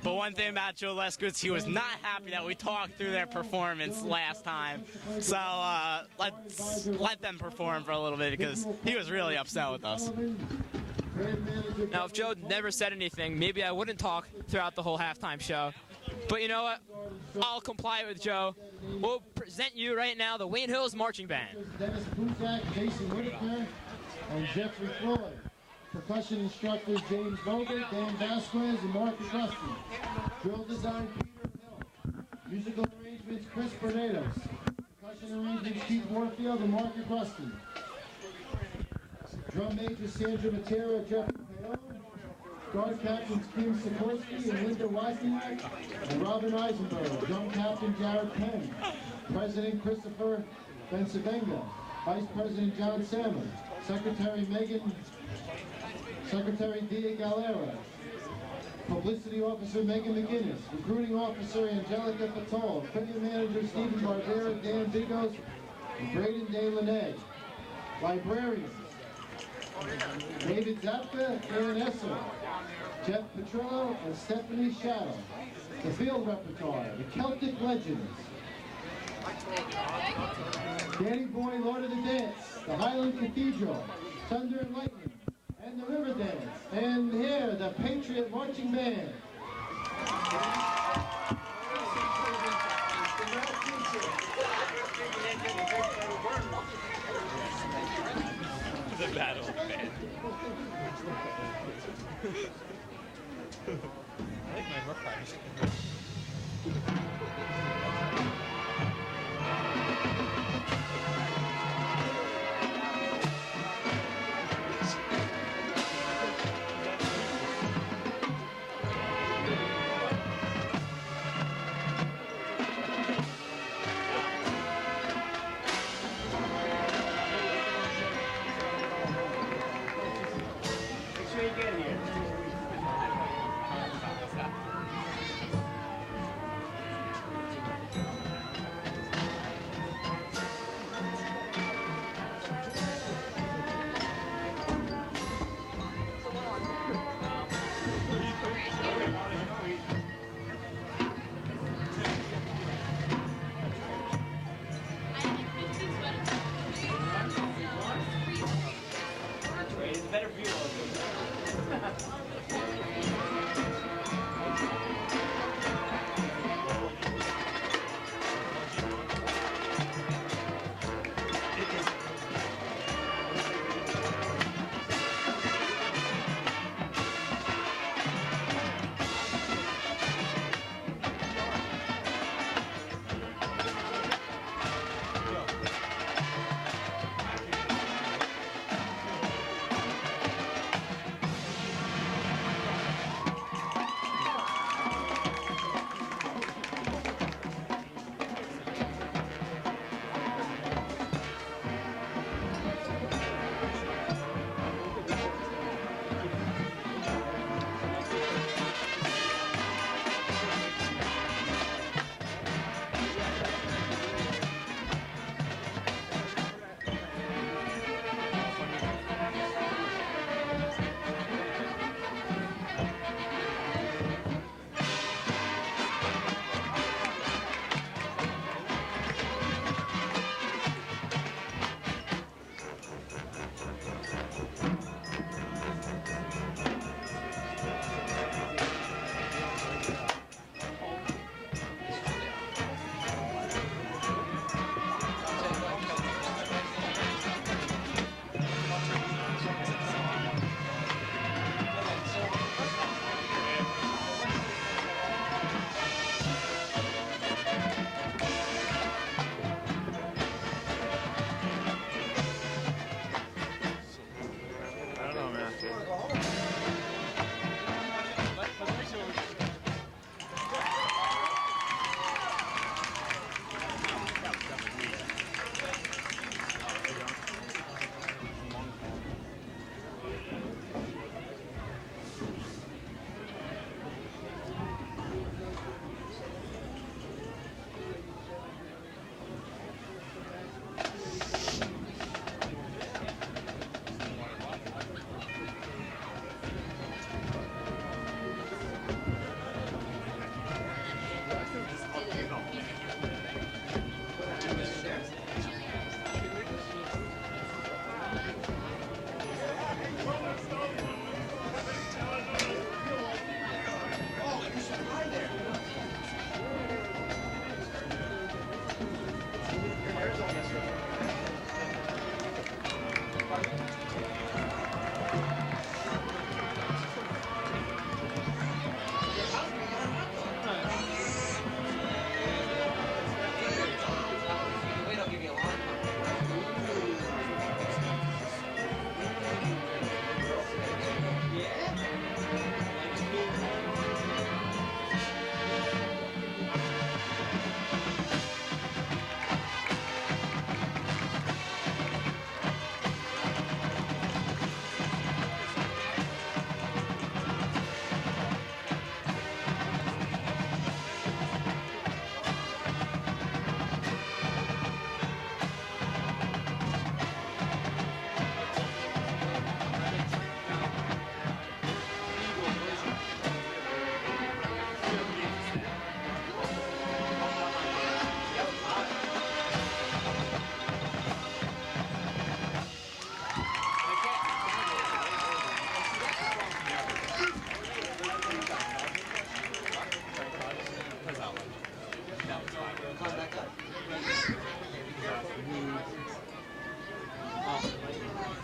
But one thing about Joe Lescott, he was not happy that we talked through their performance last time. So let's let them perform for a little bit because he was really upset with us. Now, if Joe never said anything, maybe I wouldn't talk throughout the whole halftime show. But you know what? I'll comply with Joe. We'll present you right now the Wayne Hills Marching Band. Dennis Buzak, Jason Whitaker, and Jeffrey Floyd. Percussion instructors James Vogel, Dan Vasquez, and Marcus Rusty. Drill design Peter Hill. Musical arrangements Chris Bernados. Percussion arrangements Keith Warfield and Marcus Rusty. Drum major Sandra Matera, Jeffrey Paone. Guard captains Kim Sikorsky and Linda Wozniak, and Robin Eisenberg. Drum captain Jared Penn. President Christopher Bensavenga. Vice President John Salmon. Secretary Dia Galera. Publicity Officer Megan McGinnis. Recruiting Officer Angelica Patol. Equipment Manager Stephen Barbera, Dan Vigos, and Braden De Lene. Librarians David Zapka, Aaron Esser, Jeff Petrillo, and Stephanie Shadow. The field repertoire, the Celtic Legends. Danny Boy, Lord of the Dance, the Highland Cathedral, Thunder and Lightning, and the River Dance. And here, the Patriot Marching Band. The battle band. I like my rough riders.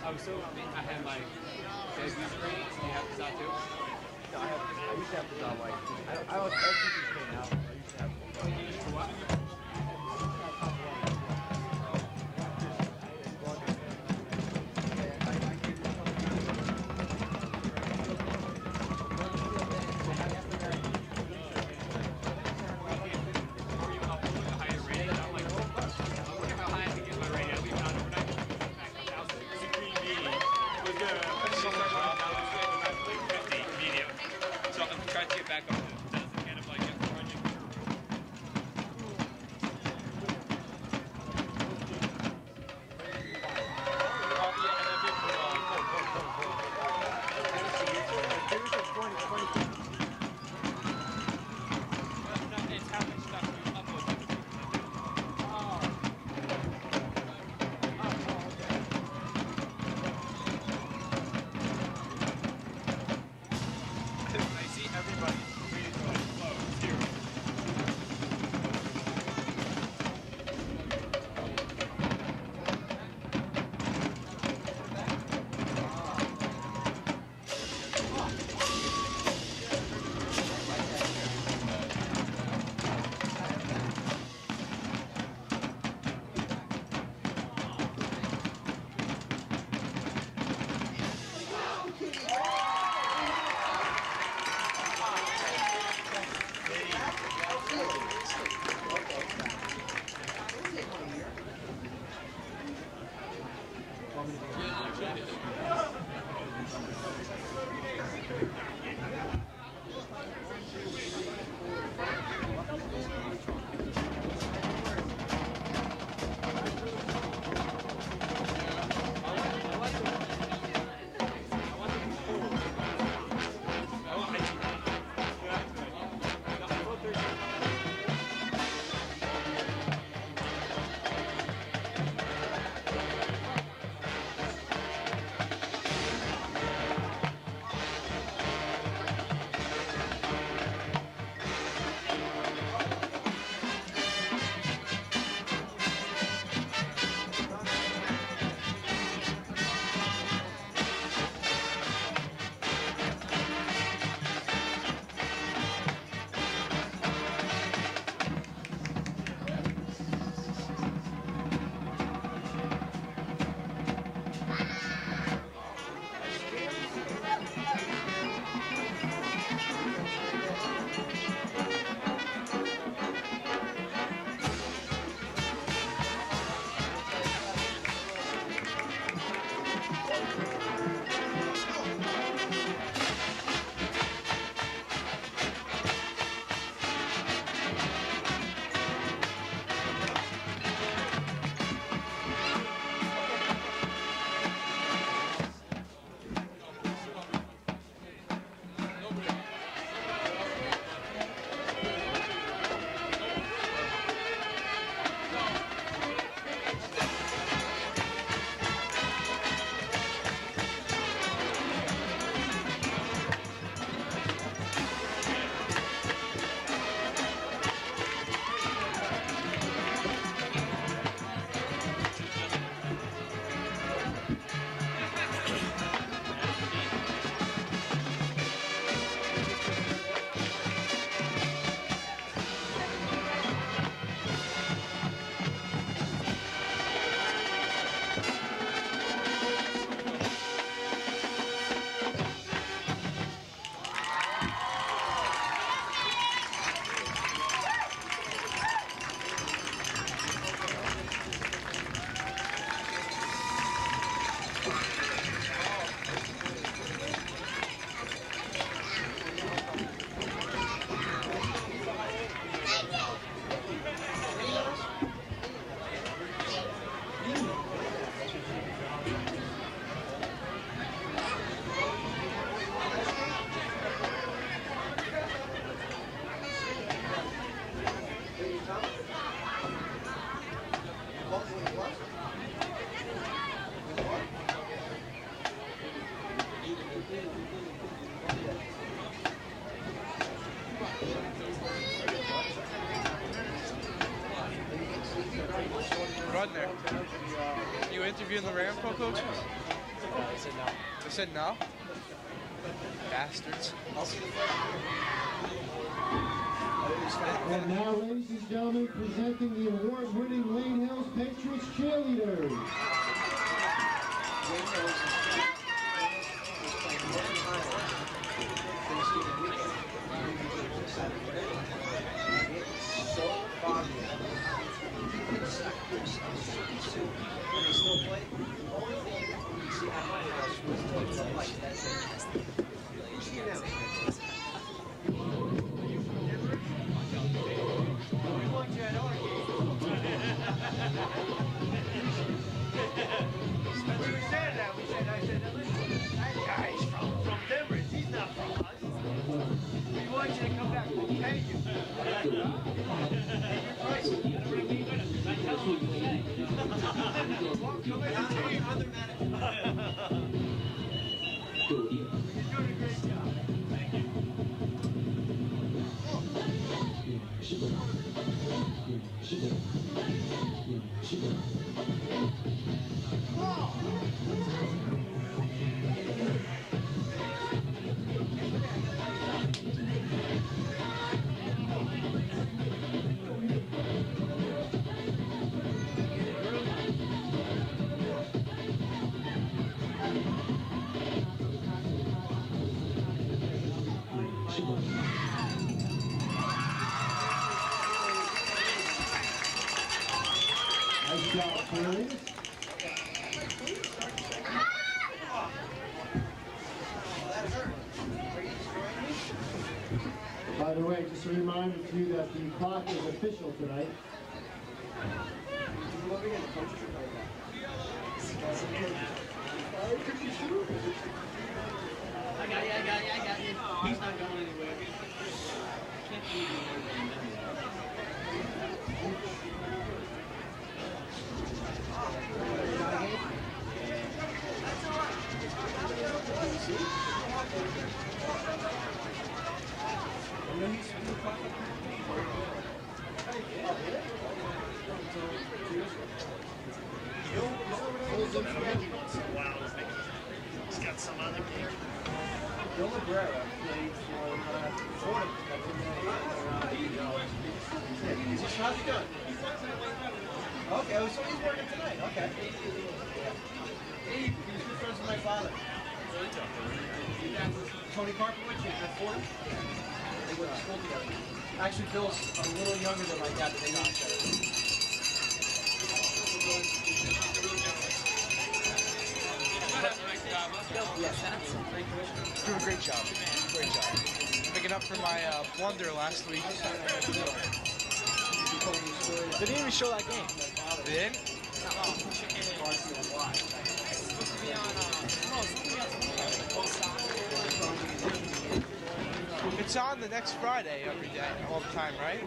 Oh, so I had my debut screen. Do you have the Scot too? No, I used to have the dot white. I was teaching Spain now. I used to have You used to what? Try to get back up to the dozen again if I get 400. It's how much stuff you upload to the I see everybody waiting for it to close here. Rudner, you interviewing the Rampo coach? They said no? Bastards. And now, ladies and gentlemen, presenting the award-winning Lane Hills Patriots cheerleaders. From Demarest, he's not from us. We want you to come back. We'll pay you. You're doing a great job. Thank you. Nice job, please. By the way, just a reminder to you that the clock is official tonight. I got you. He's not going anywhere. Can't believe He's got some other gig. Bill Cabrera played for Fordham. How's he doing? Okay, so he's working tonight. Okay. He's good friends with my father. Tony Karpowicz at Fordham. They went to school together. Actually, Bill's a little younger than my dad, but they got each other. Doing a great job. Great job. Making up for my blunder last week. They didn't even show that game. They didn't? It's on the next Friday every day, all the time, right?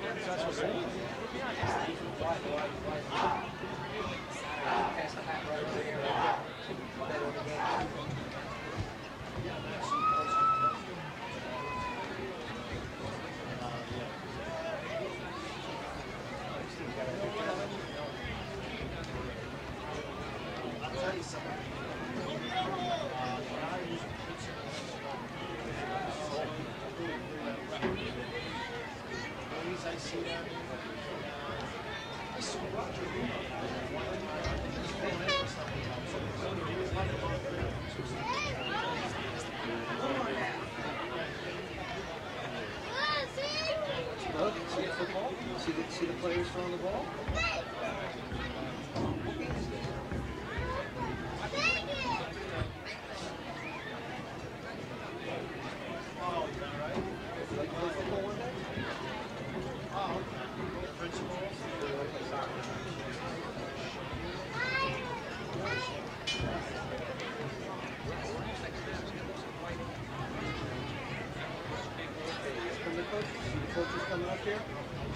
See the players throwing the ball? Oh, is that right? You like to play football one day? Oh, okay. Principals? Or you like to play soccer? From the coaches? See the coaches coming up here?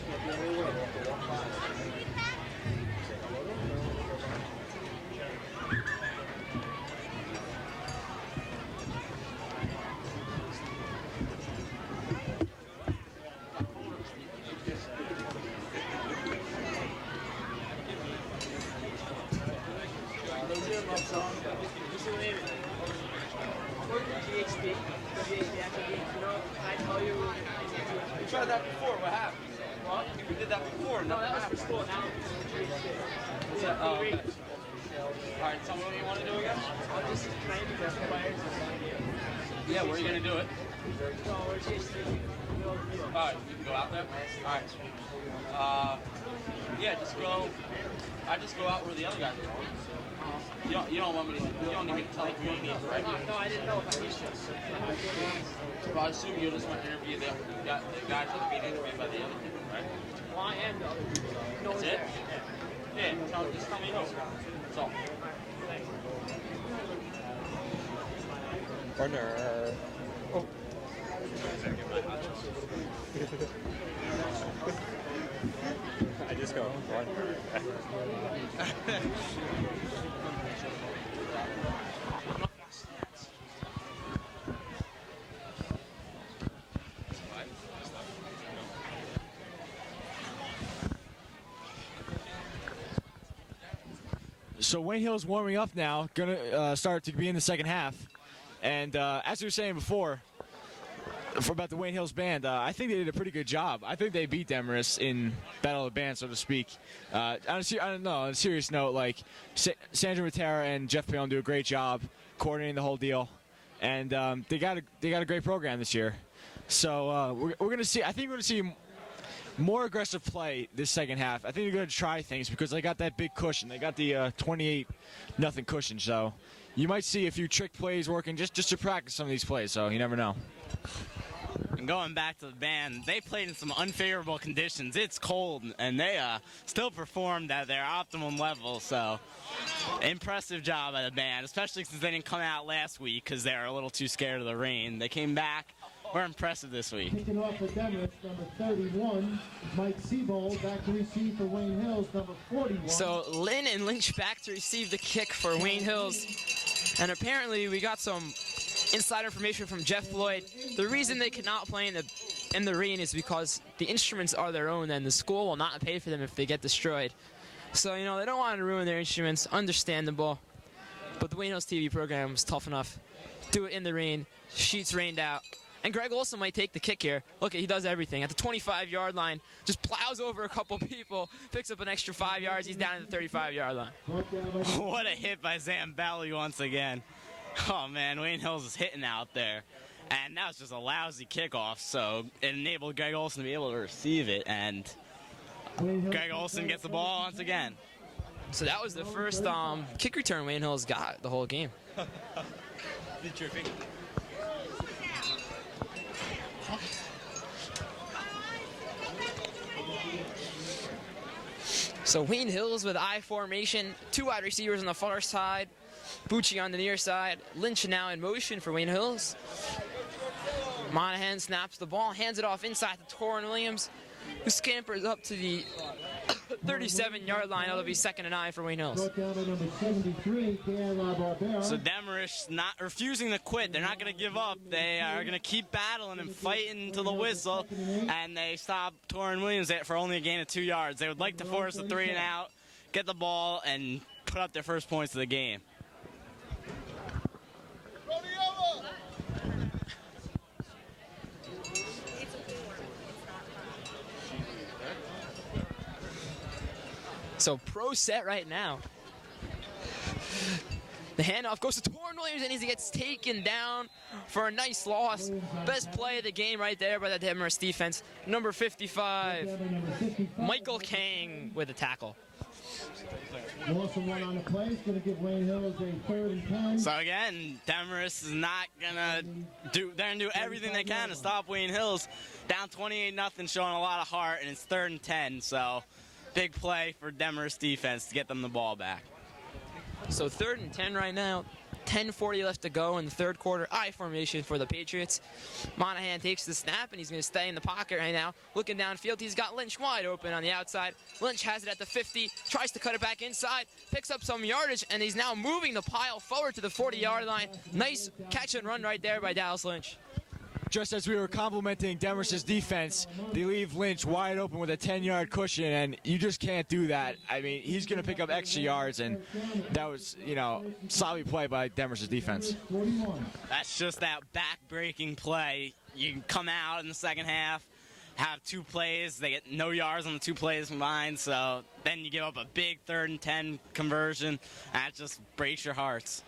Can't be any way. We'll have to walk by. Say hello to them. We tried that before. What happened? What? We did that before. No, that was for school. Now it's yeah. Oh, okay. All right. Tell me what you want to do again. I'll just train the players. Yeah. Where are you gonna do it? All right. You can go out there. All right. Yeah. Just go. I just go out where the other guys are going. You don't want me to. You don't need me to tell you who you need, right? No, I didn't know if I used to. Well, I assume you just want to interview the guys that are being interviewed by the other people, right? Well, I am the other people. That's it? Yeah. Just tell me who. That's all. Rudner. Oh. I just go Rudner. So Wayne Hill's warming up now, gonna start to be in the second half. And as we were saying before, about the Wayne Hills band, I think they did a pretty good job. I think they beat Demarest in Battle of the Band, so to speak. I don't know. On a serious note, like Sandra Matera and Jeff Palin do a great job coordinating the whole deal, and they got a great program this year. So we're gonna see. I think we're gonna see more aggressive play this second half. I think they're going to try things because they got that big cushion. They got the 28-0 cushion. So you might see a few trick plays working just to practice some of these plays. So you never know. And going back to the band, they played in some unfavorable conditions. It's cold, and they still performed at their optimum level. So impressive job by the band, especially since they didn't come out last week because they were a little too scared of the rain. They came back. We're impressive this week. Kicking off for Demarest, number 31, Mike Seabold, back to receive for Wayne Hills, number 41. So Lynn and Lynch back to receive the kick for Wayne Hills. And apparently we got some inside information from Jeff Floyd. The reason they cannot play in the rain is because the instruments are their own and the school will not pay for them if they get destroyed. So, you know, they don't want to ruin their instruments. Understandable. But the Wayne Hills TV program was tough enough. Do it in the rain. Sheets rained out. And Greg Olson might take the kick here. Look, he does everything. At the 25-yard line, just plows over a couple people, picks up an extra 5 yards. He's down at the 35-yard line. What a hit by Zambelli once again. Oh, man, Wayne Hills is hitting out there. And that was just a lousy kickoff, so it enabled Greg Olson to be able to receive it. And Greg Olson gets the ball once again. So that was the first kick return Wayne Hills got the whole game. So Wayne Hills with I formation, two wide receivers on the far side, Bucci on the near side, Lynch now in motion for Wayne Hills. Monahan snaps the ball, hands it off inside to Torrin Williams, who scampers up to the 37-yard line. That'll be 2nd and 9 for Wayne Hills. So Demarest not refusing to quit. They're not going to give up. They are going to keep battling and fighting to the whistle. And they stop Torrin Williams for only a gain of 2 yards. They would like to force a 3 and out, get the ball, and put up their first points of the game. So pro set right now. The handoff goes to Torrin Williams, and he gets taken down for a nice loss. Best play of the game right there by the Demarest defense. Number 55, Michael Kang with a tackle. Wilson went on the play. He's going to give Wayne Hills a 3rd and 10. So again, Demarest is not gonna do. They're gonna do everything they can to stop Wayne Hills. Down 28-0, showing a lot of heart, and it's 3rd and 10. So big play for Demarest defense to get them the ball back. So 3rd and 10 right now. 10:40 left to go in the third quarter. I formation for the Patriots. Monahan takes the snap, and he's going to stay in the pocket right now. Looking downfield, he's got Lynch wide open on the outside. Lynch has it at the 50, tries to cut it back inside, picks up some yardage, and he's now moving the pile forward to the 40-yard line. Nice catch and run right there by Dallas Lynch. just as we were complimenting Demarest's defense, they leave Lynch wide open with a 10-yard cushion, and you just can't do that. I mean, he's going to pick up extra yards, and that was, sloppy play by Demarest's defense. That's just that back-breaking play. You can come out in the second half, have 2 plays. They get no yards on the 2 plays combined, so then you give up a big 3rd and 10 conversion. That just breaks your hearts.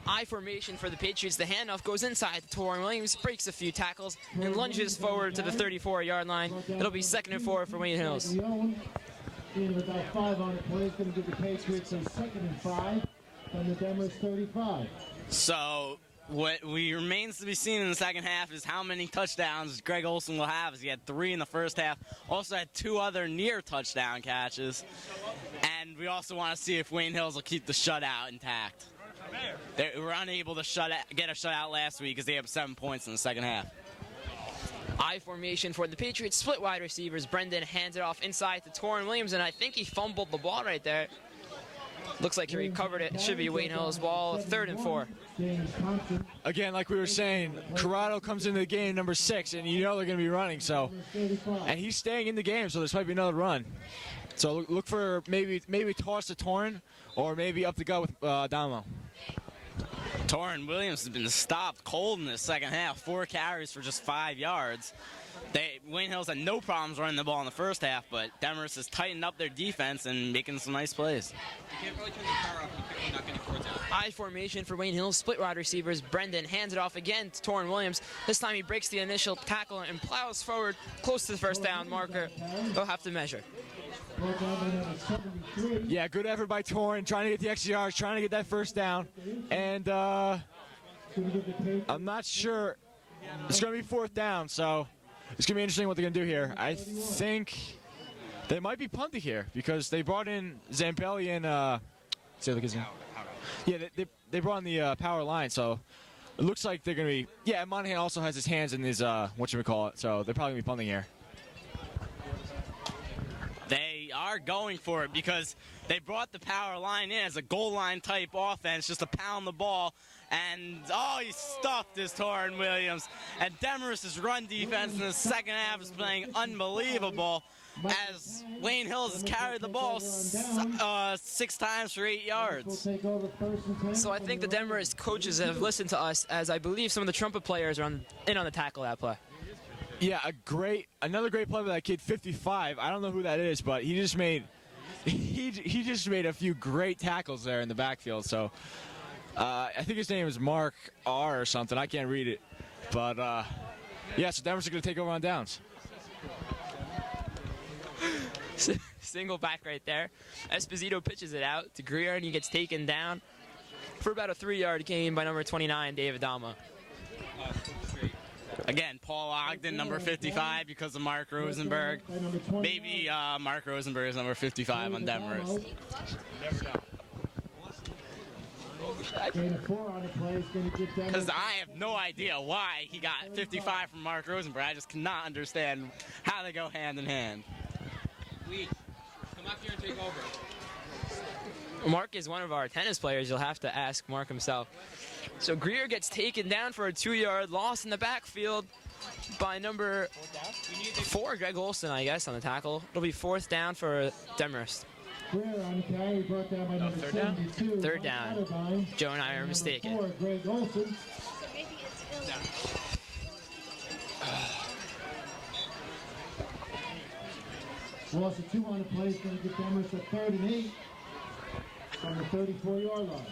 I formation for the Patriots. The handoff goes inside to Torrin Williams, breaks a few tackles, and lunges forward to the 34-yard line. It'll be 2nd and 4 for Wayne Hills. With about 5 on the play, it's going to give the Patriots a 2nd and 5 from the Demarest 35. So what remains to be seen in the second half is how many touchdowns Greg Olson will have, as he had 3 in the first half. Also had 2 other near touchdown catches. And we also want to see if Wayne Hills will keep the shutout intact. They were unable to get a shutout last week because they have 7 points in the second half. I formation for the Patriots. Split wide receivers. Brendan hands it off inside to Torrin Williams, and I think he fumbled the ball right there. Looks like he recovered it. It should be Wayne Hills' ball. 3rd and 4. Again, like we were saying, Corrado comes into the game number 6, and they're going to be running. So, and he's staying in the game, so this might be another run. So look for maybe toss to Torrin, or maybe up the gut with Damo. Torrin Williams has been stopped cold in the second half. 4 carries for just 5 yards. Wayne Hills had no problems running the ball in the first half, but Demarest has tightened up their defense and making some nice plays. I formation for Wayne Hills. Split wide receivers. Brendan hands it off again to Torrin Williams. This time he breaks the initial tackle and plows forward close to the first down marker. They'll have to measure. Yeah, good effort by Torrin, trying to get the extra yards, trying to get that first down. And I'm not sure. It's going to be 4th down, so it's going to be interesting what they're going to do here. I think they might be punting here because they brought in Zambelli and they brought in the power line, so it looks like they're going to be. Yeah, Monahan also has his hands in his so they're probably going to be punting here. They are going for it because they brought the power line in as a goal line type offense just to pound the ball. And, he stuffed his Torrin Williams. And Demarest's run defense in the second half is playing unbelievable as Wayne Hills has carried the ball 6 times for 8 yards. So I think the Demarest coaches have listened to us, as I believe some of the trumpet players are in on the tackle that play. Yeah, another great play by that kid, 55. I don't know who that is, but he just made a few great tackles there in the backfield. So I think his name is Mark R or something. I can't read it, but so Demarest are going to take over on downs. Single back right there. Esposito pitches it out to Greer, and he gets taken down for about a 3-yard gain by number 29, David Dama. Again, Paul Ogden, number 55, because of Mark Rosenberg. Maybe Mark Rosenberg is number 55 on Demarest. Because I have no idea why he got 55 from Mark Rosenberg. I just cannot understand how they go hand in hand. Lee, come up here and take over. Mark is one of our tennis players. You'll have to ask Mark himself. So Greer gets taken down for a 2-yard loss in the backfield by number 4, Greg Olson, I guess, on the tackle. It'll be 4th down for Demarest. Third down. Joe and I are mistaken. Loss of 2 on the play is going to get Demarest a 3rd and 8 from the 34-yard line.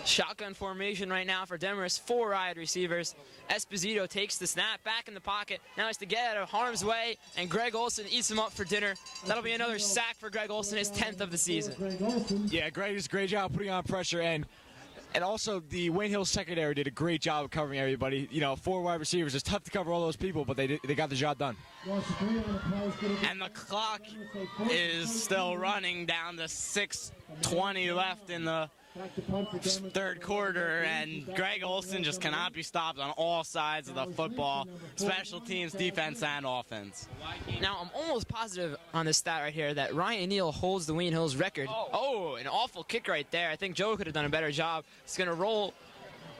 Shotgun formation right now for Demarest. 4 wide receivers. Esposito takes the snap back in the pocket. Now has to get out of harm's way, and Greg Olson eats him up for dinner. That'll be another sack for Greg Olson, his 10th of the season. Yeah, Greg does a great job putting on pressure, and also the Wayne Hills secondary did a great job of covering everybody. 4 wide receivers. It's tough to cover all those people, but they got the job done. And the clock is still running down to 6:20 left in the third quarter, and Greg Olson just cannot be stopped on all sides of the football, special teams, defense, and offense. Now, I'm almost positive on this stat right here that Ryan Neal holds the Wayne Hills record. Oh, an awful kick right there. I think Joe could have done a better job. It's going to roll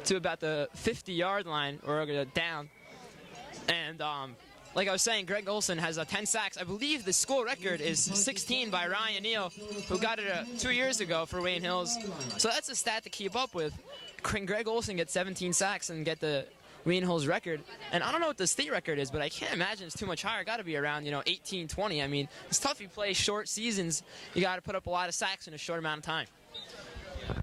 to about the 50-yard line or down. And like I was saying, Greg Olson has 10 sacks. I believe the school record is 16 by Ryan Neal, who got it 2 years ago for Wayne Hills. So that's a stat to keep up with. Can Greg Olson get 17 sacks and get the Wayne Hills record? And I don't know what the state record is, but I can't imagine it's too much higher. Got to be around 18, 20. I mean, it's tough. You play short seasons. You got to put up a lot of sacks in a short amount of time.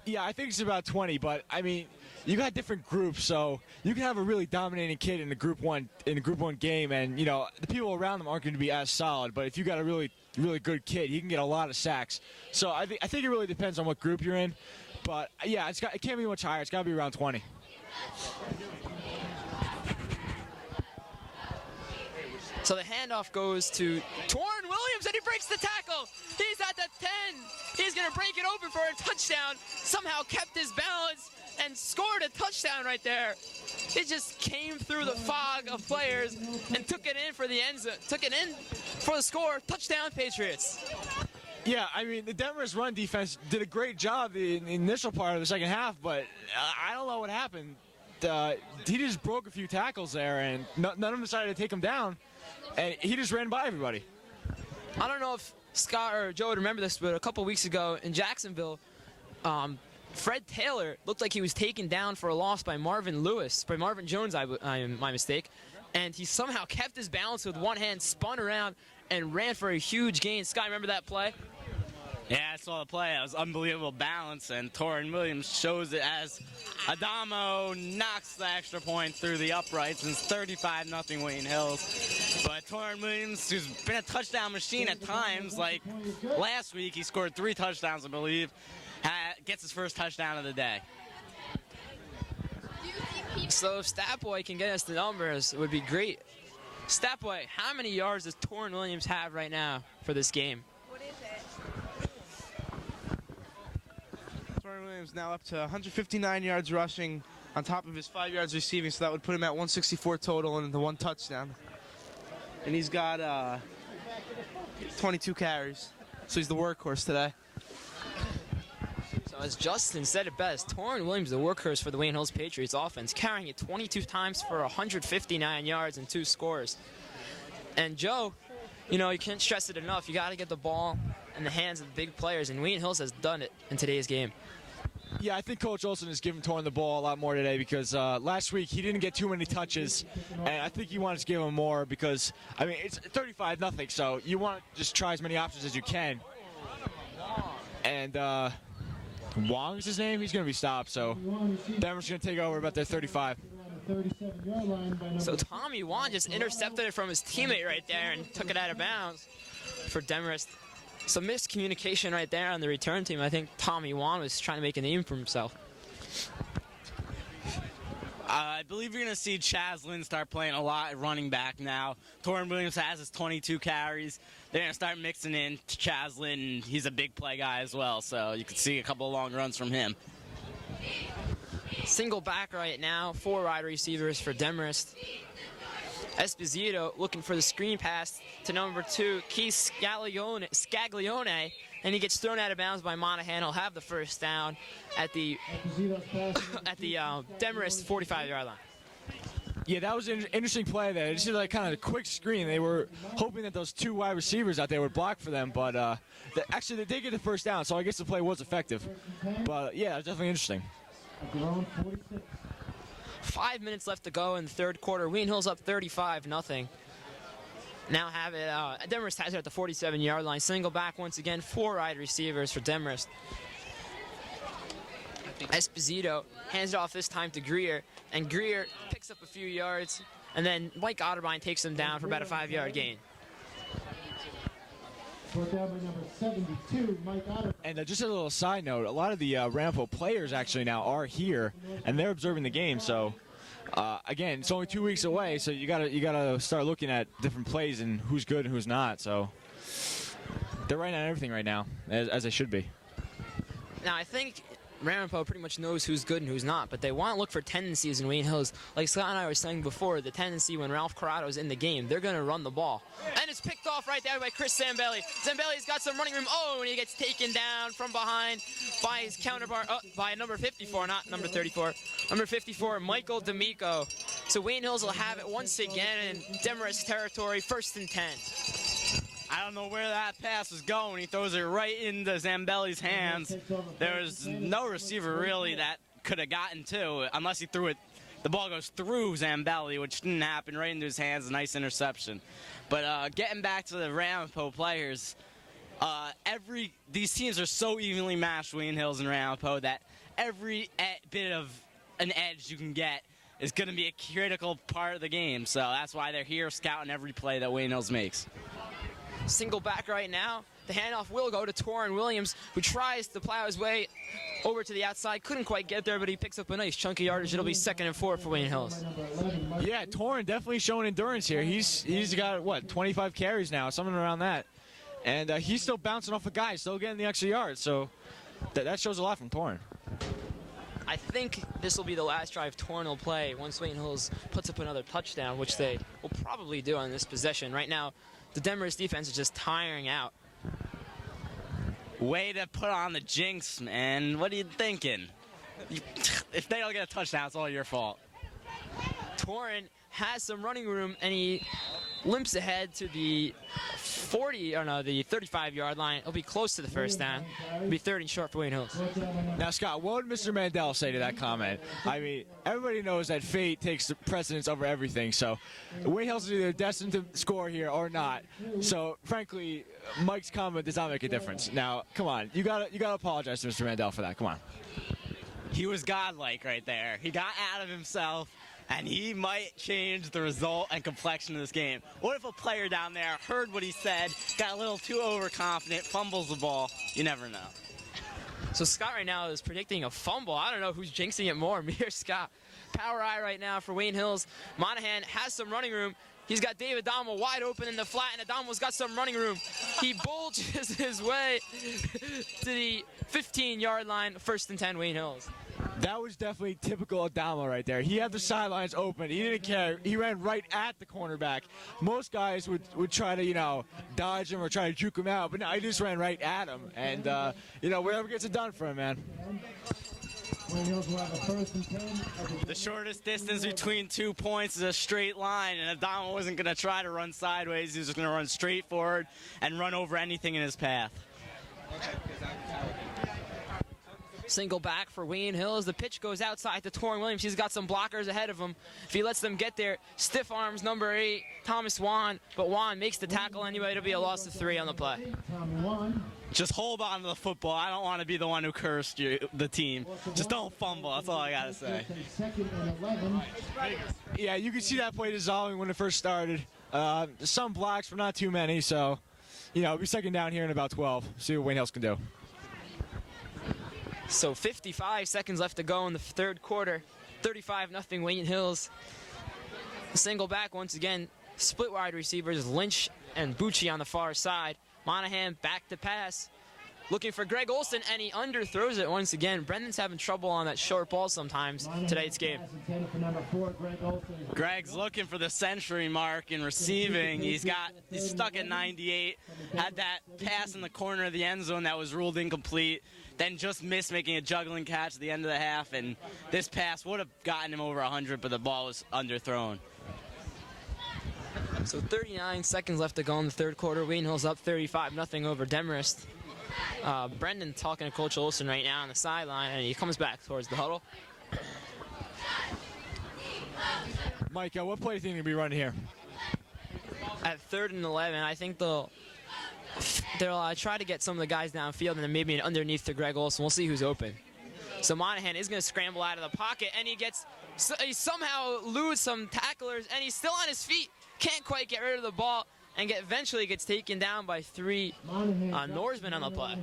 Yeah, I think it's about 20, but I mean, you got different groups, so you can have a really dominating kid in a group one game, and the people around them aren't going to be as solid. But if you got a really good kid, he can get a lot of sacks. So I think it really depends on what group you're in. But yeah, it can't be much higher. It's got to be around 20. So the handoff goes to Torrin Williams, and he breaks the tackle. He's at the 10. He's going to break it open for a touchdown. Somehow kept his balance and scored a touchdown right there. It just came through the fog of players and took it in for the end zone. Took it in for the score. Touchdown, Patriots. Yeah, I mean, the Demarest run defense did a great job in the initial part of the second half, but I don't know what happened. He just broke a few tackles there, and none of them decided to take him down, and he just ran by everybody. I don't know if Scott or Joe would remember this, but a couple weeks ago in Jacksonville, Fred Taylor looked like he was taken down for a loss by Marvin Jones, my mistake, and he somehow kept his balance with one hand, spun around, and ran for a huge gain. Scott, remember that play? Yeah, I saw the play. It was unbelievable balance, and Torrin Williams shows it as Adamo knocks the extra point through the uprights, and it's 35-0 Wayne Hills. But Torrin Williams, who's been a touchdown machine at times, like last week, he scored 3 touchdowns, I believe, gets his first touchdown of the day. So if Statboy can get us the numbers, it would be great. Statboy, how many yards does Torrin Williams have right now for this game? Torrin Williams now up to 159 yards rushing on top of his 5 yards receiving, so that would put him at 164 total and the 1 touchdown. And he's got 22 carries, so he's the workhorse today. So as Justin said it best, Torrin Williams, the workhorse for the Wayne Hills Patriots offense, carrying it 22 times for 159 yards and 2 scores. And Joe, you can't stress it enough. You got to get the ball in the hands of the big players, and Wayne Hills has done it in today's game. Yeah, I think Coach Olson has given Torrin the ball a lot more today because last week he didn't get too many touches, and I think he wanted to give him more because, I mean, it's 35-0, so you want to just try as many options as you can. And Wong is his name. He's going to be stopped, so Demarest going to take over about their 35. So Tommy Wong just intercepted it from his teammate right there and took it out of bounds for Demarest. Some miscommunication right there on the return team. I think Tommy Wong was trying to make a name for himself. I believe you're going to see Chaz Lynn start playing a lot at running back now. Torrin Williams has his 22 carries. They're going to start mixing in Chaz Lynn, and he's a big play guy as well, so you could see a couple of long runs from him. Single back right now, 4 wide receivers for Demarest. Esposito looking for the screen pass to number 2, Keith Scaglione, and he gets thrown out of bounds by Monahan. He'll have the first down at the Demarest 45-yard line. Yeah, that was an interesting play there. It's just like kind of a quick screen. They were hoping that those 2 wide receivers out there would block for them, but actually they did get the first down, so I guess the play was effective. But yeah, it was definitely interesting. 5 minutes left to go in the third quarter. Wayne Hills up 35-0. Now have it. Demarest has it at the 47-yard line. Single back once again. 4 wide receivers for Demarest. Esposito hands it off this time to Greer, and Greer picks up a few yards, and then Mike Otterbein takes him down for about a 5-yard gain. And just a little side note, a lot of the Rampo players actually now are here, and they're observing the game. So, again, it's only 2 weeks away, so you gotta start looking at different plays and who's good and who's not. So, they're writing on everything right now, as they should be. Now, I think Rampo pretty much knows who's good and who's not, but they want to look for tendencies in Wayne Hills. Like Scott and I were saying before, the tendency when Ralph Corrado's in the game, they're going to run the ball. And it's picked off right there by Chris Zambelli. Zambelli's got some running room. Oh, and he gets taken down from behind by his counterpart, by number 54, not number 34. number 54, Michael D'Amico. So Wayne Hills will have it once again in Demarest territory, 1st and 10. I don't know where that pass was going. He throws it right into Zambelli's hands. There's no receiver really that could have gotten to, unless he threw it. The ball goes through Zambelli, which didn't happen, right into his hands. A nice interception. But getting back to the Ramapo players, these teams are so evenly matched, Wayne Hills and Ramapo, that every bit of an edge you can get is going to be a critical part of the game. So that's why they're here scouting every play that Wayne Hills makes. Single back right now. The handoff will go to Torrin Williams, who tries to plow his way over to the outside. Couldn't quite get there, but he picks up a nice chunk of yardage. It'll be 2nd and 4 for Wayne Hills. Yeah, Torrin definitely showing endurance here. He's got, what, 25 carries now, something around that. And he's still bouncing off a guy, still getting the extra yards. So that shows a lot from Torrin. I think this will be the last drive Torrin will play once Wayne Hills puts up another touchdown, which they will probably do on this possession. Right now, the Demarest defense is just tiring out. Way to put on the jinx, man. What are you thinking? If they don't get a touchdown, it's all your fault. Torrin has some running room, and he limps ahead to the 35-yard line. It'll be close to the first down. It'll be 3rd and short for Wayne Hills. Now, Scott, what would Mr. Mandel say to that comment? I mean, everybody knows that fate takes precedence over everything. So Wayne Hills is either destined to score here or not. So, frankly, Mike's comment does not make a difference. Now, come on, you gotta apologize to Mr. Mandel for that. Come on. He was godlike right there. He got out of himself, and he might change the result and complexion of this game. What if a player down there heard what he said, got a little too overconfident, fumbles the ball? You never know. So Scott right now is predicting a fumble. I don't know who's jinxing it more, me or Scott. Power eye right now for Wayne Hills. Monahan has some running room. He's got David Adamo wide open in the flat, and Adamo's got some running room. He bulges his way to the 15-yard line, 1st and 10, Wayne Hills. That was definitely typical Adamo right there. He had the sidelines open. He didn't care. He ran right at the cornerback. Most guys would try to, dodge him or try to juke him out, but no, he just ran right at him. And, whatever gets it done for him, man. The shortest distance between 2 points is a straight line, and Adamo wasn't going to try to run sideways. He was just going to run straight forward and run over anything in his path. Single back for Wayne Hills. The pitch goes outside to Torrin Williams. He's got some blockers ahead of him. If he lets them get there, stiff arms number 8, Thomas Wan. But Wan makes the tackle anyway. It'll be a loss of 3 on the play. Just hold on to the football. I don't want to be the one who cursed the team. Just don't fumble. That's all I got to say. Yeah, you can see that play dissolving when it first started. Some blocks, but not too many. So, it'll be 2nd down here in about 12. See what Wayne Hills can do. So 55 seconds left to go in the 3rd quarter. 35-0 Wayne Hills. Single back once again. Split wide receivers, Lynch and Bucci on the far side. Monahan back to pass. Looking for Greg Olson, and he underthrows it once again. Brendan's having trouble on that short ball sometimes today's game. Greg's looking for the century mark in receiving. He's stuck at 98. Had that pass in the corner of the end zone that was ruled incomplete. Then just missed making a juggling catch at the end of the half. And this pass would have gotten him over 100, but the ball was underthrown. So 39 seconds left to go in the 3rd quarter. Wayne Hills up 35-0 over Demarest. Brendan talking to Coach Olson right now on the sideline, and he comes back towards the huddle. Mike, what play do you think you'll be running here? At 3rd and 11, I think they'll try to get some of the guys downfield and then maybe an underneath to Greg Olson. We'll see who's open. So Monahan is going to scramble out of the pocket, and he somehow eludes some tacklers, and he's still on his feet. Can't quite get rid of the ball, and eventually gets taken down by 3 Norsemen on the play.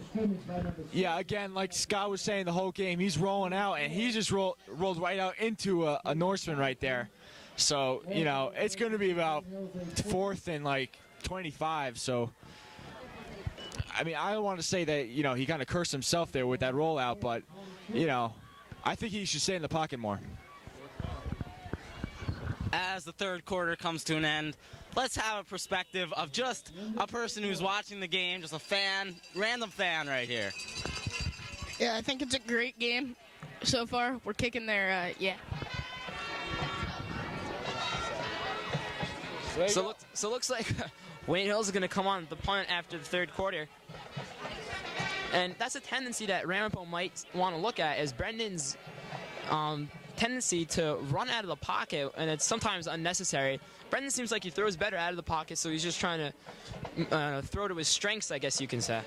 Yeah, again, like Scott was saying the whole game, he's rolling out, and he just rolled right out into a Norseman right there. So, it's going to be about 4th and 25. So, I mean, I don't want to say that, he kind of cursed himself there with that rollout, but, I think he should stay in the pocket more. As the 3rd quarter comes to an end, let's have a perspective of just a person who's watching the game, just a fan, random fan right here. Yeah, I think it's a great game. So far, we're kicking their, yeah. So looks like Wayne Hills is going to come on the punt after the third quarter. And that's a tendency that Ramapo might want to look at, is Brendan's tendency to run out of the pocket, and it's sometimes unnecessary. Brendan seems like he throws better out of the pocket, so he's just trying to throw to his strengths, I guess you can say.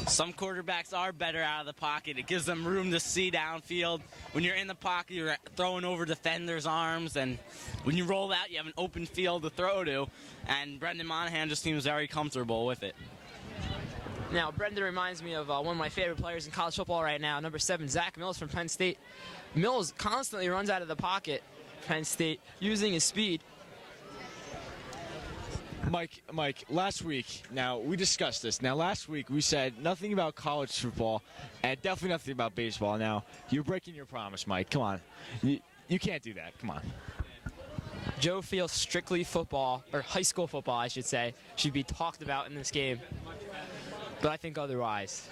Some quarterbacks are better out of the pocket. It gives them room to see downfield. When you're in the pocket, you're throwing over defenders' arms, and when you roll out, you have an open field to throw to, and Brendan Monahan just seems very comfortable with it. Now, Brendan reminds me of one of my favorite players in college football right now, number 7, Zach Mills from Penn State. Mills constantly runs out of the pocket, Penn State, using his speed. Mike, last week, now, we discussed this. Now, last week, we said nothing about college football and definitely nothing about baseball. Now, you're breaking your promise, Mike. Come on. You can't do that. Come on. Joe feels strictly football, or high school football, I should say, should be talked about in this game. But I think otherwise.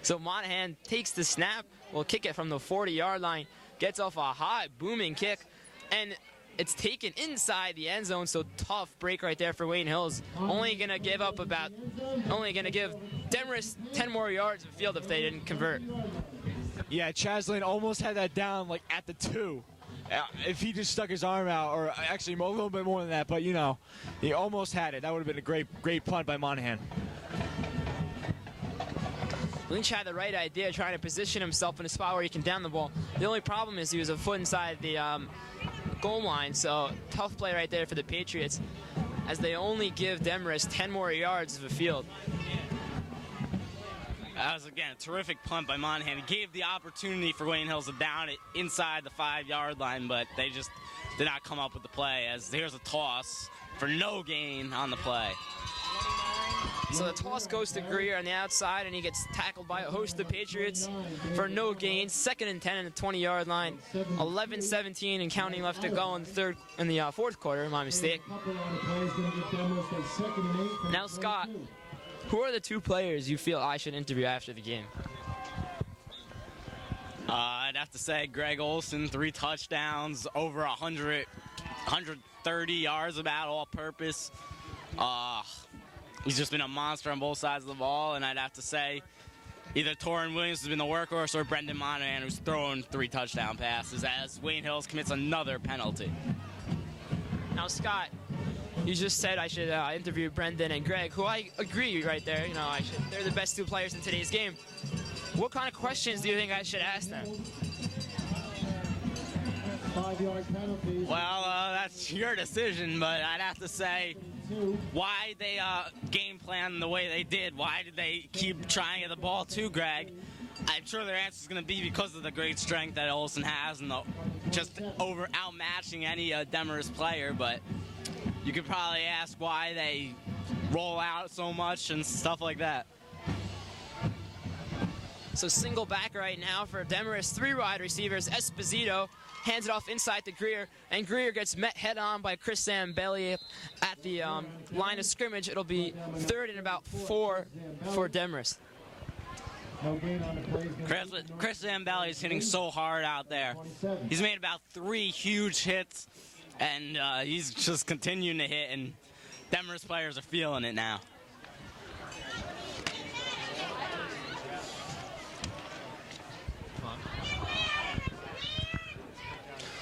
So Monahan takes the snap, will kick it from the 40-yard line, gets off a hot, booming kick, and it's taken inside the end zone, so tough break right there for Wayne Hills. Only going to give Demarest 10 more yards of field if they didn't convert. Yeah, Chaslin almost had that down, like, at the 2. If he just stuck his arm out, or actually a little bit more than that, but, you know, he almost had it. That would have been a great punt by Monahan. Lynch had the right idea, trying to position himself in a spot where he can down the ball. The only problem is he was a foot inside the goal line, so tough play right there for the Patriots, as they only give Demarest 10 more yards of the field. That was, again, a terrific punt by Monahan. He gave the opportunity for Wayne Hills to down it inside the 5-yard line, but they just did not come up with the play, as there's a toss for no gain on the play. So the toss goes to Greer on the outside, and he gets tackled by a host of Patriots for no gain. 2nd and 10 in the 20-yard line. 11-17 and counting left to go in the fourth quarter, my mistake. Now, Scott, who are the 2 players you feel I should interview after the game? I'd have to say Greg Olson, 3 touchdowns, over 130 yards about all-purpose. He's just been a monster on both sides of the ball, and I'd have to say either Torrin Williams has been the workhorse or Brendan Monahan, who's thrown 3 touchdown passes, as Wayne Hills commits another penalty. Now, Scott, you just said I should interview Brendan and Greg, who I agree right there. You know, they're the best 2 players in today's game. What kind of questions do you think I should ask them? 5-yard penalties. Well, that's your decision, but I'd have to say why they game plan the way they did. Why did they keep trying at the ball too, Greg? I'm sure their answer is going to be because of the great strength that Olsen has and just outmatching any Demarest player, but you could probably ask why they roll out so much and stuff like that. So single back right now for Demarest, 3 wide receivers. Esposito hands it off inside to Greer, and Greer gets met head-on by Chris Zambelli at the line of scrimmage. It'll be 3rd and about 4 for Demarest. Chris Zambelli is hitting so hard out there. He's made about 3 huge hits, and he's just continuing to hit, and Demarest players are feeling it now.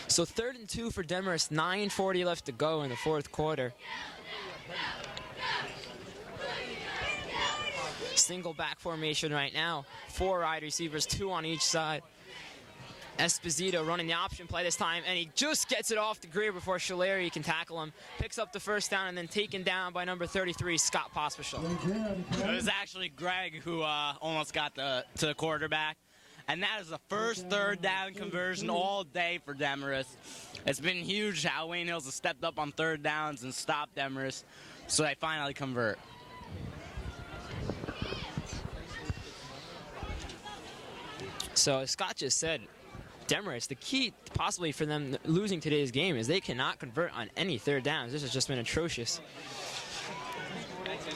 So 3rd and 2 for Demarest, 9:40 left to go in the fourth quarter. Single back formation right now. 4 wide receivers, 2 on each side. Esposito running the option play this time, and he just gets it off to Greer before Shaleri can tackle him. Picks up the first down and then taken down by number 33, Scott Pospisil. It was actually Greg who almost got to the quarterback. And that is the first 3rd down conversion all day for Demarest. It's been huge how Wayne Hills has stepped up on 3rd downs and stopped Demarest, so they finally convert. So as Scott just said, Demarest, the key possibly for them losing today's game is they cannot convert on any 3rd downs. This has just been atrocious.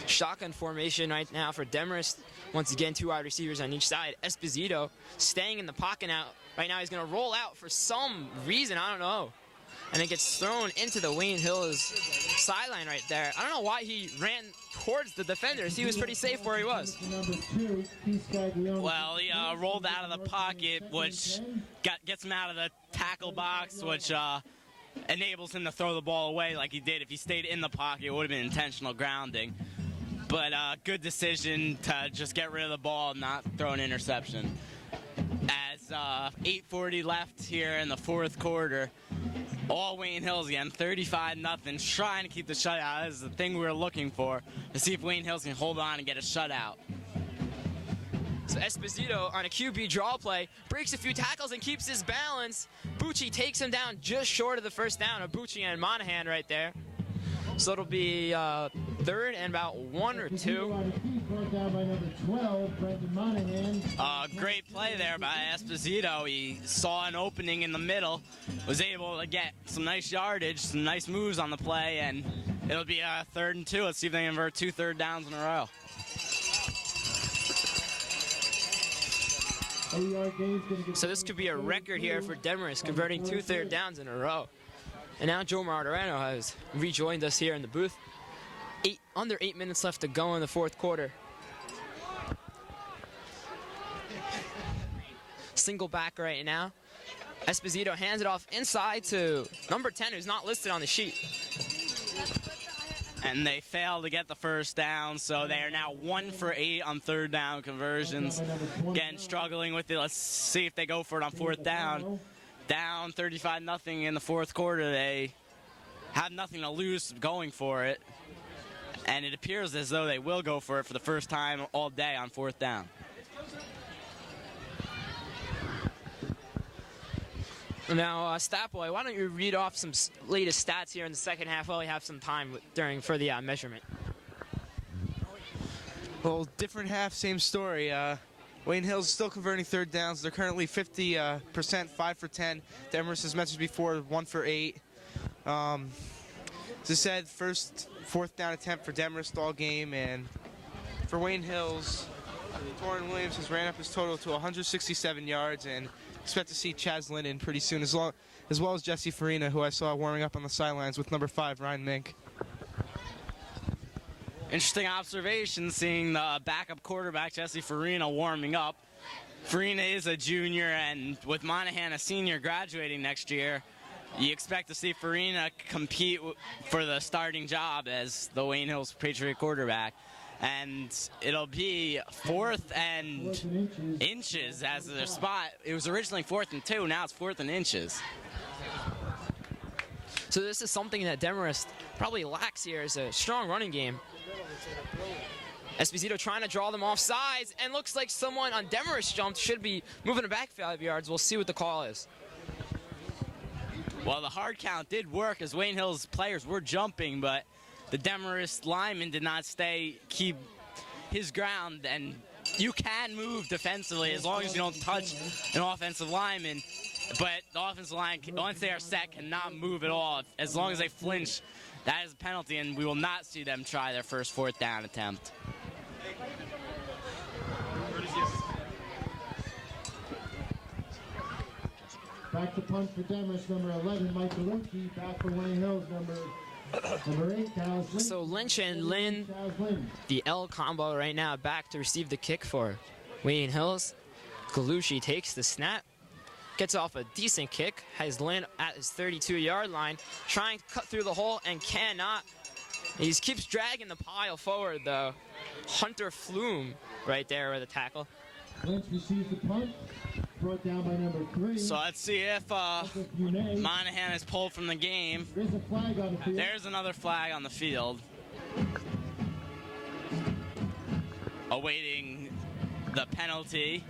Shotgun formation right now for Demarest. Once again, 2 wide receivers on each side. Esposito staying in the pocket now. Right now he's going to roll out for some reason, I don't know. And it gets thrown into the Wayne Hills sideline right there. I don't know why he ran towards the defenders. He was pretty safe where he was. Well, he rolled out of the pocket, which gets him out of the tackle box, which enables him to throw the ball away like he did. If he stayed in the pocket, it would have been intentional grounding. But good decision to just get rid of the ball and not throw an interception. As 8:40 left here in the fourth quarter, all Wayne Hills again, 35-0, trying to keep the shutout. This is the thing we were looking for, to see if Wayne Hills can hold on and get a shutout. So Esposito on a QB draw play, breaks a few tackles and keeps his balance. Bucci takes him down just short of the first down of Bucci and Monahan right there. So it'll be 3rd and about 1 or 2. Great play there by Esposito. He saw an opening in the middle, was able to get some nice yardage, some nice moves on the play, and it'll be 3rd and 2. Let's see if they convert 2 third downs in a row. So this could be a record here for Demarest, converting 2 third downs in a row. And now Joe Marterano has rejoined us here in the booth. Under 8 minutes left to go in the fourth quarter. Single back right now. Esposito hands it off inside to number 10, who's not listed on the sheet. And they failed to get the first down, so they are now 1 for 8 on 3rd down conversions. Again, struggling with it. Let's see if they go for it on 4th down. Down 35-0 in the fourth quarter. They have nothing to lose going for it. And it appears as though they will go for it for the first time all day on 4th down. Now, Statboy, why don't you read off some latest stats here in the second half while we have some time for the measurement. Well, different half, same story. Wayne Hills still converting 3rd downs. They're currently 50%, 5 for 10. Demarest, as mentioned before, 1 for 8. As I said, first 4th down attempt for Demarest all game, and for Wayne Hills, Torrin Williams has ran up his total to 167 yards, and expect to see Chaz Linden pretty soon, as well as Jesse Farina, who I saw warming up on the sidelines with number 5, Ryan Mink. Interesting observation, seeing the backup quarterback, Jesse Farina, warming up. Farina is a junior, and with Monahan, a senior, graduating next year, you expect to see Farina compete for the starting job as the Wayne Hills Patriot quarterback. And it'll be 4th and inches as their spot. It was originally 4th and 2, now it's 4th and inches. So this is something that Demarest probably lacks here, is a strong running game. Esposito trying to draw them off sides, and looks like someone on Demarest jumped, should be moving it back 5 yards. We'll see what the call is. Well, the hard count did work as Wayne Hills players were jumping, but the Demarest lineman did not keep his ground, and you can move defensively as long as you don't touch an offensive lineman. But the offensive line, once they are set, cannot move at all. As long as they flinch, that is a penalty, and we will not see them try their first 4th down attempt. Back to punt for Demarest, number 11, Mike Galucci. Back for Wayne Hills, number 8, Kaz Lynn. So Lynch and Lynn, the L combo right now, back to receive the kick for Wayne Hills. Galucci takes the snap, gets off a decent kick, has Lynn at his 32-yard line, trying to cut through the hole and cannot. He keeps dragging the pile forward, though. Hunter Flume right there with a tackle. Lynch receives the punt, brought down by number 3. So let's see if Monahan is pulled from the game. There's a flag on the field. There's another flag on the field. Awaiting the penalty.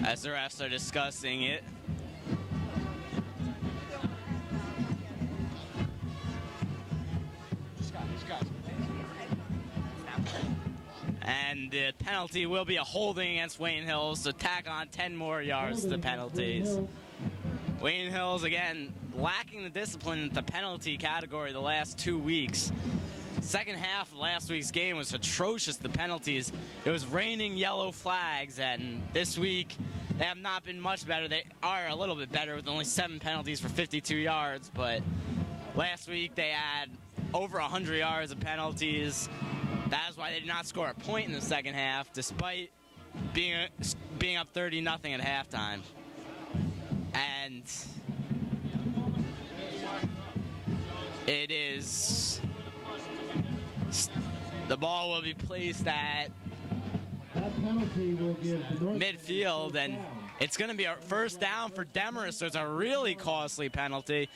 As the refs are discussing it. And the penalty will be a holding against Wayne Hills to tack on 10 more yards to penalties. Wayne Hills, again, lacking the discipline in the penalty category the last 2 weeks. Second half of last week's game was atrocious, the penalties. It was raining yellow flags, and this week they have not been much better. They are a little bit better with only 7 penalties for 52 yards, but last week they had over 100 yards of penalties. That is why they did not score a point in the second half, despite being up 30-0 at halftime. And it is... The ball will be placed at midfield, and it's going to be a first down for Demarest, so it's a really costly penalty.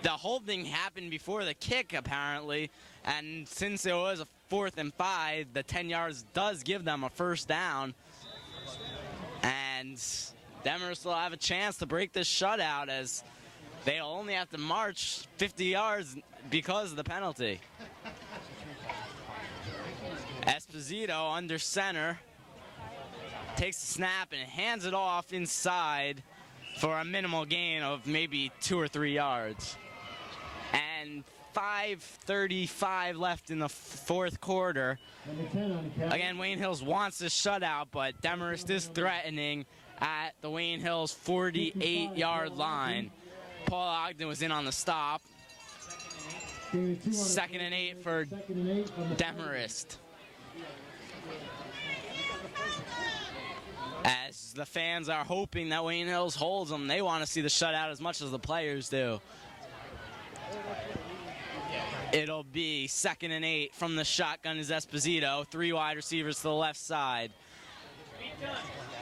The whole thing happened before the kick, apparently, and since it was a 4th and 5, the 10 yards does give them a first down, and Demarest will have a chance to break this shutout as they'll only have to march 50 yards because of the penalty. Esposito under center takes the snap and hands it off inside for a minimal gain of maybe 2 or 3 yards. And 5:35 left in the fourth quarter. Again, Wayne Hills wants this shutout, but Demarest is threatening at the Wayne Hills 48-yard line. Paul Ogden was in on the stop. 2nd and 8 for Demarest. As the fans are hoping that Wayne Hills holds them, they want to see the shutout as much as the players do. It'll be 2nd and 8 from the shotgun is Esposito. 3 wide receivers to the left side.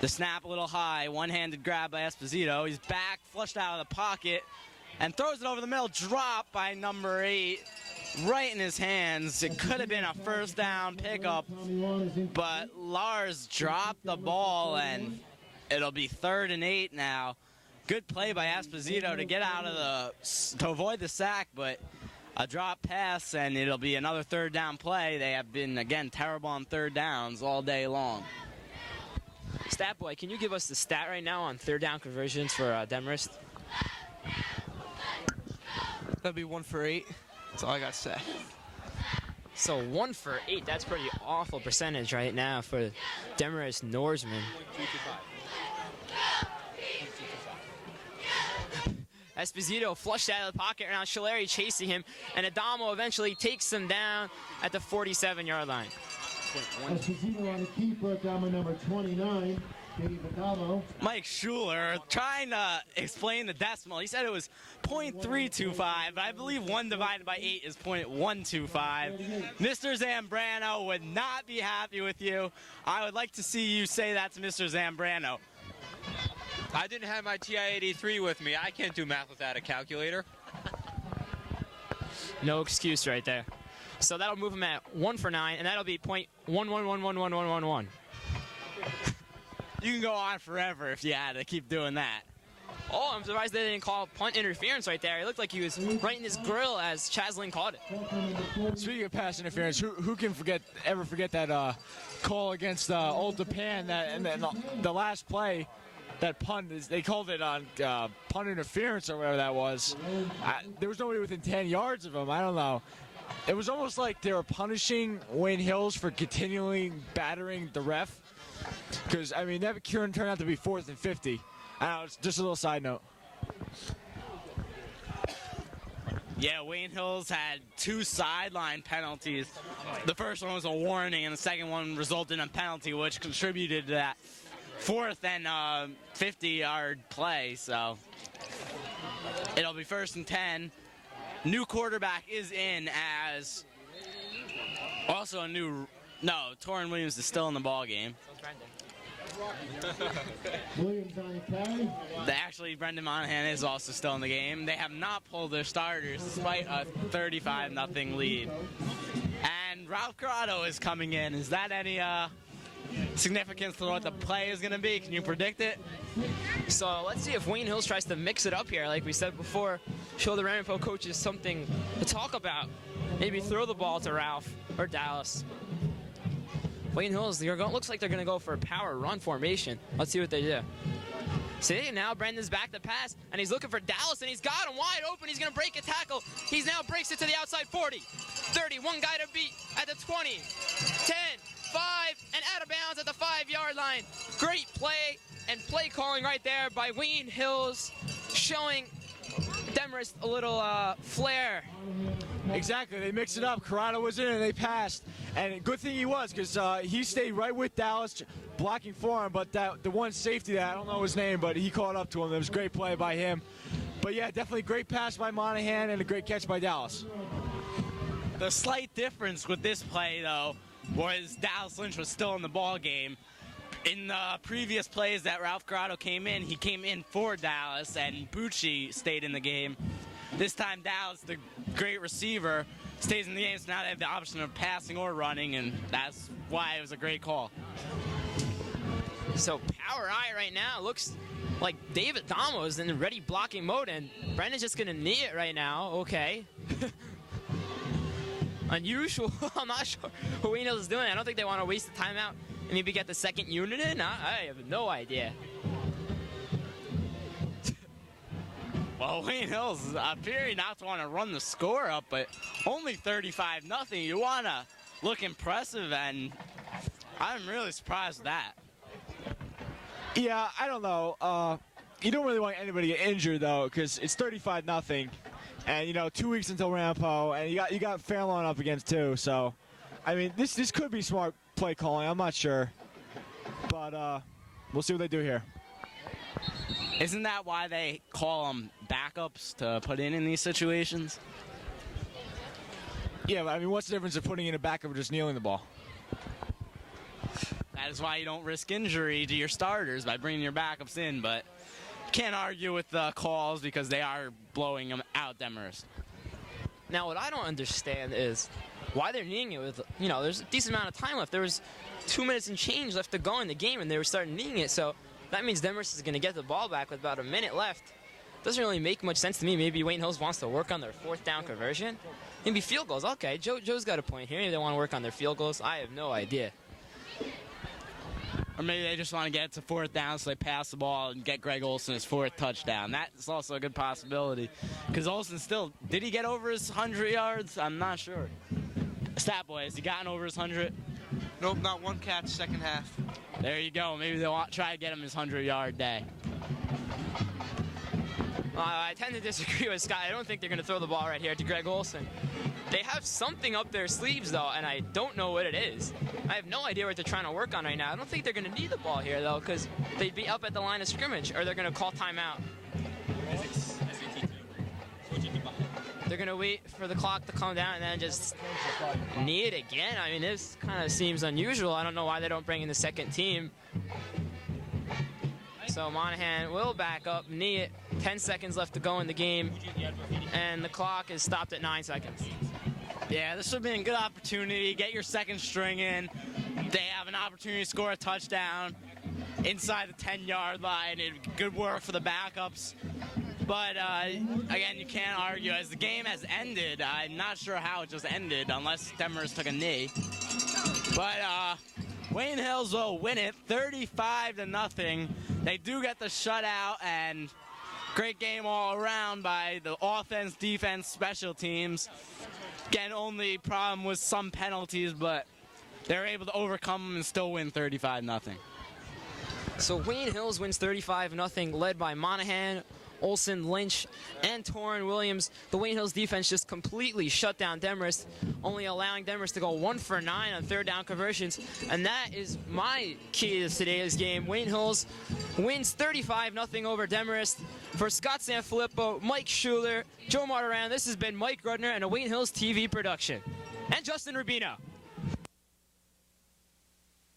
The snap a little high, one-handed grab by Esposito. He's back, flushed out of the pocket, and throws it over the middle, dropped by number 8. Right in his hands. It could have been a first down pickup, but Lars dropped the ball, and it'll be 3rd and 8 now. Good play by Esposito to get out of to avoid the sack, but a drop pass, and it'll be another 3rd down play. They have been, again, terrible on 3rd downs all day long. Stat boy, can you give us the stat right now on 3rd down conversions for Demarest? That'd be 1 for 8. That's all I got to say. So 1 for 8, that's pretty awful percentage right now for Demarest Norseman. Esposito flushed out of the pocket, now Shalari chasing him, and Adamo eventually takes him down at the 47-yard line. Esposito on the keeper, Adamo number 29. Mike Schuler trying to explain the decimal. He said it was 0.325, but I believe 1 divided by 8 is 0.125. Mr. Zambrano would not be happy with you. I would like to see you say that to Mr. Zambrano. I didn't have my TI-83 with me. I can't do math without a calculator. No excuse right there. So that'll move him at 1 for 9, and that'll be .111111111. You can go on forever if you had to keep doing that. Oh, I'm surprised they didn't call punt interference right there. It looked like he was right in his grill as Chaslin called it. Speaking of pass interference, who can ever forget that call against Old Japan, and the last play, that punt, they called it on punt interference or whatever that was. There was nobody within 10 yards of him. I don't know. It was almost like they were punishing Wayne Hills for continually battering the ref. Because, I mean, that turned out to be 4th and 50. I don't know, it's just a little side note. Yeah, Wayne Hills had 2 sideline penalties. The first one was a warning, and the second one resulted in a penalty, which contributed to that 4th and 50-yard play. So it'll be 1st and 10. New quarterback is in as also a new... No, Torrin Williams is still in the ball game. Williams on the carry. Actually, Brendan Monahan is also still in the game. They have not pulled their starters despite a 35-0 lead. And Ralph Corrado is coming in. Is that any significance to what the play is going to be? Can you predict it? So let's see if Wayne Hills tries to mix it up here. Like we said before, show the Rampo coaches something to talk about. Maybe throw the ball to Ralph or Dallas. Wayne Hills, looks like they're going to go for a power run formation. Let's see what they do. See, now Brendan's back to pass, and he's looking for Dallas, and he's got him wide open. He's going to break a tackle. He's now breaks it to the outside 40, 30, one guy to beat at the 20, 10, 5, and out of bounds at the 5-yard line. Great play and play calling right there by Wayne Hills, showing Demarest a little flair. Exactly, they mixed it up. Matarano was in and they passed. And good thing he was, because he stayed right with Dallas, blocking for him. But the one safety that, I don't know his name, but he caught up to him. It was a great play by him. But yeah, definitely great pass by Monahan and a great catch by Dallas. The slight difference with this play, though, was Dallas Lynch was still in the ball game. In the previous plays that Ralph Corrado came in, he came in for Dallas, and Bucci stayed in the game. This time, Dallas, the great receiver, stays in the game, so now they have the option of passing or running, and that's why it was a great call. So power eye right now looks like David Damo is in ready blocking mode, and Brendan's just going to knee it right now. Okay. Unusual. I'm not sure what Wayne Hills is doing. I don't think they want to waste the timeout and maybe get the second unit in. I have no idea. Well, Wayne Hills is appearing not to want to run the score up, but only 35-0. You want to look impressive, and I'm really surprised with that. Yeah, I don't know. You don't really want anybody to get injured, though, because it's 35-0. And, 2 weeks until Rampo, and you got Fairlawn up against too. So, I mean, this could be smart play calling. I'm not sure. But we'll see what they do here. Isn't that why they call them backups to put in these situations? Yeah, but I mean, what's the difference of putting in a backup or just kneeling the ball? That is why you don't risk injury to your starters by bringing your backups in, but can't argue with the calls because they are blowing them out, Demarest. Now, what I don't understand is why they're kneeing it with, there's a decent amount of time left. There was 2 minutes and change left to go in the game, and they were starting kneeing it, so that means Demarest is going to get the ball back with about a minute left. Doesn't really make much sense to me. Maybe Wayne Hills wants to work on their 4th down conversion. Maybe field goals. Okay, Joe's got a point here. Maybe they want to work on their field goals. I have no idea. Or maybe they just want to get it to 4th down so they pass the ball and get Greg Olson his 4th touchdown. That's also a good possibility. Because Olson still, did he get over his 100 yards? I'm not sure. Stat boy, has he gotten over his 100? Nope, not one catch, second half. There you go. Maybe they'll try to get him his 100-yard day. I tend to disagree with Scott. I don't think they're going to throw the ball right here to Greg Olson. They have something up their sleeves, though, and I don't know what it is. I have no idea what they're trying to work on right now. I don't think they're going to need the ball here, though, because they'd be up at the line of scrimmage, or they're going to call timeout. They're going to wait for the clock to come down and then just knee it again. I mean, this kind of seems unusual. I don't know why they don't bring in the second team. So Monahan will back up, knee it. 10 seconds left to go in the game, and the clock is stopped at 9 seconds. Yeah, this would have been a good opportunity. Get your second string in. They have an opportunity to score a touchdown inside the 10-yard line. Good work for the backups. But, again, you can't argue. As the game has ended, I'm not sure how it just ended unless Demarest took a knee. But Wayne Hills will win it 35-0. They do get the shutout, and great game all around by the offense, defense, special teams. Again, only problem was some penalties, but they're able to overcome them and still win 35-0. So Wayne Hills wins 35-0, led by Monahan, Olson, Lynch, and Torrin Williams. The Wayne Hills defense just completely shut down Demarest, only allowing Demarest to go 1 for 9 on 3rd down conversions. And that is my key to today's game. Wayne Hills wins 35-0 over Demarest. For Scott Sanfilippo, Mike Schuler, Joe Marterano, this has been Mike Rudner and a Wayne Hills TV production. And Justin Rubino.